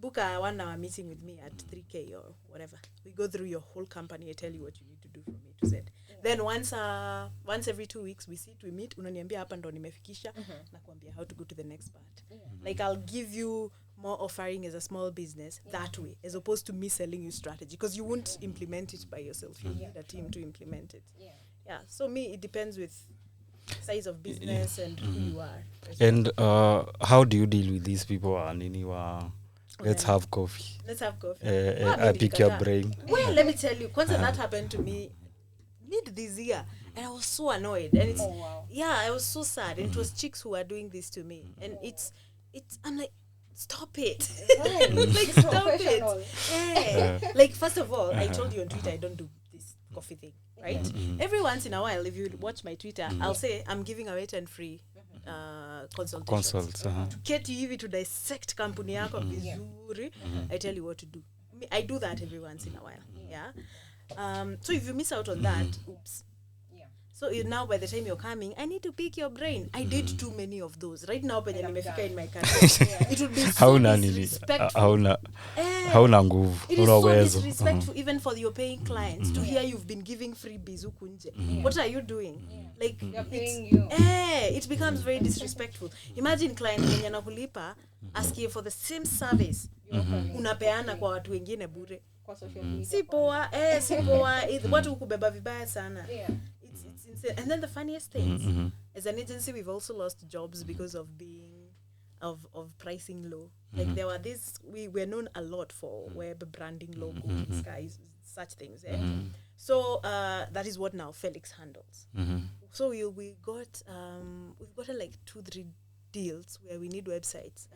Book a 1 hour meeting with me at 3K or whatever. We go through your whole company. I tell you what you need to do from A to Z. Then once every 2 weeks we sit, we meet. Unaniambia hapa ndo nimefikisha na kuambia how to go to the next part. Like I'll give you more offering as a small business that way, as opposed to me selling you strategy, because you won't implement it by yourself. You need a team to implement it. Yeah. So it depends with size of business and who you are. And how do you deal with these people? Let's have coffee. I pick your brain. Well, let me tell you, that happened to me mid this year, and I was so annoyed. And it's I was so sad. And it was chicks who were doing this to me, and it's I'm like, stop it. Like, stop it. Yeah. Like, first of all, I told you on Twitter I don't do this coffee thing, right? Every once in a while, if you watch my Twitter, I'll say I'm giving away 10 free consultations. Get you to dissect company yako vizuri. I tell you what to do. I do that every once in a while. Yeah. So if you miss out on that, oops. So now by the time you're coming, I need to pick your brain. I did too many of those. Right now, penye nimefika in my country, it would be so disrespectful. Hauna nguvu. It is so disrespectful, even for your paying clients, to hear you've been giving freebies huku nje. What are you doing? Like, they're paying you. It becomes very disrespectful. Imagine client mwenye anakulipa asking for the same service. Unapeana kwa watu wengine bure. Kwa social media. Si poa. Watu kubeba vibaya sana. And then the funniest things, as an agency, we've also lost jobs because of of pricing low. Like there were we're known a lot for web branding, logo, skies, such things. So that is what now Felix handles. So we've gotten like 2-3 deals where we need websites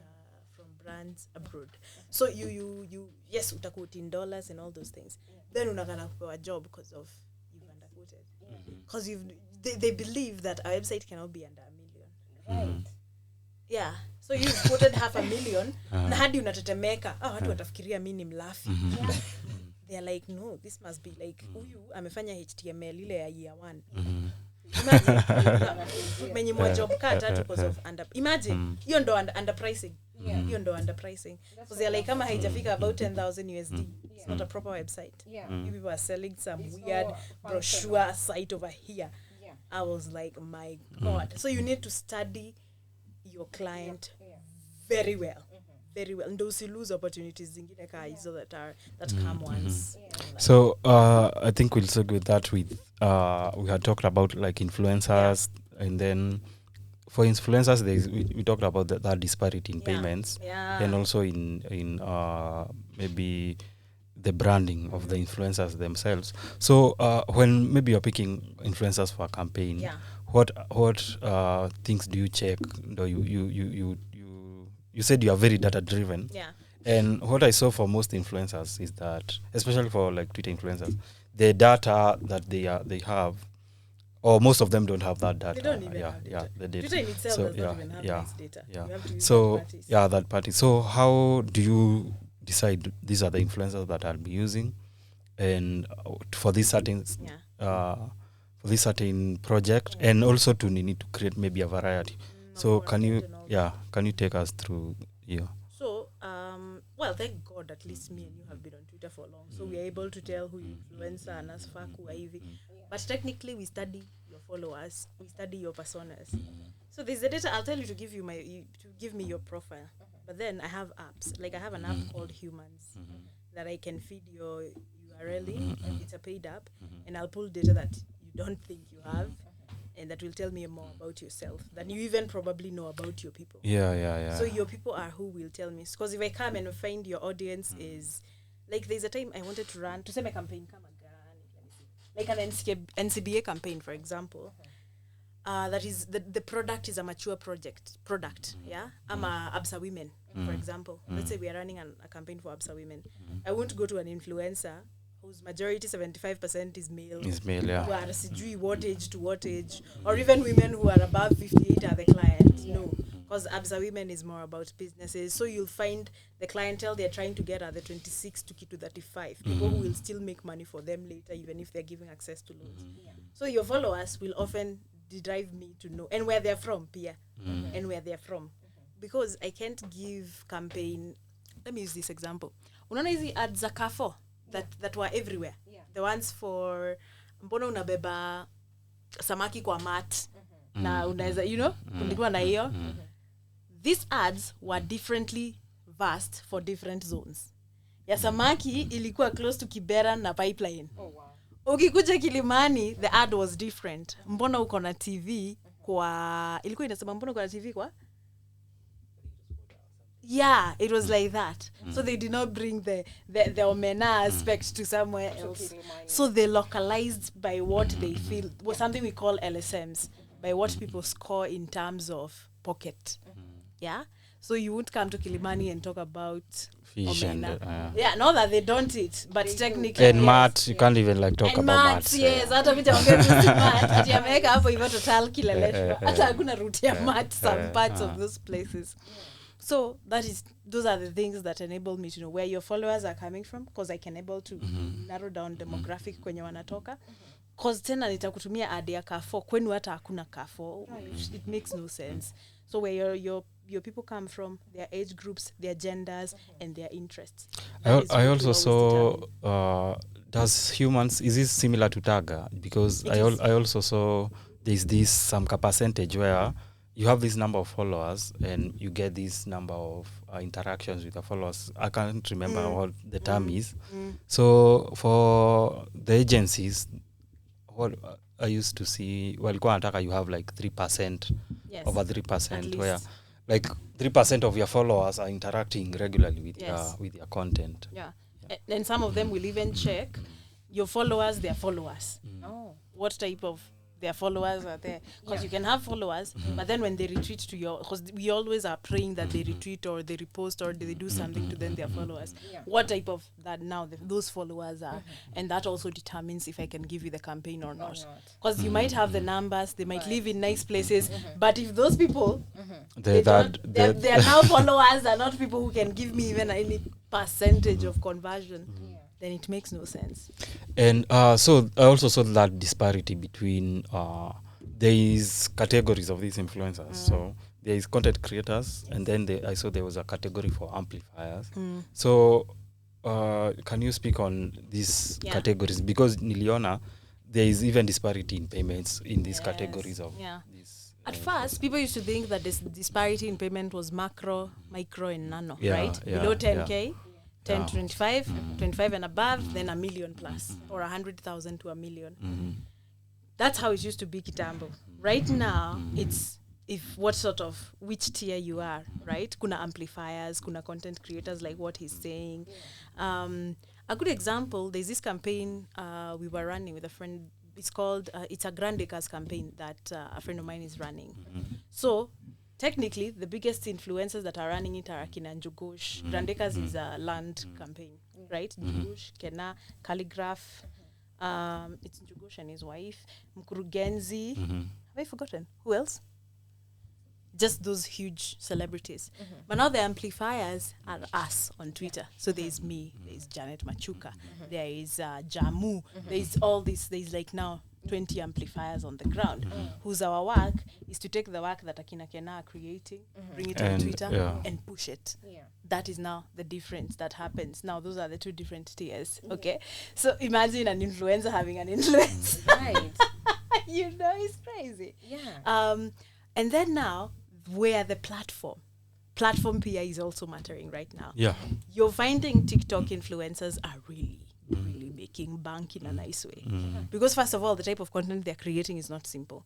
from brands abroad. So you yes, utakuti in dollars and all those things. Then unakana kupewa job because of because they believe that our website cannot be under $1 million. Right. Yeah. So you've quoted $500,000 na hadi unatetemeka. Watu watafikiria mimi ni mlafi. They are like, no, this must be like huyu amefanya HTML ile ya year 1. Imagine mwenye mwa job cut because of imagine hiyo ndo underpricing. hiyo ndo underpricing because they're like kama haijafika about 10,000 USD it's not a proper website. You people are selling some weird brochure site over here. I was like, my God. So you need to study your client very well. Very well. And those lose opportunities zingine ka hizo that come once. So I think we'll start with that with we had talked about like influencers and then for influencers we talked about that disparity in payments and also in maybe the branding of the influencers themselves. So when maybe you're picking influencers for a campaign, what things do you check? Do you said you are very data driven. And what I saw for most influencers is that, especially for like Twitter influencers, the data that they have, or most of them don't have that data. They don't even have data. The data. Twitter in itself does not even have nice data. You have to use So third parties. that party. So how do you decide these are the influencers that I'll be using, and for this certain project, and also to need to create maybe a variety. So can you take us through here? So well, thank God at least me and you have been on Twitter for long, so we are able to tell who influencer and as fuck who are hivi. But technically we study your followers, we study your personas. So there's the data. I'll tell you to give me your profile. But then I have apps. Like I have an app called Humans that I can feed your URL in. It's a paid app, and I'll pull data that you don't think you have, and that will tell me more about yourself than you even probably know about your people. So your people are who will tell me. Because if I come and find your audience is like, there's a time I wanted to run to say my campaign like an NCBA campaign, for example. That is the product is a mature product. I'm a Absa Women, for example. Let's say we are running a campaign for Absa Women. I won't go to an influencer whose majority 75% is male. Who are sijui what age to what age, or even women who are above 58 are the client. No, because Absa Women is more about businesses. So you'll find the clientele they're trying to get are the 26 to 35 people who will still make money for them later, even if they're giving access to loans. So your followers will often drive me to know and where they're from, Pia, and where they're from, because I can't give campaign. Let me use this example. Unaona hizi ads za Carrefour that were everywhere. The ones for mbona unabeba samaki kwa mat na unaweza kulikuwa na hiyo. These ads were differently versed for different zones. Ya samaki ilikuwa close to Kibera na Pipeline. Ukikuja Kilimani, the ad was different. Mbona uko na TV kwa ilikuwa inasema mbona uko na TV kwa? Yeah, it was like that. So they did not bring the omena aspect to somewhere else. So they localized by what they feel, was something we call LSMs, by what people score in terms of pocket. Yeah? So you won't come to Kilimani and talk about fish omena. Not that they don't eat, but they technically and mat, you can't even like talk and about mat. Yes, hata mimi taongea mat. Ati America hapo hivyo total kileleshwa. Hata hakuna route ya mat some parts of those places. So those are the things that enable me to know where your followers are coming from, because I can able to narrow down demographic kwenye wanatoka. Because tena nitakutumia ad ya Carrefour kwenu hata hakuna Carrefour. It makes no sense. So where your people come from, their age groups, their genders, and their interests. I also saw does Humans, is this similar to Tagger? Because I also saw there's this some percentage where you have this number of followers and you get this number of interactions with the followers. I can't remember what the term is. So for the agencies, what I used to see, you have like 3%, over 3%, where like 3% of your followers are interacting regularly with your content. And some of them will even check your followers, their followers. What type of their followers are there, because you can have followers, but then when they retweet to your, because we always are praying that they retweet or they repost or they do something to then their followers, what type of that now those followers are, and that also determines if I can give you the campaign or not, because you might have the numbers, they might live in nice places, but if those people they are now followers are not people who can give me even any percentage of conversion, then it makes no sense. And so I also saw that disparity between there is categories of these influencers. So there is content creators, and then I saw there was a category for amplifiers. So can you speak on these categories? Because niliona there is even disparity in payments in these categories of this. At first, people used to think that this disparity in payment was macro, micro, and nano, right? Below 10K, 10 to 25, 25 and above, then $1 million plus, or 100,000 to $1 million. That's how it used to be kitambo. Right now, it's which tier you are, right? Kuna amplifiers, kuna content creators, like what he's saying. A good example, there's this campaign we were running with a friend. It's called, it's a Grandacres campaign that a friend of mine is running. So, technically, the biggest influencers that are running it are Akina Njugush. Grandacres is a land campaign, right? Njugush, Kena, Calligraph, it's Njugush and his wife, Mkurugenzi. Have I forgotten? Who else? Just those huge celebrities. But now the amplifiers are us on Twitter. So there's me, there's Janet Machuka, there is Jamu, there's all this, there's like now 20 amplifiers on the ground, whose our work is to take the work that Akina Kena are creating, bring it on Twitter and push it. That is now the difference that happens. Now those are the two different tiers, okay? So imagine an influencer having an influence. Right. You know, it's crazy. Yeah. And then now, where the platform PA is also mattering right now. Yeah. You're finding TikTok influencers are really making bank in a nice way. Because first of all, the type of content they're creating is not simple.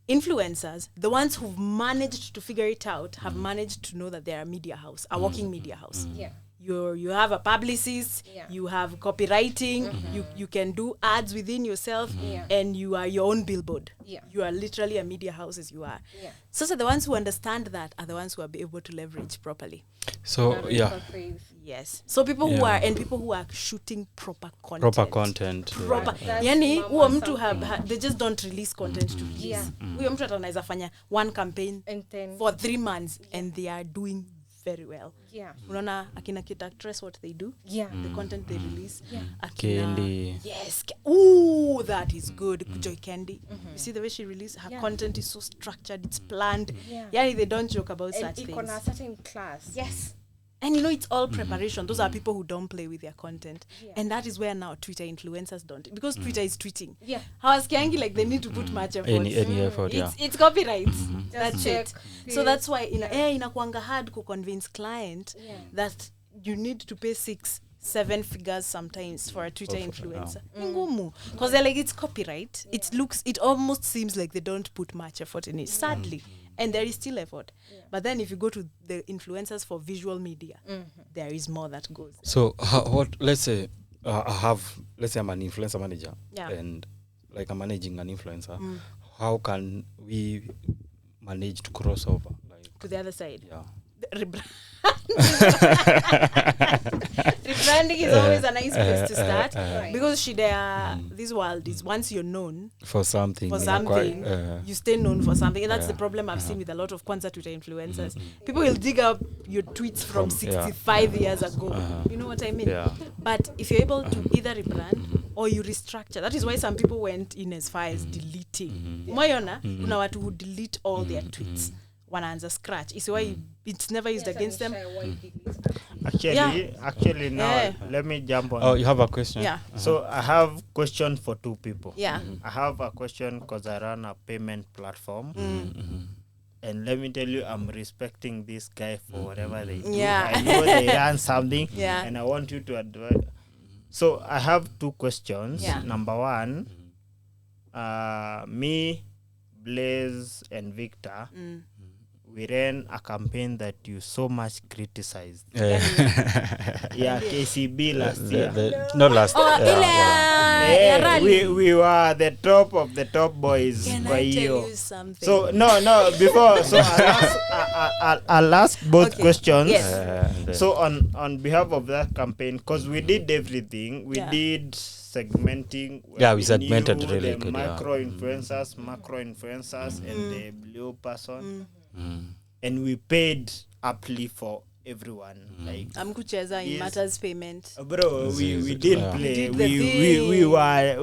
Influencers, the ones who've managed to figure it out, have managed to know that they're a media house, a working media house. Yeah. You have a publicist, you have copywriting, you can do ads within yourself, and you are your own billboard. You are literally a media house as you are. So the ones who understand that are the ones who are able to leverage properly. So Yes. So people who are shooting proper content. Proper. Yani huo mtu they just don't release content to release. Huyo mtu anaweza fanya one campaign for 3 months and they are doing very well. Unaona akina kid actress what they do? The content they release. Candy. Yes. Ooh, that is good. Joy Candy. You see the way she releases her content is so structured, it's planned. Yeah, they don't joke about such things. And a certain class. Yes. And you know, it's all preparation. Those are people who don't play with their content. And that is where now Twitter influencers don't. Because Twitter is tweeting. Hawaskiangi like they need to put much effort. Any effort, It's copyright. That's it. So that's why inakuanga hard to convince client that you need to pay 6-7 figures sometimes for a Twitter influencer. Because they're like, it's copyright. It almost seems like they don't put much effort in it. Sadly. And there is still effort. But then if you go to the influencers for visual media, there is more that goes. So let's say I'm an influencer manager and like I'm managing an influencer. How can we manage to cross over? Like, to the other side? Yeah. Rebranding is always a nice place to start because this world is once you're known for something, you stay known for something, and that's the problem I've seen with a lot of Kwanzaa Twitter influencers. People will dig up your tweets from 65 years ago. You know what I mean? But if you're able to either rebrand or you restructure, that is why some people went in as far as deleting. Moyona, kuna watu who delete all their tweets. Wanaanza scratch. Is why it's never used against them. Actually now let me jump on. Oh, you have a question? Yeah. So I have question for two people. Yeah. I have a question because I run a payment platform. And let me tell you, I'm respecting this guy for whatever they do. I know they run something and I want you to advise. So I have two questions. Number one, me, Blaze and Victor, we ran a campaign that you so much criticized. KCB last year. Not last year. We were the top of the top boys. Can I tell you something? So no before. So I'll ask both questions. So on behalf of that campaign, because we did everything, we did segmenting. We segmented really good. Micro influencers, macro influencers, and the blue person. And we paid aptly for everyone. Like Amkucheza in matters payment. Bro, we did play. We were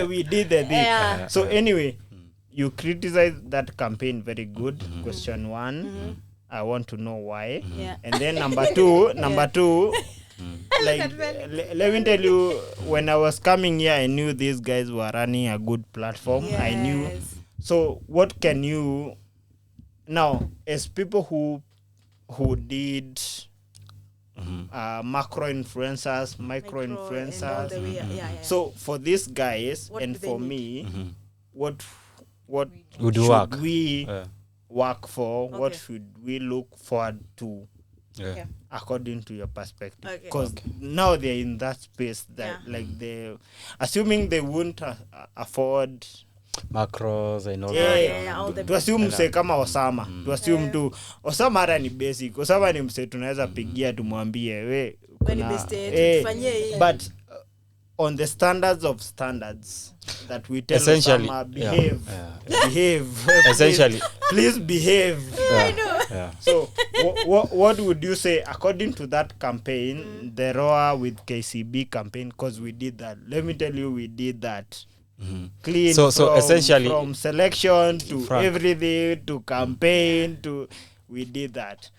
we did the thing. So anyway, you criticize that campaign very good. Question 1, I want to know why. Yeah. And then number two, like let me tell you, when I was coming here, I knew these guys were running a good platform. I knew. Yes. So what can you now, as people who did macro influencers, micro and all influencers? the way, yeah. So for these guys What and do they for need? me, what Would should you work? we work for? What Okay. should we look forward to? Yeah. According to your perspective, Okay. because now they're in that space that like they, assuming they won't afford Macros and all all the tu assume mse kama Osama, tu assume tu Osama hata ni basic. Osama ni mse tunaweza pigia tumwambie we When kuna- best tufanyie hii. but on the standards of standards that we tell Essentially, Osama behave, yeah. behave, Essentially. please behave. Yeah. So what would you say according to that campaign, the Roa with KCB campaign, because we did that. Let me tell you, we did that. Clean So from, essentially- from selection to Frank. everything to campaign to we did that.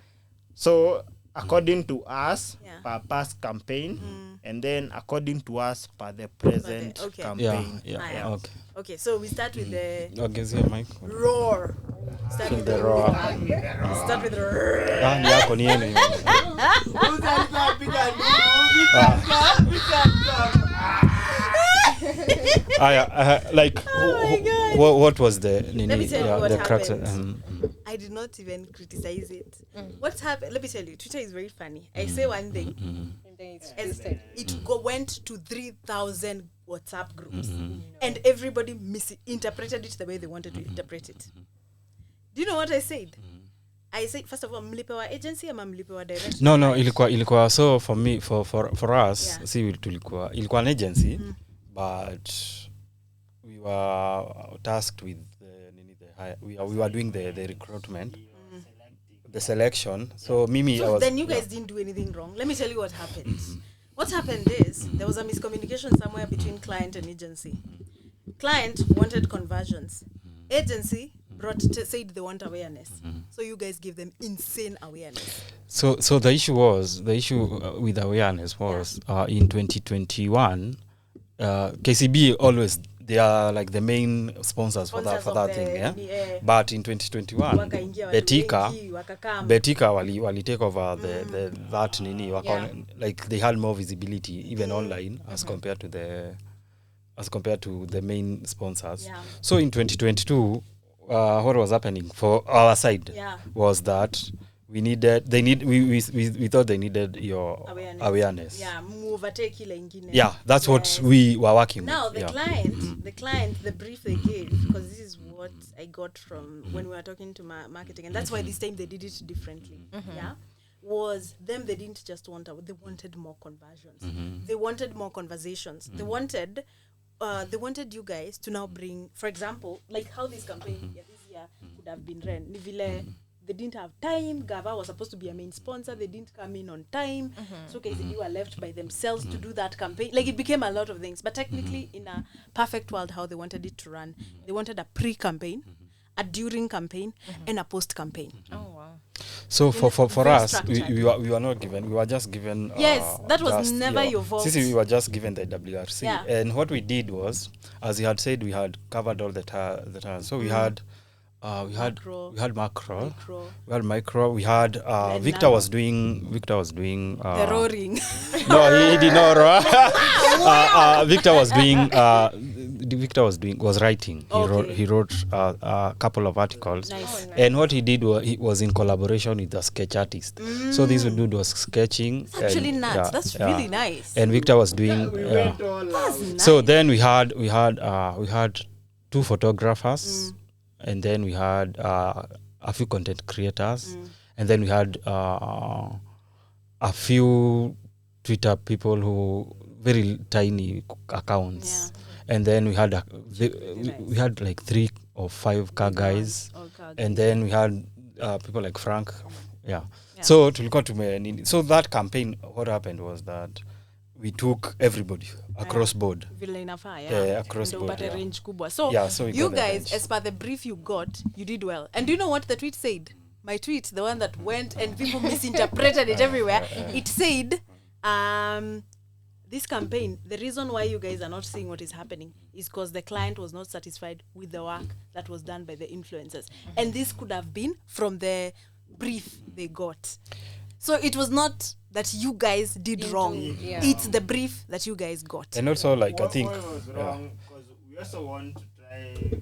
So according to us, per past campaign, and then according to us per the present Okay. campaign. Yeah. Okay. Okay, so we start with the Okay, see your mic. roar. Start with The the roar. roar. Start with the roar. Ah, ni yako ni yenu hiyo. Like what was the Let me tell you what the crux? happened. I did not even criticize it. What happened? Let me tell you, Twitter is very funny. I say one thing, And then it's and twisted. went to 3,000 WhatsApp groups, and everybody misinterpreted it the way they wanted to interpret it. Do you know what I said? I said, first of all, mlipewa agency ama mlipewa direct? No, ilikuwa so for me for us, see ilikuwa an agency, but we were tasked with we were doing the recruitment, the selection. So Mimi, So I was, then you guys didn't do anything wrong. Let me tell you what happened. What happened is there was a miscommunication somewhere between client and agency. Client wanted conversions. Agency said they want awareness. So you guys give them insane awareness. So the issue with awareness was in 2021, KCB always, they are like the main sponsors for that thing, yeah. But in 2021, Wakaingia watu wengi, wakakaa. Betika wali take over the that nini, like they had more visibility even online as compared to the main sponsors. Yeah. So in 2022, what was happening for our side was that we thought they needed your awareness. Yeah, move take ile ingine. Yeah, that's what we were working now with. The client, the brief they gave, because this is what I got from when we were talking to marketing, and that's why this time they did it differently. Yeah, was them. They didn't just want they wanted more conversions. They wanted more conversations. They wanted you guys to now bring, for example, like how this campaign this year could have been ran. Ni vile they didn't have time. Gava was supposed to be a main sponsor. They didn't come in on time. So KCB were left by themselves to do that campaign. Like, it became a lot of things. But technically, in a perfect world, how they wanted it to run, they wanted a pre-campaign, a during campaign, and a post-campaign. Oh, wow. So for very us, structured. we were not given. We were just given. Yes, that was never your fault. We were just given the WRC, Yeah. and what we did was, as you had said, we had covered all the time. So we had. We had macro, we had micro, we had Victor was doing The roaring. no, he did not roar. Victor was writing. He wrote a couple of articles. Nice. And what he did was he was in collaboration with a sketch artist. So this dude was sketching. It's actually nuts. That's really nice. And Victor was doing. That's nice. So then we had 2 photographers. And then we had a few content creators, and then we had a few Twitter people who very tiny accounts, and then we had we had like 3 or 5 car guys, and then we had people like Frank, So tulikuwa so that campaign, what happened was that we took everybody across board. Vile inafaa, Yeah, across Ndio board, upate yeah. range kubwa. So, Yeah, so we you got the guys, range. as per the brief you got, you did well. And do you know what the tweet said? My tweet, the one that went and people misinterpreted it everywhere. It said, this campaign, the reason why you guys are not seeing what is happening is because the client was not satisfied with the work that was done by the influencers. And this could have been from the brief they got. So it was not that you guys did wrong. yeah. It's the brief that you guys got. And also, like, I think... What was yeah. wrong, because we also want to try...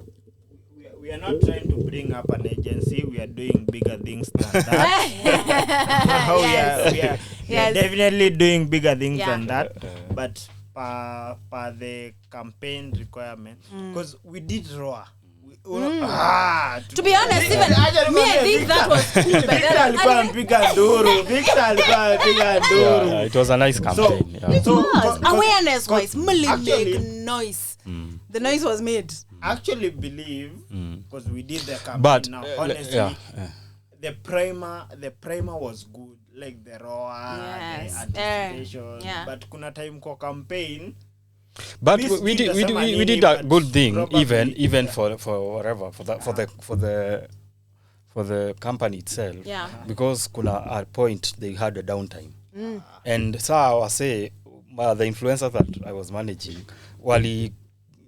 We are not trying to bring up an agency. We are doing bigger things than that. we are Yes. definitely doing bigger things Yeah. than that. But per the campaign requirement, because we did raw. To be honest, even me, I think that was cool. But Victor then alikuwa anapiga nduru. Victor alikuwa anapiga nduru. Yeah, it was a nice campaign. yeah. awareness wise, make actually- noise. The noise was made. Actually believe, because we did the campaign But now, honestly, yeah. the primer was good, like the raw, Yes. the anticipation. Yeah. But kuna time kwa campaign, But This we did doesn't mean we did a but good thing, probably- even for whatever, for the company itself. Yeah. Because kuna at point they had a downtime. And so I was say the influencers that I was managing wali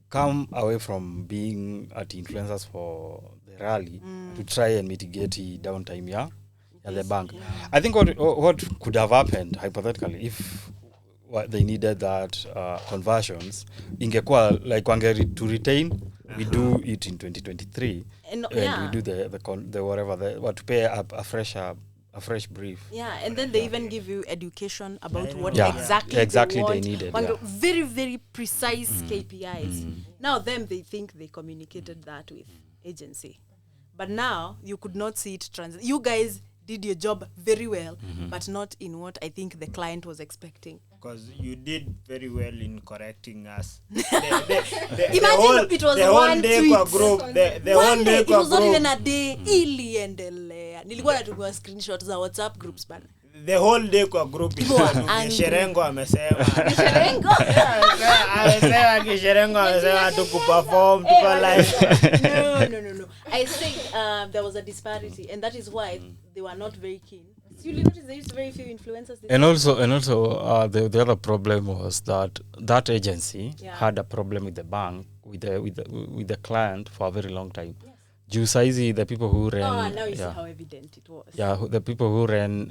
come away from being at influencers for the rally to try and mitigate the downtime at the bank. I think what could have happened hypothetically if what they needed that conversions ingekuwa like to retain, we do it in 2023 And, we do the whatever what to pay a fresh brief. Yeah, and then they even give you education about what Yeah, exactly they want. needed, Wange- yeah. Very, very precise KPIs. Now them, they think they communicated that with agency. But now, you could not see it you guys did your job very well, but not in what I think the client was expecting. because you did very well in correcting us. Imagine it was the whole one day tweet. kwa group, the whole One day, day it kwa was not even group, a day. Iliendelea. Nilikuwa natumiwa screenshot za WhatsApp groups bana. the whole day kwa group angry. Sherengo amesema. Sherengo. Amesema Kisherengo amesema tukuperform tuko live. No. I think there was a disparity, and that is why they were not very keen. So you notice there used to be very few influencers. And also the other problem was that agency had a problem with the bank with the client for a very long time. Juu saizi the people who ran now you see how evident it was. the people who ran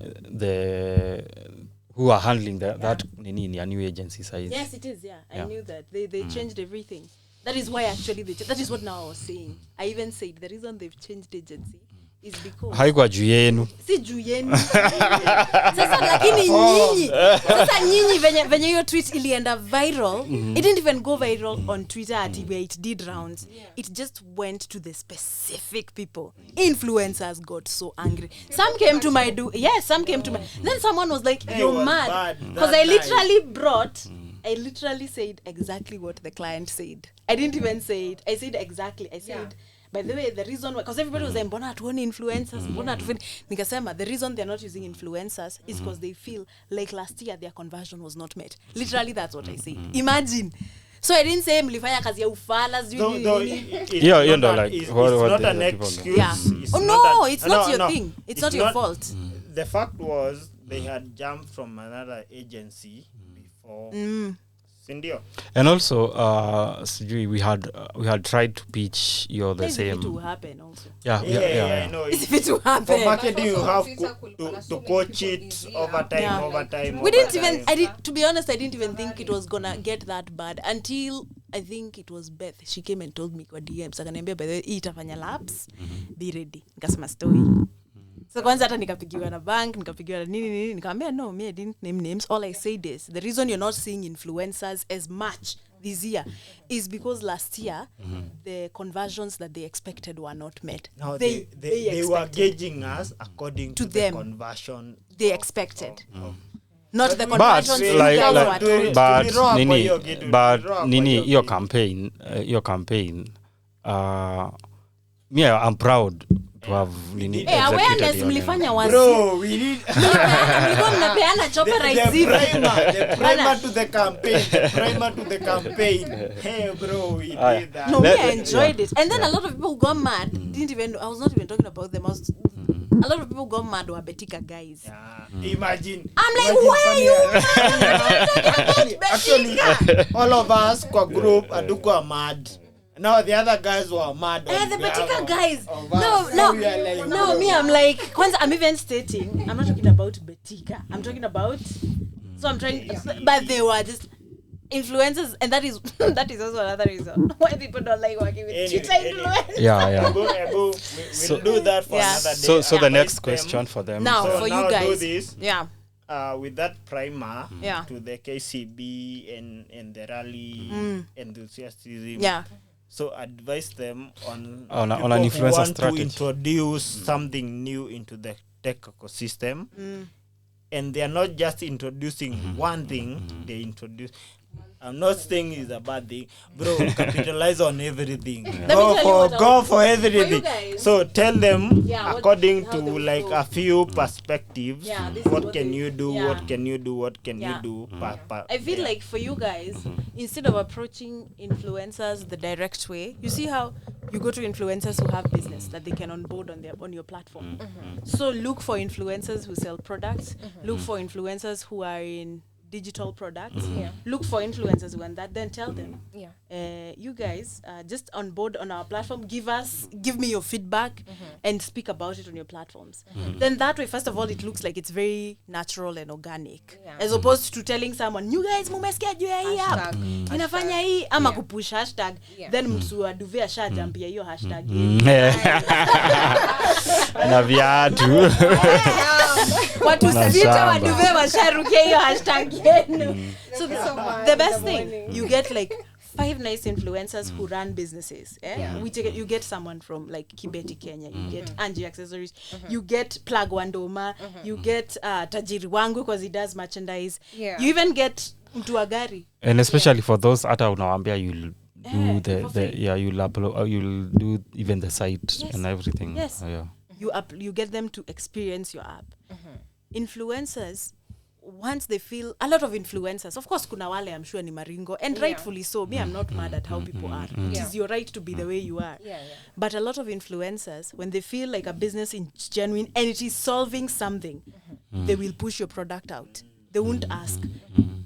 who are handling that nini a new agency size. Yes, it is. Yeah, I knew that they changed everything. That is why actually that is what now I was saying. I even said the reason they've changed agency is because haikuwa juu yenu. Si juu yenu. Sasa lakini nyinyi venye hiyo tweet ilienda viral, it didn't even go viral on Twitter where it did rounds. It just went to the specific people. Influencers got so angry. Some came to my then someone was like, Hey, you're was mad. bad Because that I literally said exactly what the client said. I didn't even say it. I said exactly. I said, by the way, the reason why, because everybody was saying, mbona hatuoni influencers, mbona hatufini. Nikasema, the reason they're not using influencers is because they feel like last year their conversion was not met. Literally, that's what I said. Imagine. So I didn't say mlifanya kazi ya ufala. It's what not the an people excuse. Yeah. It's Oh, not no, an- it's not your thing. It's not your fault. The fact was they had jumped from another agency before. Sindio? And also sijui we had tried to pitch the It's same. if it will happen also. Yeah, I know. It's if it will For happen. marketing, you have to coach it over time. We didn't even, to be honest, I didn't even think it was gonna get that bad until I think it was Beth. She came and told me kwa DMs. Akaniambia, by the way, hii itafanya laps. Be ready. Nikasema story. So kwanza hata nikapigiwa na bank, nikapigiwa na nini, nikamwambia no, me I didn't name names. All I said is the reason you're not seeing influencers as much this year is because last year the conversions that they expected were not met. Now they were expected. gauging us according to them. the conversion They expected. Not the But conversions you guys were told. but your campaign me I'm proud to have nini Eh, awareness mlifanya wazi. Bro, we need Mlikuwa mnapeana chopper the rights hivi. primer to the campaign. Hey, bro, we did that. No, me, I enjoyed it. And then a lot of people got mad. Didn't even. I was not even talking about them. A lot of people got mad were Betika guys. Imagine. I'm like, why are you Actually, all of us kwa group aduko mad. Now the other guys were mad. the Betika guys. of No, us. no, We are like, no. Me, I'm like, Kwanza, I'm even stating. I'm not talking about Betika. I'm talking about. So I'm trying, but they were just influencers, and that is also another reason why people don't like working with Twitter influencers. Yeah. We'll do that for another day. So the Advise next them. question for them. Now, So for now you guys, do this. yeah. With that primer Yeah. to the KCB and the rally enthusiasm. Yeah. So advise them on On people an who influencer want strategy. to introduce something new into the tech ecosystem. And they are not just introducing one thing, they introduce. I'm not saying it's a bad thing, bro. Capitalize on everything. Go for everything. guys. So tell them Yeah, according how to they will like go. a few perspectives. Yeah, this is what what can they- you do? yeah. What can you do? What can Yeah. you do? I feel like for you guys, instead of approaching influencers the direct way, you see how you go to influencers who have business that they can onboard on your platform. So look for influencers who sell products. Look for influencers who are in digital products. Yeah. Look for influencers who want that. Then tell them, Yeah. you guys just on board on our platform. Give me your feedback and speak about it on your platforms. Then that way, first of all, it looks like it's very natural and organic, Yeah. as opposed to telling someone, you guys mumesikia juu ya hii app Hashtag. inafanya hii ama Yeah. kupush hashtag, Yeah. then mtu aduve ashajampia hiyo hashtag. Na viatu. Watu Na sita shamba. waduve washarukia hiyo hashtag yenu. So mad the in best the thing, morning. you get like 5 nice influencers who run businesses. You get someone from like Kibeti, Kenya. You get Angie Accessories. You get Plug Wandoma. You get Tajiri Wangu because he does merchandise. Yeah. You even get mtu wa gari. And especially for those hata unawambia you'll do for free. you'll upload, you'll do even the site Yes. and everything. Yes. Yeah. You get them to experience your app. Influencers, once they feel, a lot of influencers, of course kuna wale I'm sure ni maringo, and rightfully so. Me, I'm not mad at how people are. It is your right to be the way you are. Yeah. But a lot of influencers, when they feel like a business is genuine and it is solving something, they will push your product out. They won't ask.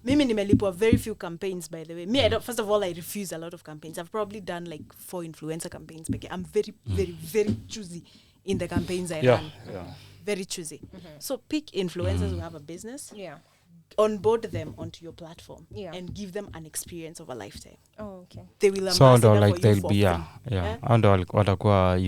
Mimi nimelipwa very few campaigns, by the way. Me, first of all, I refuse a lot of campaigns. I've probably done like 4 influencer campaigns. But I'm very, very, very choosy in the campaigns I run. Very choosy. So pick influencers who have a business, Yeah. onboard them onto your platform, Yeah. and give them an experience of a lifetime. Oh, okay. They will So ambassador ndo for like you they'll for be free. hao ndo watakuwa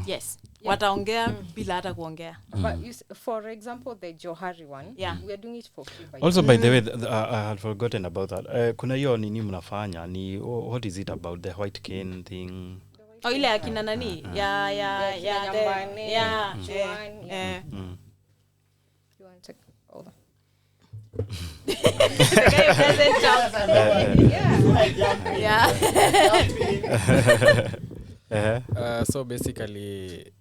Yes. Wataongea bila hata kuongea. But for example, the Johari one, Yeah. we are doing it for free. Also, by the way, I had forgotten about that. Kuna hiyo nini mnafanya ni what is it about the white cane thing? Oh, ile akina nani? Yeah. Nyambane, Yeah. Juan, Yeah. You want to hold on. So basically,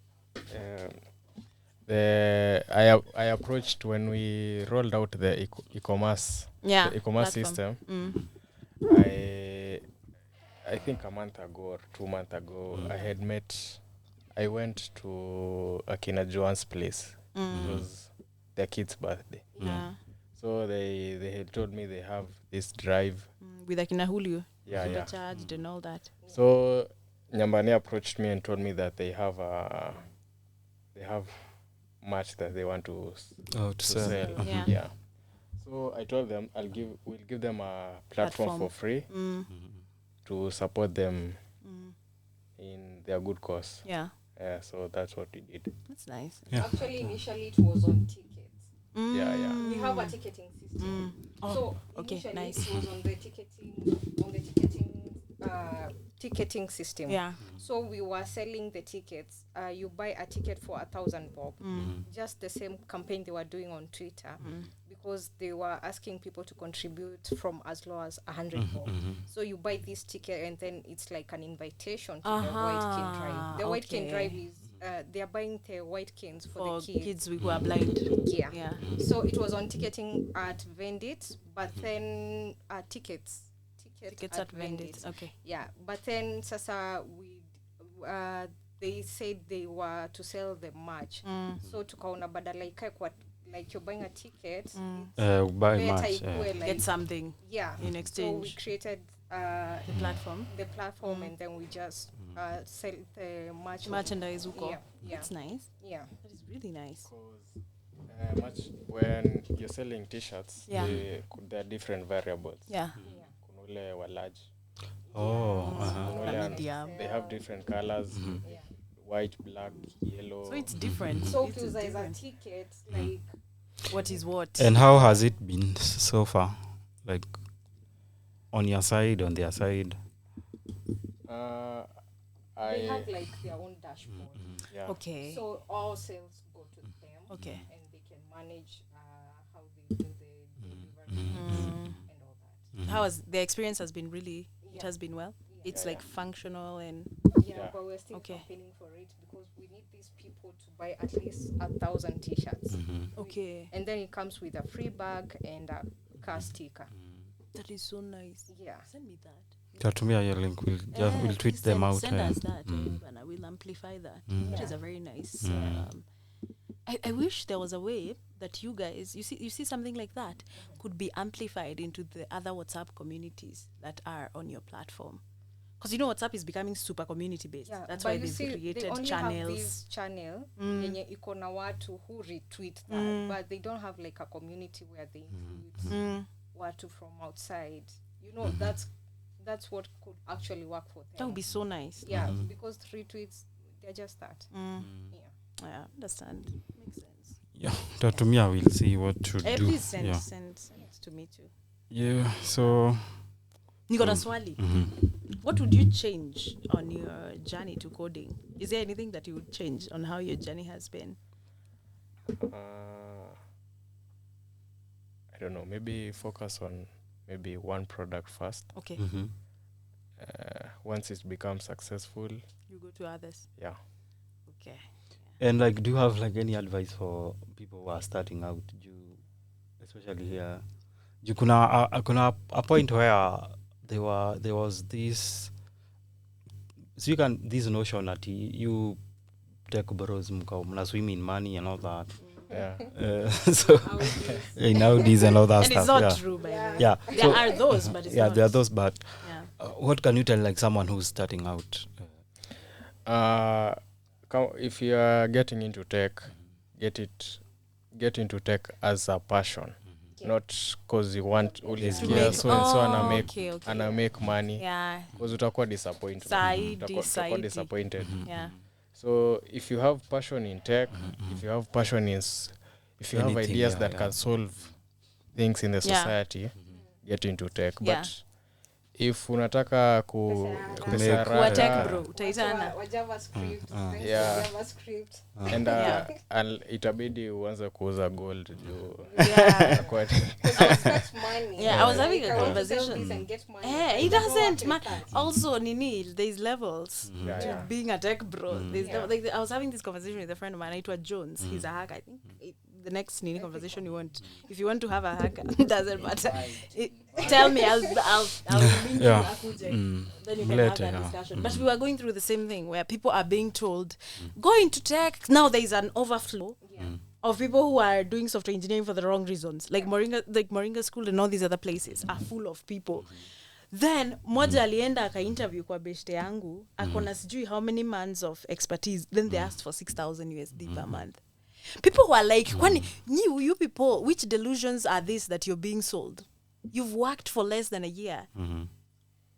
I approached when we rolled out the e-commerce, the e-commerce platform. system. I think a month ago or 2 months ago, I went to Akina Joan's place. It was their kid's birthday. Yeah. So they had told me they have this drive. With akina Julio. Yeah. Charged and all that. So Nyambane approached me and told me that they have merch that they want to sell. Yeah. So I told them we'll give them a platform for free to support them in their good cause. Yeah. So that's what we did. That's nice. Yeah. Actually, initially it was on tickets. Yeah. We have a ticketing system. So okay, initially nice. it was on the ticketing system. Yeah. So we were selling the tickets. You buy a ticket for 1,000 bob. Just the same campaign they were doing on Twitter, because they were asking people to contribute from as low as 100 bob. So you buy this ticket and then it's like an invitation to the White Cane Drive. The White Cane Drive is they are buying the white canes For for the kids. who are blind. Yeah. Yeah. So it was on ticketing at Vendit, but then tickets Tickets at Vendit. Okay. Yeah, but then sasa they said they were to sell the merch. So tukaona badala ikae kwa like you're buying a ticket, Buy better much. ikuwe like, Get something. yeah, in So we exchange. created The platform. and then we just sell the merch. Merchandise huko. Yeah. That's nice. Yeah. That is really nice. Much when you're selling t-shirts, Yeah. there are different variables. Yeah. Kuna ule wa large. Oh. Kuna ule Medium. they have different colors. White, black, yellow. So it's different. So It's if there's a different. ticket, like What is what? And how has it been so far? Like on your side, on their side? they have like their own dashboard. Yeah. Okay. So all sales go to them. Okay. And they can manage how they do the delivery and all that. How has the experience has been really? It Yeah. has been well. It's like functional and Yeah, Yeah. but we're still Okay. campaigning for it because we need these people to buy at least 1,000 t-shirts. okay. And then it comes with a free bag and a car sticker. That is so nice. Yeah. Send me that. Tatumia your link. We'll tweet Please them out. Send us that, Mm. and I will amplify that. Mm. That is a very nice. Mm. I wish there was a way that you guys, you see something like that, could be amplified into the other WhatsApp communities that are on your platform. Because WhatsApp is becoming super community based. Yeah, That's but why you they've see, created they only channels. have this channel yenye iko na watu who retweet that, but they don't have like a community where they include watu from outside. That's what could actually work for them. That would be so nice. Yeah, because retweets, they're just that. Yeah. Yeah, understand. Makes sense. Yeah, Tatumia will see what to do. Please send Yeah. send to me too. Yeah. So. Niko na swali. What would you change on your journey to coding? Is there anything that you would change on how your journey has been? I don't know. Maybe focus on maybe one product first. Okay. Once it becomes successful, You go to others. yeah. Okay. And like, do you have like any advice for people who are starting out? Especially here, kuna a point where there was this. So this notion that you tech bros mna swim in money and all that. Yeah. So nowadays and all that And stuff. it's not yeah. true, by the way. Yeah. There So- are those, but it's yeah, not. there are those, but Yeah. what can you tell like someone who's starting out? If you are getting into tech, get into tech as a passion, not because you want only To yeah, make- so and so okay. and make money. Yeah. Because utakuwa disappointed. Utakuwa disappointed. Yeah. So if you have passion in tech, if you have passion if you have Anything, ideas yeah, that yeah. can solve things in the Yeah. society, get into tech. Yeah. But if unataka Make- Kuwa tech haraka, bro, utaitana. Wa JavaScript, Yeah. JavaScript. and Yeah. itabidi uanze kuuza gold juu Yeah. itakuwa- Expect money. Yeah, I was having Like, a I want to sell conversation. this and get money. It It doesn't doesn't. work like that. Also, Nini, there's levels Yeah, to yeah. being a tech bro. There's Yeah. like I was having this conversation with a friend of mine. Aitwa Jones. He's a hacker. I think the next Nini conversation you want, if you want to have a hacker, it doesn't matter. Tell me, I'll link Yeah. you akuje. Mm. Then you can Later, have that yeah. discussion. But we were going through the same thing where people are being told, go into tech. Now there is an overflow of people who are doing software engineering for the wrong reasons. Like Moringa School and all these other places are full of people. Then moja alienda aka-interview kwa beshte yangu akona sijui how many months of expertise. Then they asked for 6,000 USD per month. People were like, kwani you people, which delusions are these that you're being sold? You've worked for less than a year.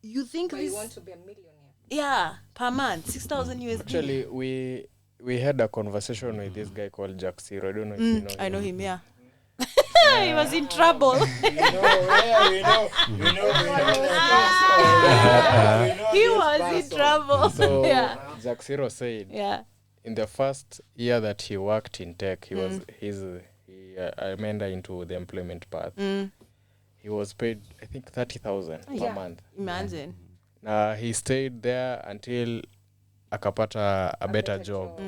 You think But this? you want to be a millionaire. Yeah, per month, 6,000 USD. Actually, we had a conversation with this guy called Jack Zero. I don't know if you know I know him, yeah. He was in trouble. He was in trouble. So Yeah. Jack Zero said Yeah. in the first year that he worked in tech, he amended into the employment path. He was paid, I think, 30,000 per Yeah. month. Imagine. He stayed there until akapata a better job.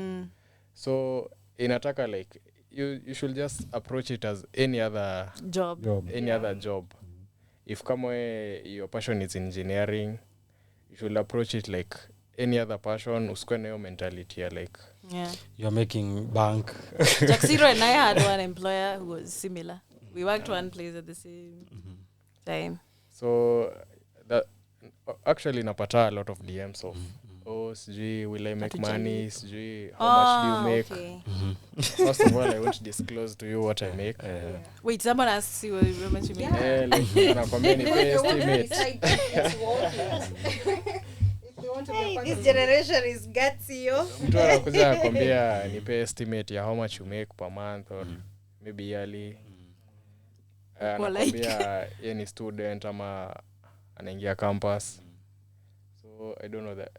So inataka like you should just approach it as any other job. Other job. If kama your passion is engineering, you should approach it like any other passion. Usikwe na hiyo mentality ya like you're making bank. Jaxiro and I had one employer who was similar. We worked one place at the same time. So that actually napata a lot of DMs of sijui will I make money, sijui how much do you make. Okay. First of all, I won't disclose to you what I make. Wait, someone asks you how much you make? Like anakwambia ni estimate. This generation is gutsy, yo. Mtu anakuja anakwambia nipe estimate ya how much you make per month or maybe yearly. Anakwambia yeye ni student ama anaingia campus. So I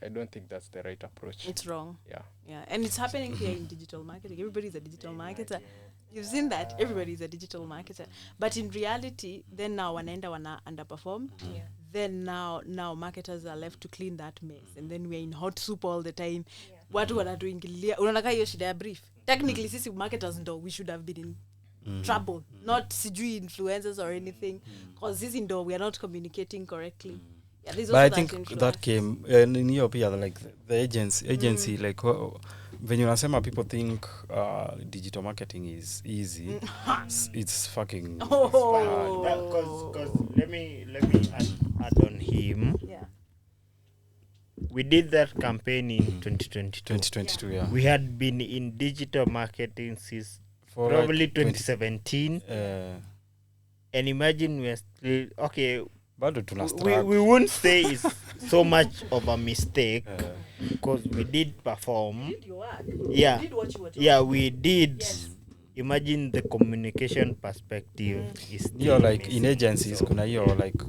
don't think that's the right approach. It's wrong. Yeah. And it's happening here in digital marketing. Everybody's a digital marketer. You've seen that. Everybody's a digital marketer. But in reality, then now wanaenda wana underperform. Then now marketers are left to clean that mess. And then we're in hot soup all the time. Watu wanatuingilia. Unaona hiyo shida ya brief. Technically, sisi marketers ndo we should have been in trouble. Not sijui influencers or anything. Because sisi ndo we are not communicating correctly. Yeah, but I think that came in Ethiopia, like the agency like when you unasema people think digital marketing is easy. It's fucking hard. Because let me add on him. Yeah. We did that campaign in 2022. Yeah. We had been in digital marketing since for probably like 2017. And imagine we're still okay. We wouldn't say it's so much of a mistake because we did perform. You did your work. Yeah. You did what you were told. Yeah, we did. Yes. Imagine the communication perspective is you're like in agencies kuna hiyo like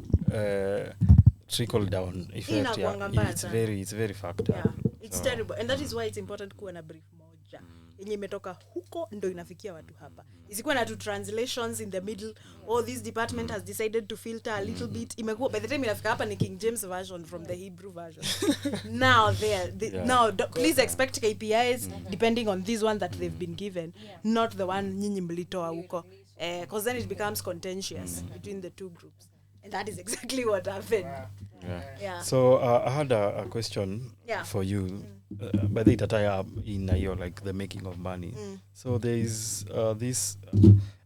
trickle down effect. It's very fucked up. It's terrible, and that is why it's important kuwa na brief moja yenye imetoka huko ndo inafikia watu hapa. Isikuwa na two translations in the middle. This department has decided to filter a little bit. Imekuwa by the time inafika hapa ni King James version from the Hebrew version. Now please expect KPIs depending on this one that they've been given, not the one nyinyi mlitoa huko. Because then it becomes contentious between the two groups. And that is exactly what happened. Yeah. So I had a question for you. By the way, in like the making of money. So there is this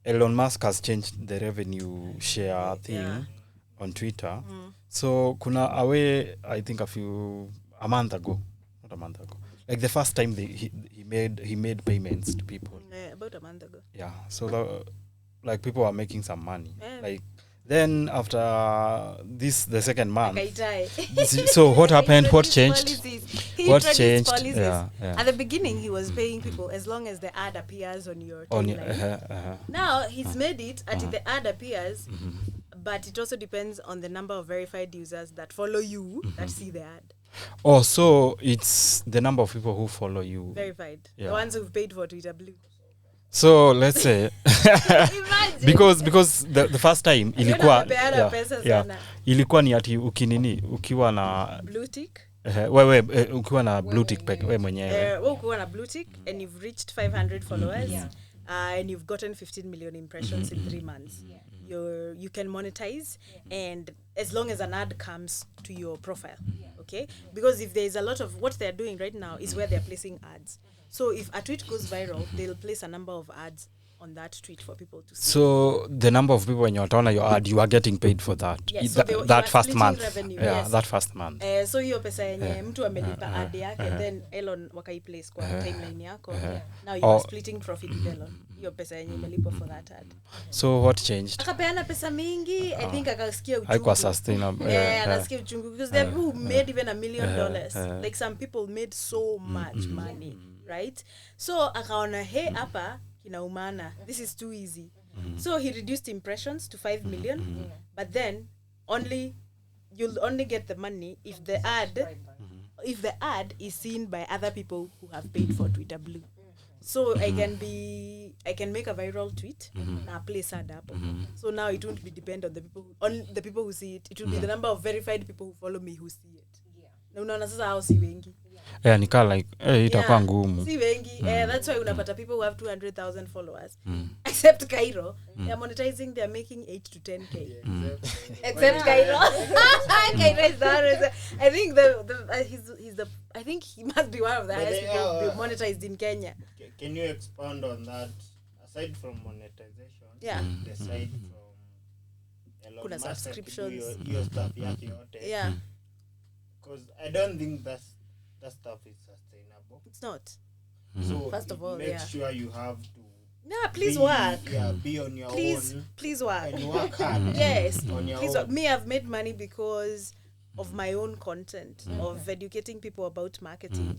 Elon Musk has changed the revenue share thing on Twitter. So kuna away, I think a month ago, like the first time he made payments to people. About a month ago. Yeah. So like people are making some money. Like then after the second month. So what happened? What changed? What changed? Yeah. At the beginning, he was paying people as long as the ad appears on your timeline. Now he's made it until the ad appears, but it also depends on the number of verified users that follow you that see the ad. Oh, so it's the number of people who follow you. Verified. The ones who've paid for Twitter Blue. So let's say because the first time ilikuwa ni ati ukiwa na blue tick ukiwa na blue tick wewe mwenyewe ukiwa na blue tick and you've reached 500 followers and you've gotten 15 million impressions in 3 months. You can monetize, and as long as an ad comes to your profile, okay? Because if there's a lot of what they're doing right now is where they're placing ads. So if a tweet goes viral, they'll place a number of ads on that tweet for people to see. So the number of people when you're on your ad, you are getting paid for that. Yes, so that first month. Revenue, that first month. So hiyo pesa yenye mtu amelipa ad yake, then Elon wakaiplace kwa timeline yako. Now you are splitting profit with Elon. Hiyo pesa yenye imelipa for that ad. So what changed? Akapeana pesa mingi, I think akasikia uchungu. Haikuwa sustainable. Akasikia uchungu because there are people who made even $1 million. Like some people made so much money, right? So akaona hapa kinaumana, this is too easy. So he reduced impressions to 5 million, but then you'll only get the money if the ad is seen by other people who have paid for Twitter Blue. So I can make a viral tweet na place ad up. So now it won't be depend on the people who see it. It will be the number of verified people who follow me who see it. Na unaona sasa hao si wengi. Nika like itakuwa ngumu. Si wengi. That's why unapata people who have 200,000 followers. Except Cairo. They're monetizing, they're making 8 to 10k. Except Cairo. Cairo is the I think he's the I think he must be one of the highest people monetized in Kenya. Can you expand on that? Aside from monetization, the side from Elon Kuna Musk subscriptions. Your stuff yake yote. Yeah. Because I don't think that stuff is sustainable. It's not. So first of all, make sure you have to please work. Be on your own. Please work. And work hard. Yes. On your please own. Work. Me, I've made money because of my own content, of educating people about marketing.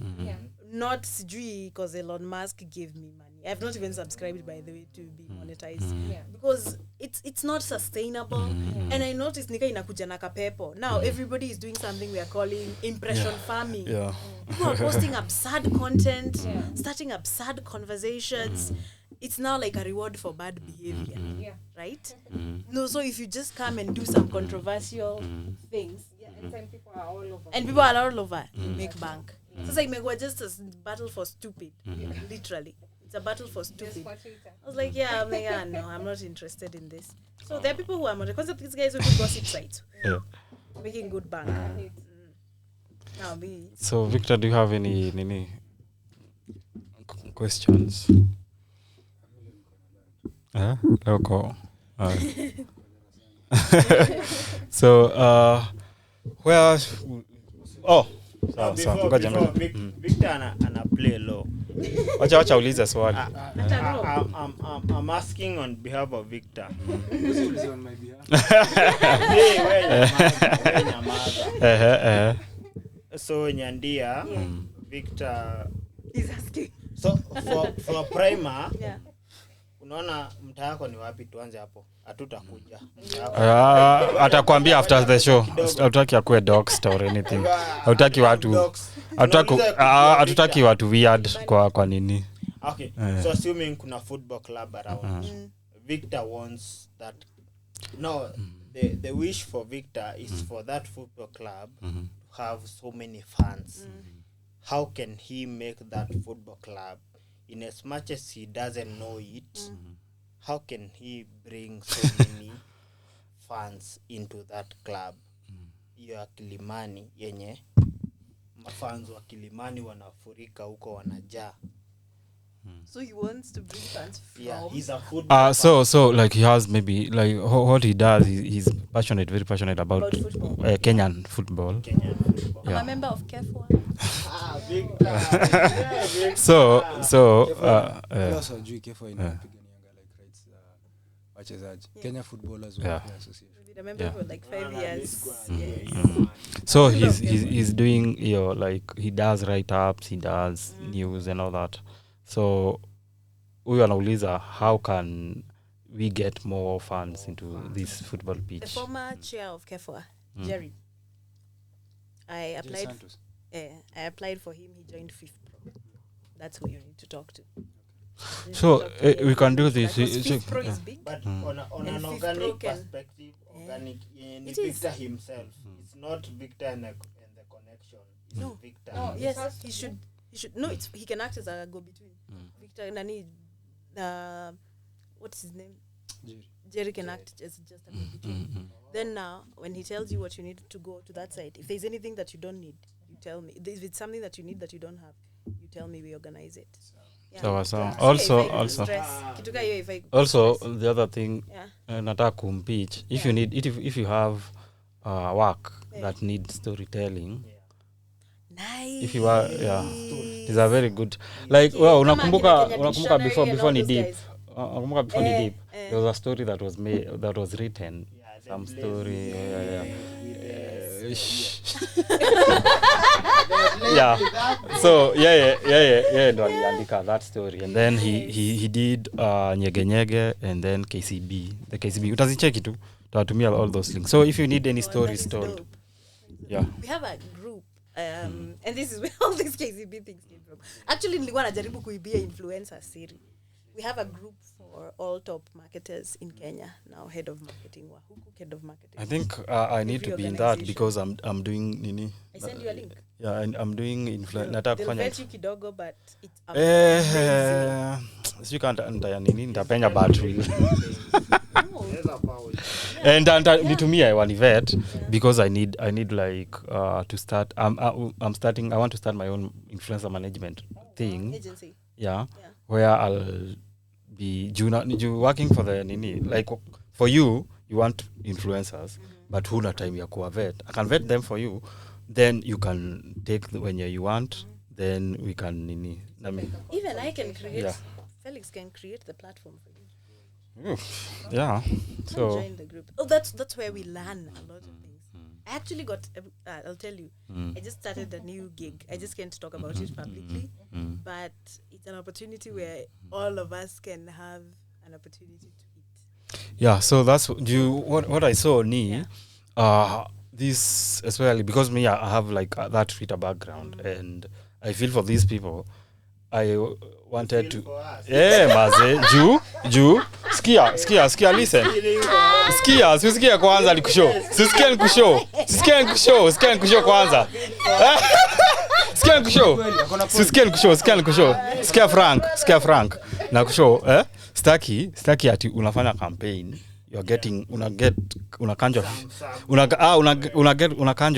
Not sijui because Elon Musk gave me money. I've not even subscribed, by the way, to be monetized. Because it's not sustainable. And I noticed nika inakuja na kapepo. Now everybody is doing something we are calling impression farming. People are posting absurd content, starting absurd conversations. It's now like a reward for bad behavior. Right? No, so if you just come and do some controversial things, and people are all over. And people are all over. Make bank. So it's like just a battle for stupid. Literally. It's a battle for stupid. I was like, no, I'm not interested in this. So there are people who are more because these guys who do gossip sites. Making good bank. Now me. So Victor, do you have any questions? Local. So where sawa Victor ana play low. Wacha uliza swali. I'm asking on behalf of Victor. On my behalf. So Nyandia, Victor is asking. So for primer, unaona mtaa wako ni wapi? Tuanze hapo. Hatutakuja. Atakwambia after the show. Hatutaki akue docs or anything. Hatutaki watu weird kwa nini. Okay. So assuming kuna football club around. Victor wants that. No, the wish for Victor is for that football club to have so many fans. How can he make that football club, in as much as he doesn't know it, how can he bring so many fans into that club? Ya Kilimani yenye mafans wa Kilimani wanafurika huko wanajaa. So he wants to bring fans from. Yeah, he's a football. So like he has maybe like what he does. He's very passionate about football. Kenyan football. I'm a member of KEFWA. So also juu KEFWA inapiganianga like rights wachezaji. Kenya Footballers Welfare Association. I remember for like 5 years. So he's doing like he does write-ups, he does news and all that. So huyu anauliza how can we get more fans into this football pitch? The former chair of KEFWA, Jerry. I applied for him. He joined Fifth Pro. That's who you need to talk to. So we can do this. Fifth Pro is big, but on an organic perspective, Victor himself. It's not Victor and the connection. It's Victor. No, yes, he should. No, he can act as a go-between. Victor Nani, what's his name? Jerry can act as just a go-between. Then now, when he tells you what you need to go to that side, if there's anything that you don't need, you tell me. If it's something that you need that you don't have, you tell me, we organize it. So also the other thing, nataka kumpitch. If you need, if you have work that needs storytelling. Nice. If you are, it's a very good. Like, well, unakumbuka before ni deep. There was a story that was made, that was written. Some story. So ndo aliandika that story, and then he did Nyege and then KCB. The KCB. Utazicheki tu. Tutatumia all those links. So if you need any stories told. We have a group. And this is where all these KCB things came from. Actually nilikuwa najaribu kuibia influencer siri. we have a group for all top marketers in Kenya now. Head of marketing, Wahuku, head of marketing. I think I need to be in that because I'm doing nini. I send you a link. Yeah, I'm doing influence. Nataka They'll kufanya. vet you kidogo, but it's amazing. So you can't nini nitapenya battery. And nitumie one vet because I need like to start. I'm starting. I want to start my own influencer management thing. Agency. Yeah, where I'll be you working for the nini, like for you want influencers, but huna time ya kuwa vet. I can vet them for you, then you can take when you want, then we can nini. Even I can create. Yeah. Felix can create the platform for you. Yeah. So join the group. Oh, that's where we learn a lot of things. I actually got. I'll tell you. I just started a new gig. I just can't talk about it publicly, but it's an opportunity where all of us can have an opportunity to eat. Yeah. So that's what I saw. This especially because me, I have like that Twitter background, and I feel for these people. I wanted to maze juu skia listen skia kwanza nikushow skia nikushow kwanza skia nikushow skia Frank na kushow staki ati unafanya campaign you're getting unakanjwa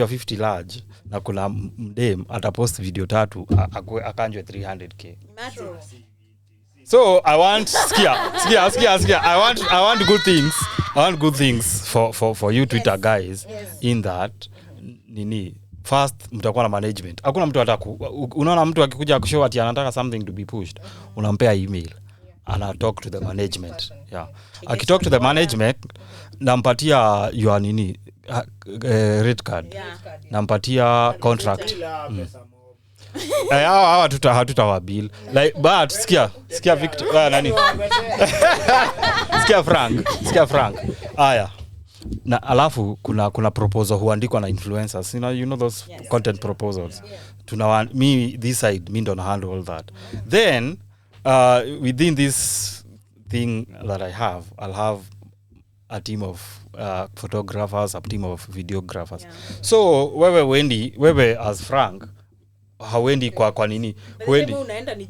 50 large na kuna mdem atapost video 3 akanjwe 300k. So I want skia I want good things for you Twitter guys. In that nini first mtakuwa na management. Hakuna mtu unaona mtu akikuja kushow ati anataka something to be pushed, unampea email and talk to the management. Yeah, akitalk to the management nampatia your nini red card, nampatia contract. Hawa hatuta bill like but skia Victor nani skia Frank aya na alafu kuna proposal huandikwa na influencers, you know those content proposals. Tuna me this side me don't handle all that. Then within this thing that I'll have a team of photographers, a team of videographers. So wewe as Frank hawendi kwa nini wewe unaenda ni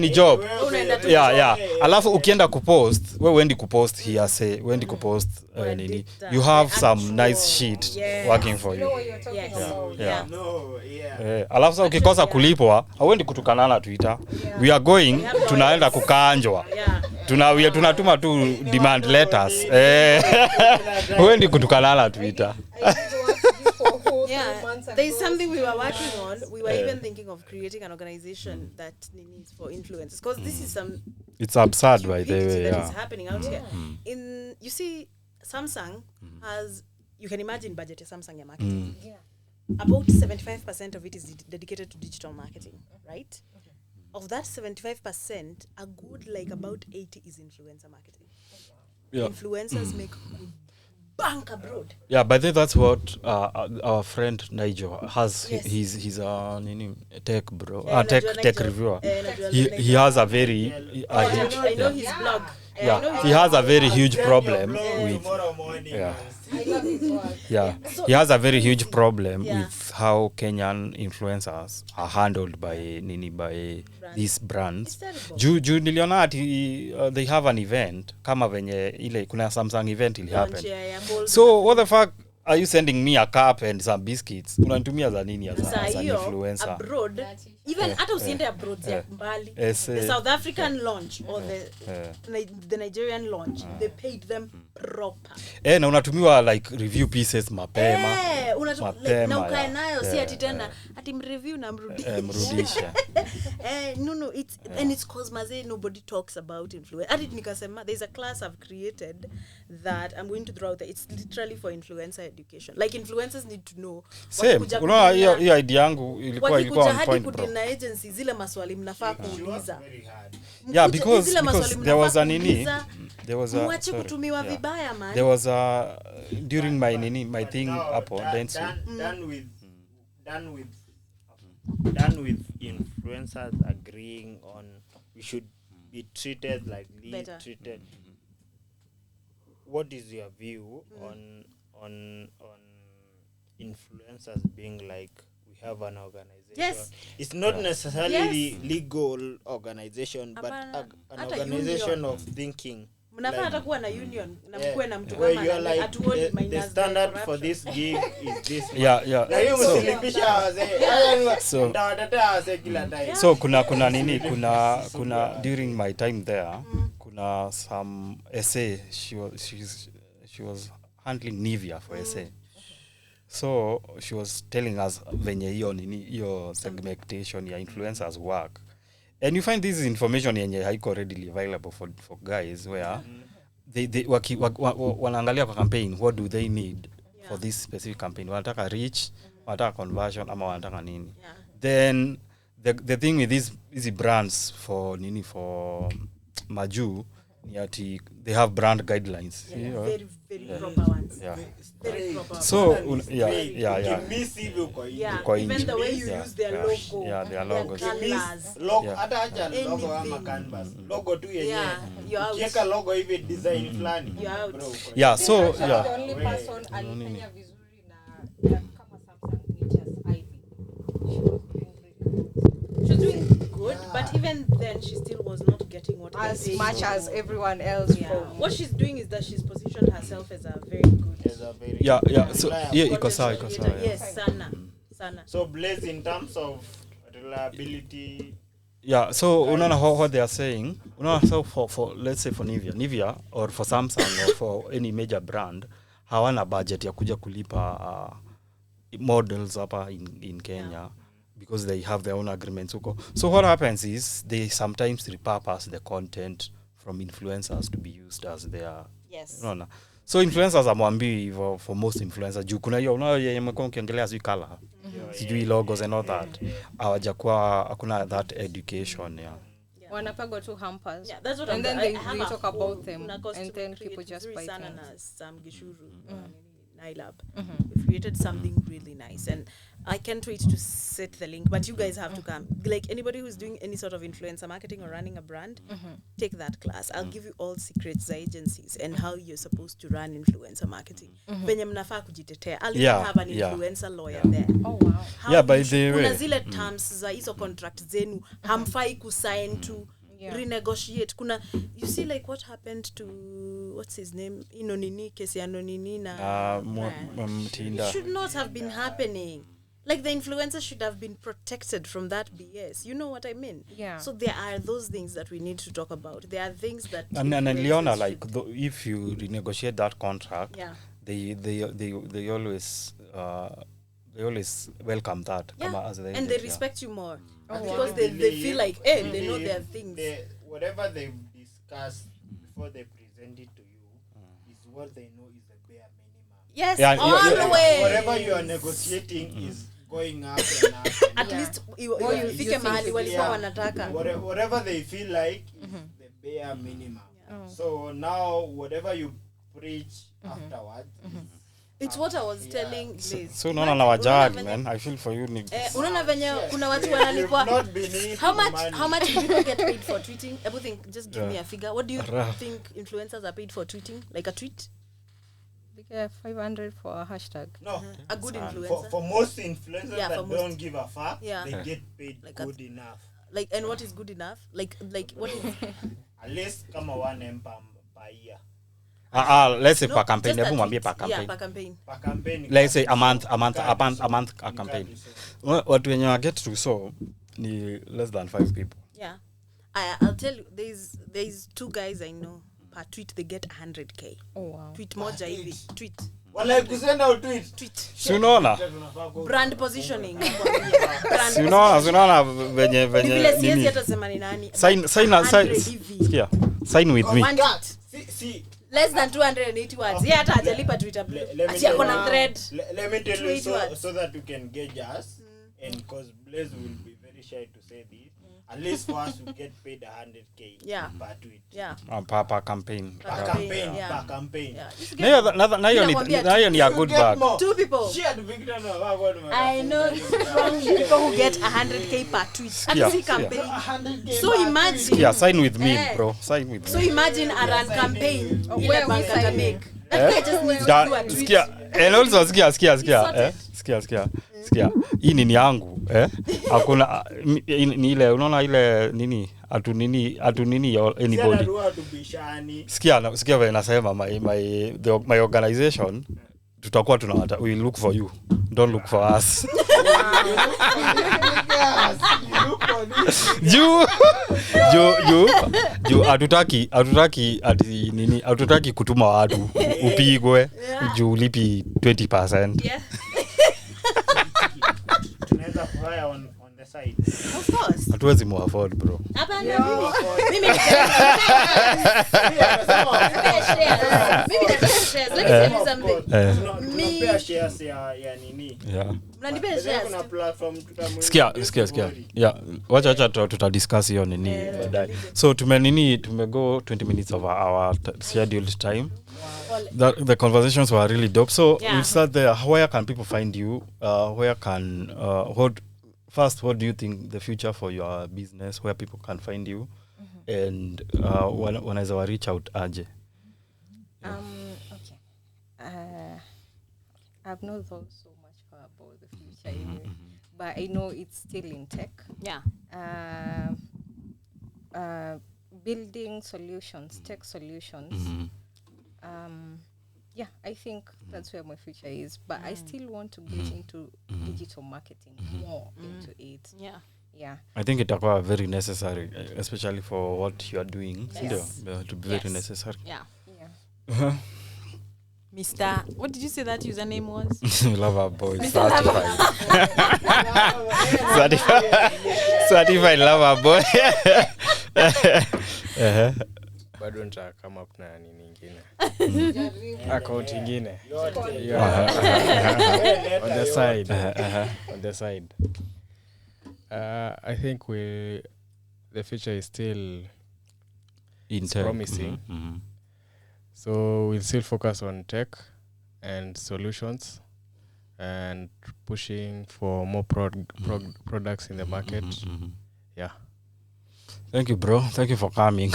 job yeah alafu ukienda kupost wewe wendi kupost here wendi kupost nini you have some nice shit working for you. Alafu sasa ukikosa kulipwa hawendi kutukanana Twitter. We are going tunaenda kukanjwa tunatuma tu demand letters wendi kutukanana Twitter. There's something we were working on. We were even thinking of creating an organization that needs for influencers, because this is it's absurd by the way that is happening out here. You see Samsung has, you can imagine budget of Samsung ya marketing. About 75% of it is dedicated to digital marketing, right? Of that 75%, a good like about 80 is influencer marketing. Influencers make bank abroad. Yeah, but that's what our friend Nigel has. He's a tech bro, tech reviewer. He has a very I know his blog. He has a very huge problem with he has a very huge problem with how Kenyan influencers are handled by these brands. Juu niliona ati they have an event kama venye ile kuna Samsung event ili happen. So what the fuck are you sending me a cup and some biscuits? Unanitumia za nini as an influencer? Abroad, even hata usiende abroad ya mbali. The South African launch or the Nigerian launch, they paid them proper. Na unatumiwa like review pieces mapema. Na ukae nayo si ati tena ati mreview na mrudisha. No, it's and it's cause maze nobody talks about influence. Ati nikasema there's a class I've created that I'm going to throw out there. It's literally for influencer education. Like influencers need to know. Same. Unaona hiyo idea yangu ilikuwa on point bro. Na agency zile maswali mnafaa kuuliza. Yeah, because there was mwache kutumiwa vibaya man. There was during my thing hapo dance done with influencers agreeing on we should be treated like Lee Better. treated. What is your view on influencers being like, we have an organization? Yes. It's not necessarily legal organization, but Hapana. an Hata organization union. of thinking. Mnafaa hata kuwa na union na mkuwe na mtu Where kama you're like, atuoni the minus standard the for corruption. this gig is this. Yeah. Na hiyo So- msilipisha wazee. So- Ndawatetea wazee kila time. So kuna nini kuna during my time there kuna some essay she was handling Nivea for essay. So she was telling us venye hiyo segmentation ya influencers work. And you find this information yenye haiko readily available for guys where they wanaangalia kwa campaign, what do they need for this specific campaign. Wanataka reach, wanataka conversion ama wanataka nini. Then the thing with these brands for Maju ni ati they have brand guidelines. Very proper ones. Yeah. Very proper. So Yeah, Kwa even nje. the way you Yeah, use their yeah. logo, Yeah, their logos. colors. Logo, hata acha logo ama Anything. canvas. Logo tu yenyewe. Yeah, you're out. Ukiweka logo hivi design fulani. You're out. Bro, uko- Yeah, so Actually, yeah. the only person alifanya vizuri na kama Samsung Pictures, Ivy. She was doing really good. She was doing good, but even then she still was not getting what As they much paid as for. everyone else. Yeah. From What she's doing is that she's positioned herself as a very good Yeah. So content iko sawa. creator. Yeah. Yes, sana. So Blaze, in terms of reliability, Yeah, so unaona what they are saying. Unaona, so for let's say for Nivea or for Samsung or for any major brand, hawana budget ya kuja kulipa models hapa in Kenya because they have their own agreements huko. So what happens is they sometimes repurpose the content from influencers to be used as their unaona. So influencers amwambii for most influencers juu kuna hiyo unayo yenye mko ukiongelea sijui color sijui logos and all that hawajakuwa hakuna that education wanapagwa tu hampers. Yeah, that's what and I'm then I have they a talk whole about them una cost and to then create people just vizuri buy sana things. na Sam Gishuru Nilab. We've created something really nice and I can't wait to set the link, but you guys have to come. Like anybody who's doing any sort of influencer marketing or running a brand, take that class. I'll give you all secrets agencies and how you're supposed to run influencer marketing. Venye mnafaa kujitetea. I'll even have an influencer lawyer there. Oh wow. How by you the should- way. kuna zile terms za hizo contract zenu hamfai kusign to renegotiate. Kuna you see like what happened to what's his name Inonini kesi ya Nonini na Mtinda. it should not have been happening. Like the influencers should have been protected from that BS. You know what I mean? Yeah. So there are those things that we need to talk about. There are things that And influencers Leona, should- like if you renegotiate that contract, Yeah. they always welcome that. Yeah. Kama as the and agent, they yeah. respect you more Oh, because wow. they feel like they know their things. whatever they've discussed before they present it to you is what they know is the bare minimum. Yes, Yeah, all the way. Whatever you are negotiating is going up and up. And At Yeah. least Or you ifike think mahali it's- walikuwa yeah. wanataka. Whatever they feel like is the bare minimum. So now whatever you preach afterwards It's what I was telling Liz. So unaona na wajali, man. I feel for you. Unaona venye kuna watu you've wanalipwa not been eating how much do people get paid for tweeting? Everything, just give me a figure. What do you Rough. think influencers are paid for tweeting? Like a tweet? They get 500 for a hashtag. No. A good influencer? For most influencers Yeah, that for most. don't give a fuck, Yeah. they get paid Like a- good enough. Like, and what is good enough? Like what is At least kama 1 M per year. Let's say No, per campaign. just a Hebu mwambie tweet. per Yeah, campaign. per campaign. Per campaign. Let's say a month a campaign. You can't Watu wenye wa get to so ni less than 5 people. Yeah. I'll tell you, there's 2 guys I know. Per tweet they get 100k. Oh wow. Tweet moja hivi. Tweet. Wala kusenda utweet. Tweet. Si unaona? Brand positioning. nakwambia. Brand Si unaona venye Ni vile siwezi nini? hata sema ni nani. Sign 100 hivi. Sikia. Sign with me. One tweet. See, Less than 280 words. Yeah, hata hajalipa Twitter. let me Ati ako na tell thread. let me tell you 280 words. so that you can gauge us and because Blaze will be very shy to say this. At least for us to get paid 100k Yeah. per tweet. Yeah. Per campaign. Per Campaign, yeah. per campaign. Yeah. You should Na hiyo get na hiyo ni a good bag. two people. She had Victor na wako ni I know strong people who get 100k per tweet. And Yeah, see yeah. campaign. 100k. So imagine. Yeah, sign with me, Eh. bro. Sign with So me. imagine a run campaign. Where Ile we bank signing? atamake. That guy just needs to do a Da, tweet. sikia. And also sikia. sorted. Sikia. Hii nini yangu, hakuna ni ile unaona ile nini atu nini anybody. Sikia vile nasema my organization tutakuwa we look for you, don't look for us. juu hatutaki ati nini, hatutaki kutuma watu upigwe juu lipi 20%. Yeah. Tunaweza kufanya on the side. Of course. Hatuwezi mu afford bro. Hapana, mimi nipea shares. Let me tell you something. Tunapea shares ya nini? Yeah. Mnanipea shares. Kuna platform tutamweka. Sikia. Yeah. Wacha tutadiscuss hiyo nini baadaye. So tumego 20 minutes of our scheduled time. The conversations were really dope. So we'll start there. Where can people find you? What do you think the future for your business, where people can find you? And wanaweza wa reach out aje? Okay. I've not thought so much about the future, but I know it's still in tech. Yeah. Building solutions, tech solutions. Yeah, I think that's where my future is. But I still want to get into digital marketing more into it. Yeah. Yeah. I think itakuwa very necessary, especially for what you are doing. Yes. To be very necessary. Yeah. Yeah. Mr. What did you say that username was? Lover boy. Mr. Certified lover boy. bado nita come up na nini nyingine account nyingine on the side. On the side. I think the future is still promising. So we'll still focus on tech and solutions and pushing for more products in the market. Yeah. Thank you, bro. Thank you for coming.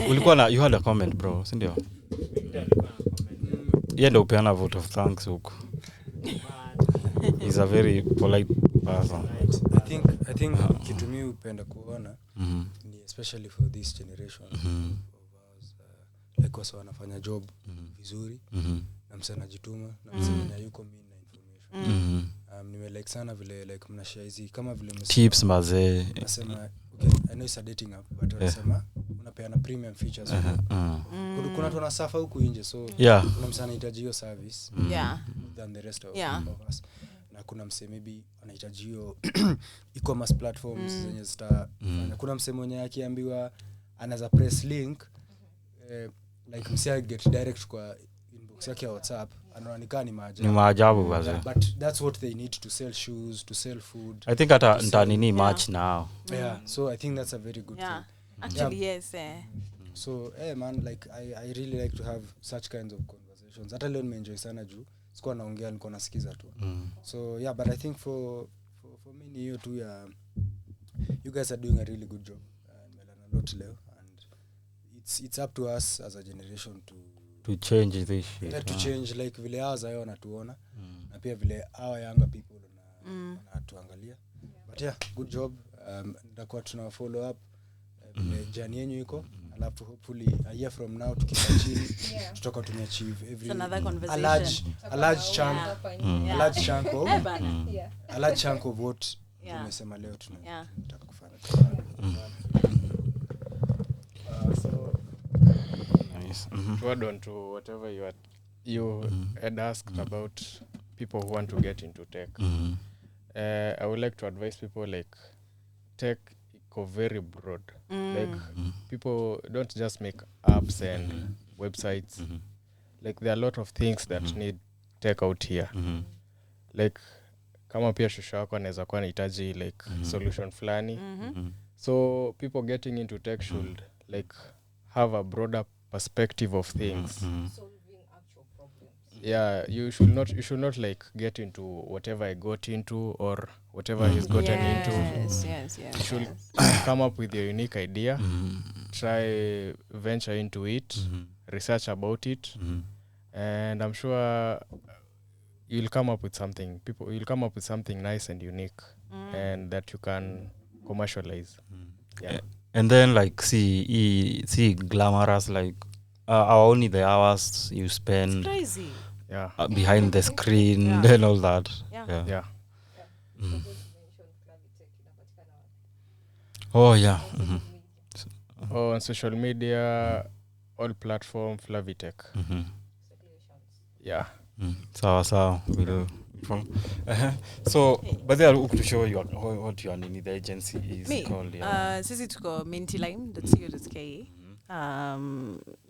You had a comment, bro. Sindio? Ndio upeana vote of thanks huko. He's a very polite person. I think kitu mimi upenda kuona ni especially for this generation of us, like wasa wanafanya job vizuri na msana jituma na msana yuko mimi na information. Nime like sana vile like mnashare hizi kama vile tips mazee. Nasema okay, I know it's a dating app but wanasema unapeana premium features. Kuna watu wanasafa huku nje, so kuna msana anahitaji hiyo service than the rest of us. Na kuna mse maybe anahitaji hiyo e-commerce platforms zenye zitafanya. Kuna mse mwenye akiambiwa anaweza press link like mse get direct kwa inbox yake ya WhatsApp, anaonekana ni maajabu. Ni maajabu baze. But that's what they need to sell shoes, to sell food. I think hata ntanini match now. Yeah, so I think that's a very good thing. Actually, yes. So, man, like I really like to have such kinds of conversations. Hata leo nimeenjoy sana juu sikuwa naongea, nilikuwa nasikiza tu. So yeah, but I think for me ni hiyo tu ya you guys are doing a really good job. Melana lot leo, and it's up to us as a generation to change this shit. To change like vile hawa zao wanatuona na pia vile hawa younger people wanatuangalia. But yeah, good job. Ndakuwa tuna follow up vile journey yenu iko, alafu hopefully a year from now tukiachili tutakuwa tumeachieve every a large chunk of what tumesema leo tunataka kufanya. So to add on to whatever you had asked about people who want to get into tech, I would like to advise people like tech go very broad. Like people don't just make apps and websites. Like there are a lot of things that need tech out here. Like kama pia shusha wako anaweza kuwa anahitaji like solution fulani. So people getting into tech should like have a broader perspective of things. Solving actual problems. Yeah, you should not like get into whatever I got into or whatever he's gotten into. Yes. You should come up with your unique idea, try venture into it, research about it, and I'm sure you'll come up with something. You'll come up with something nice and unique, and that you can commercialize. Yeah. And then like see glamorous like are only the hours you spend Crazy. Yeah. behind the screen Yeah. and all that. Yeah. Yeah. Oh yeah. Oh, on social media, all platform Flavitech. Yeah. Sawa we'll so but they are to show you what your nini the agency is Me, called. sisi tuko mintylime.co.ke.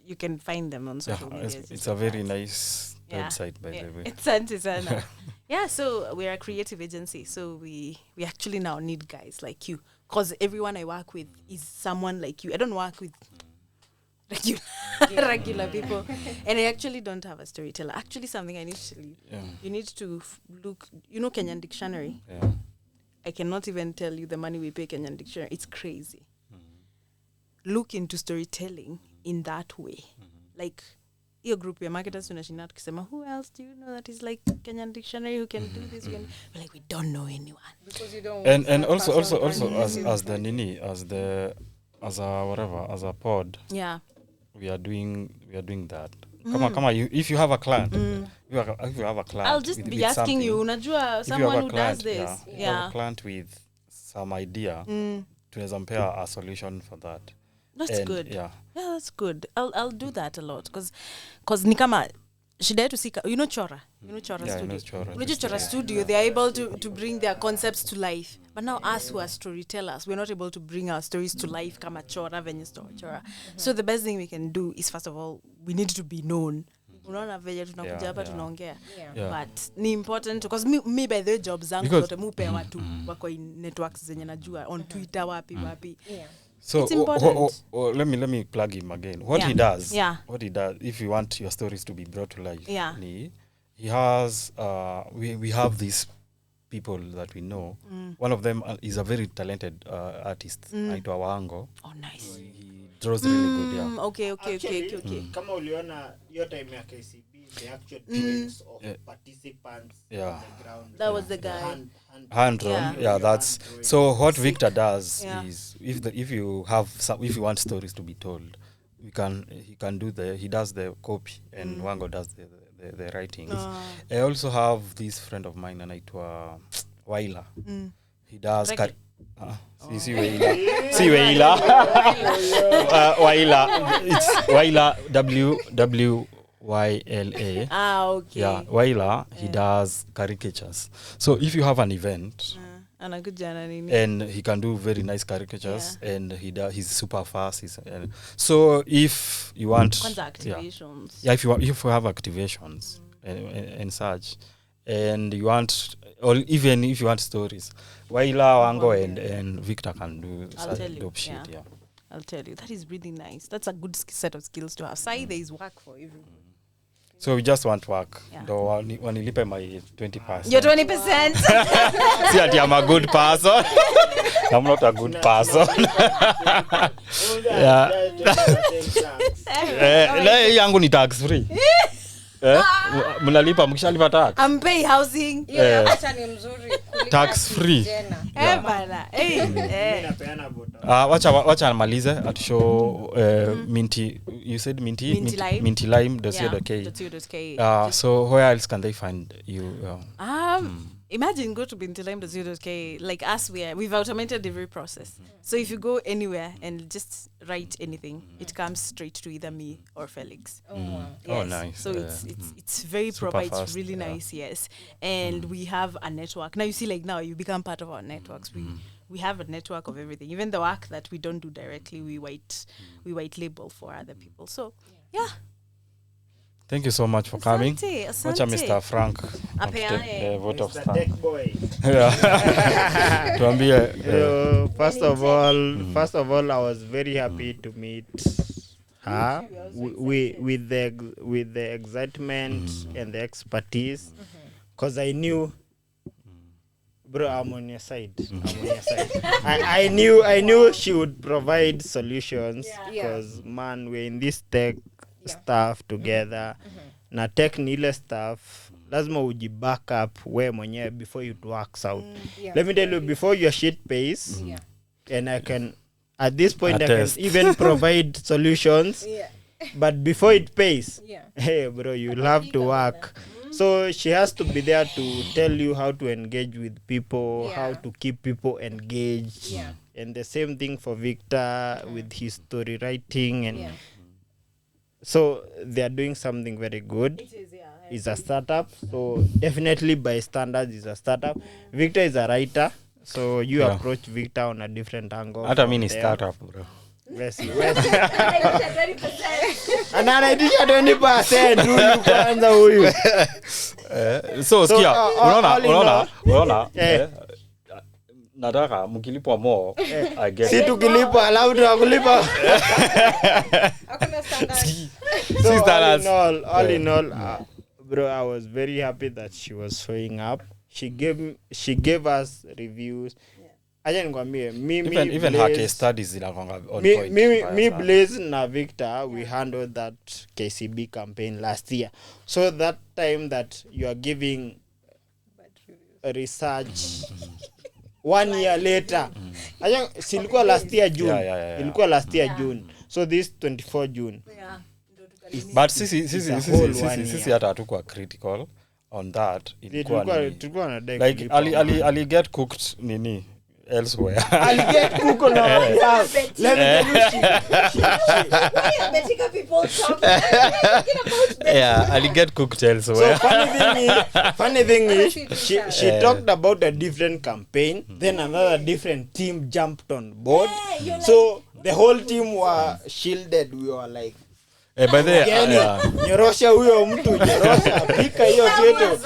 You can find them on social media. It's a very nice Yeah. website, by the way. It's sana. Yeah, so we're a creative agency. So we actually now need guys like you. Because everyone I work with is someone like you. I don't work with regular people. And I actually don't have a storyteller. Actually, something I need to tell you. You need to look, Kenyan Dictionary. Yeah. I cannot even tell you the money we pay Kenyan Dictionary. It's crazy. Look into storytelling in that way. Like, your group, your marketers, tunashinda tukisema, who else do you know that is like Kenyan Dictionary who can do this? We're like, we don't know anyone. Because you don't. And also as the nini as a pod. Yeah. We are doing that. Come on, if you have a client, if you have a client, I'll just be asking you, unajua someone who does this. If you have a client with some idea, tunaweza mpea a solution for that. That's good. Yeah, that's good. I'll do that a lot because ni kama shida yetu sika, Chora. Chora Studio. Chora Studio, they are able to bring their concepts to life. But now us who are storytellers, we're not able to bring our stories to life kama Chora venye Chora. So the best thing we can do is, first of all, we need to be known. Unaona venye tunakuja hapa tunaongea. But ni important because me by the job zangu zote mupe watu wako in networks zenye najua on Twitter wapi. So it's important. Let me plug him again. What he does, if you want your stories to be brought to life, he has we have these people that we know. One of them is a very talented artist, aitwa Wango. Oh, nice. He draws really good. Yeah. Okay. Kama uliona hiyo time ya KCB, the actual drawings of participants on the ground. That was the guy. Hand drawn. Yeah, that's so. What Victor does is if you want stories to be told, he does the copy and Wango does the writings. I also have this friend of mine anaitwa Waila. He does si Waila. Waila. It's Waila WYLA. Okay. Yeah, Waila, he does caricatures. So if you have an event, and he can do very nice caricatures, and he's super fast. So if you want activations, if you have activations and such, and you want, or even if you want stories, Waila, Wango, and Victor can do such dope shit. Yeah. I'll tell you, that is really nice. That's a good set of skills to have. Sai, there is work for everyone. So we just want work. Though wanilipe my 20%. Your 20%. See, I'm a good person. I'm not a good person. Yangu ni tax free. Mnalipa mkishalipa tax. I'm pay housing. Acha ni mzuri. Tax free. Bana. Wacha amalize at show Minty. You said mintylime.co.ke. So where else can they find you? Imagine go to mintylime.co.ke. Like us, we've automated every process. So if you go anywhere and just write anything, it comes straight to either me or Felix. Yes. Oh, nice. So it's very proper. Fast, it's really nice. Yes, and we have a network. Now you see, like now you become part of our networks. We have a network of everything. Even the work that we don't do directly, we white label for other people. So yeah. Thank you so much for coming. Asante. Wacha Mr. Frank Apeane. vote of Mr. thanks. Tech boy. Yeah. Tuambie. First of all, I was very happy to meet her with the excitement and the expertise, because I knew, bro, I'm on your side. I knew she would provide solutions, because man, we're in this tech stuff together. Na tech ni ile stuff lazima ujiback up we mwenyewe before it works out. Let me tell you, before your shit pays, and I can at this point Attest. I can even provide solutions, but before it pays, hey bro, you'll have to work. So she has to be there to tell you how to engage with people, how to keep people engaged. And the same thing for Victor with his story writing, and so they are doing something very good. It's a startup, so definitely by standards it's a startup. Victor is a writer, so you approach Victor on a different angle. Hata mimi ni startup, bro. Anaitisha 20% huyu kwanza huyu. So sikia, unaona nataka mkilipwa more I get si tukilipwa alafu tunakulipa. So all in all, bro, I was very happy that she was showing up. She gave us reviews. Acha nikwambie, even her case studies zinakonga on point. Me Blaze na Victor, we handled that KCB campaign last year. So that time that you are giving research 1 year later. Acha silikuwa last year June. Ilikuwa last year June. So this 24 June. But sisi hata hatukuwa critical on that. Tulikuwa na like ali get cooked nini elsewhere. I'll get Google now. Let me I'll get cooked elsewhere. So funny thing is she talked about a different campaign, then another different team jumped on board. So the whole team were shielded. We were like, by the nyorosha huyo mtu, nyorosha pika hiyo kitu,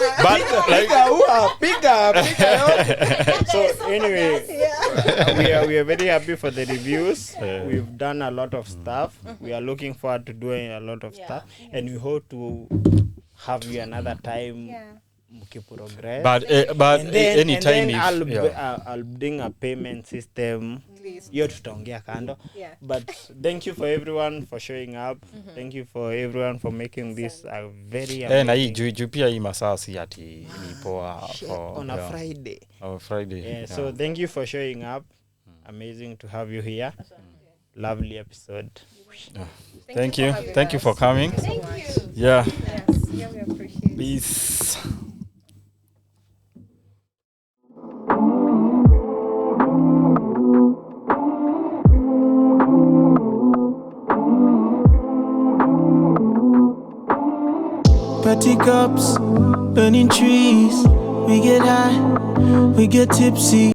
pika yote. So anyway, we are very happy for the reviews. We've done a lot of stuff. We are looking forward to doing a lot of stuff, and we hope to have you another time. Progress. But anytime I'll bring a payment system. Hiyo tutaongea kando. But thank you for everyone for showing up. Thank you for everyone for making this a very na hii juu pia hii masaa si ati ni poa on a Friday. On Friday. So thank you for showing up. Amazing to have you here. Lovely episode. Thank you for coming. Thank you. Yeah. Yes, we appreciate it. Peace. Petty cups, burning trees. We get high, we get tipsy.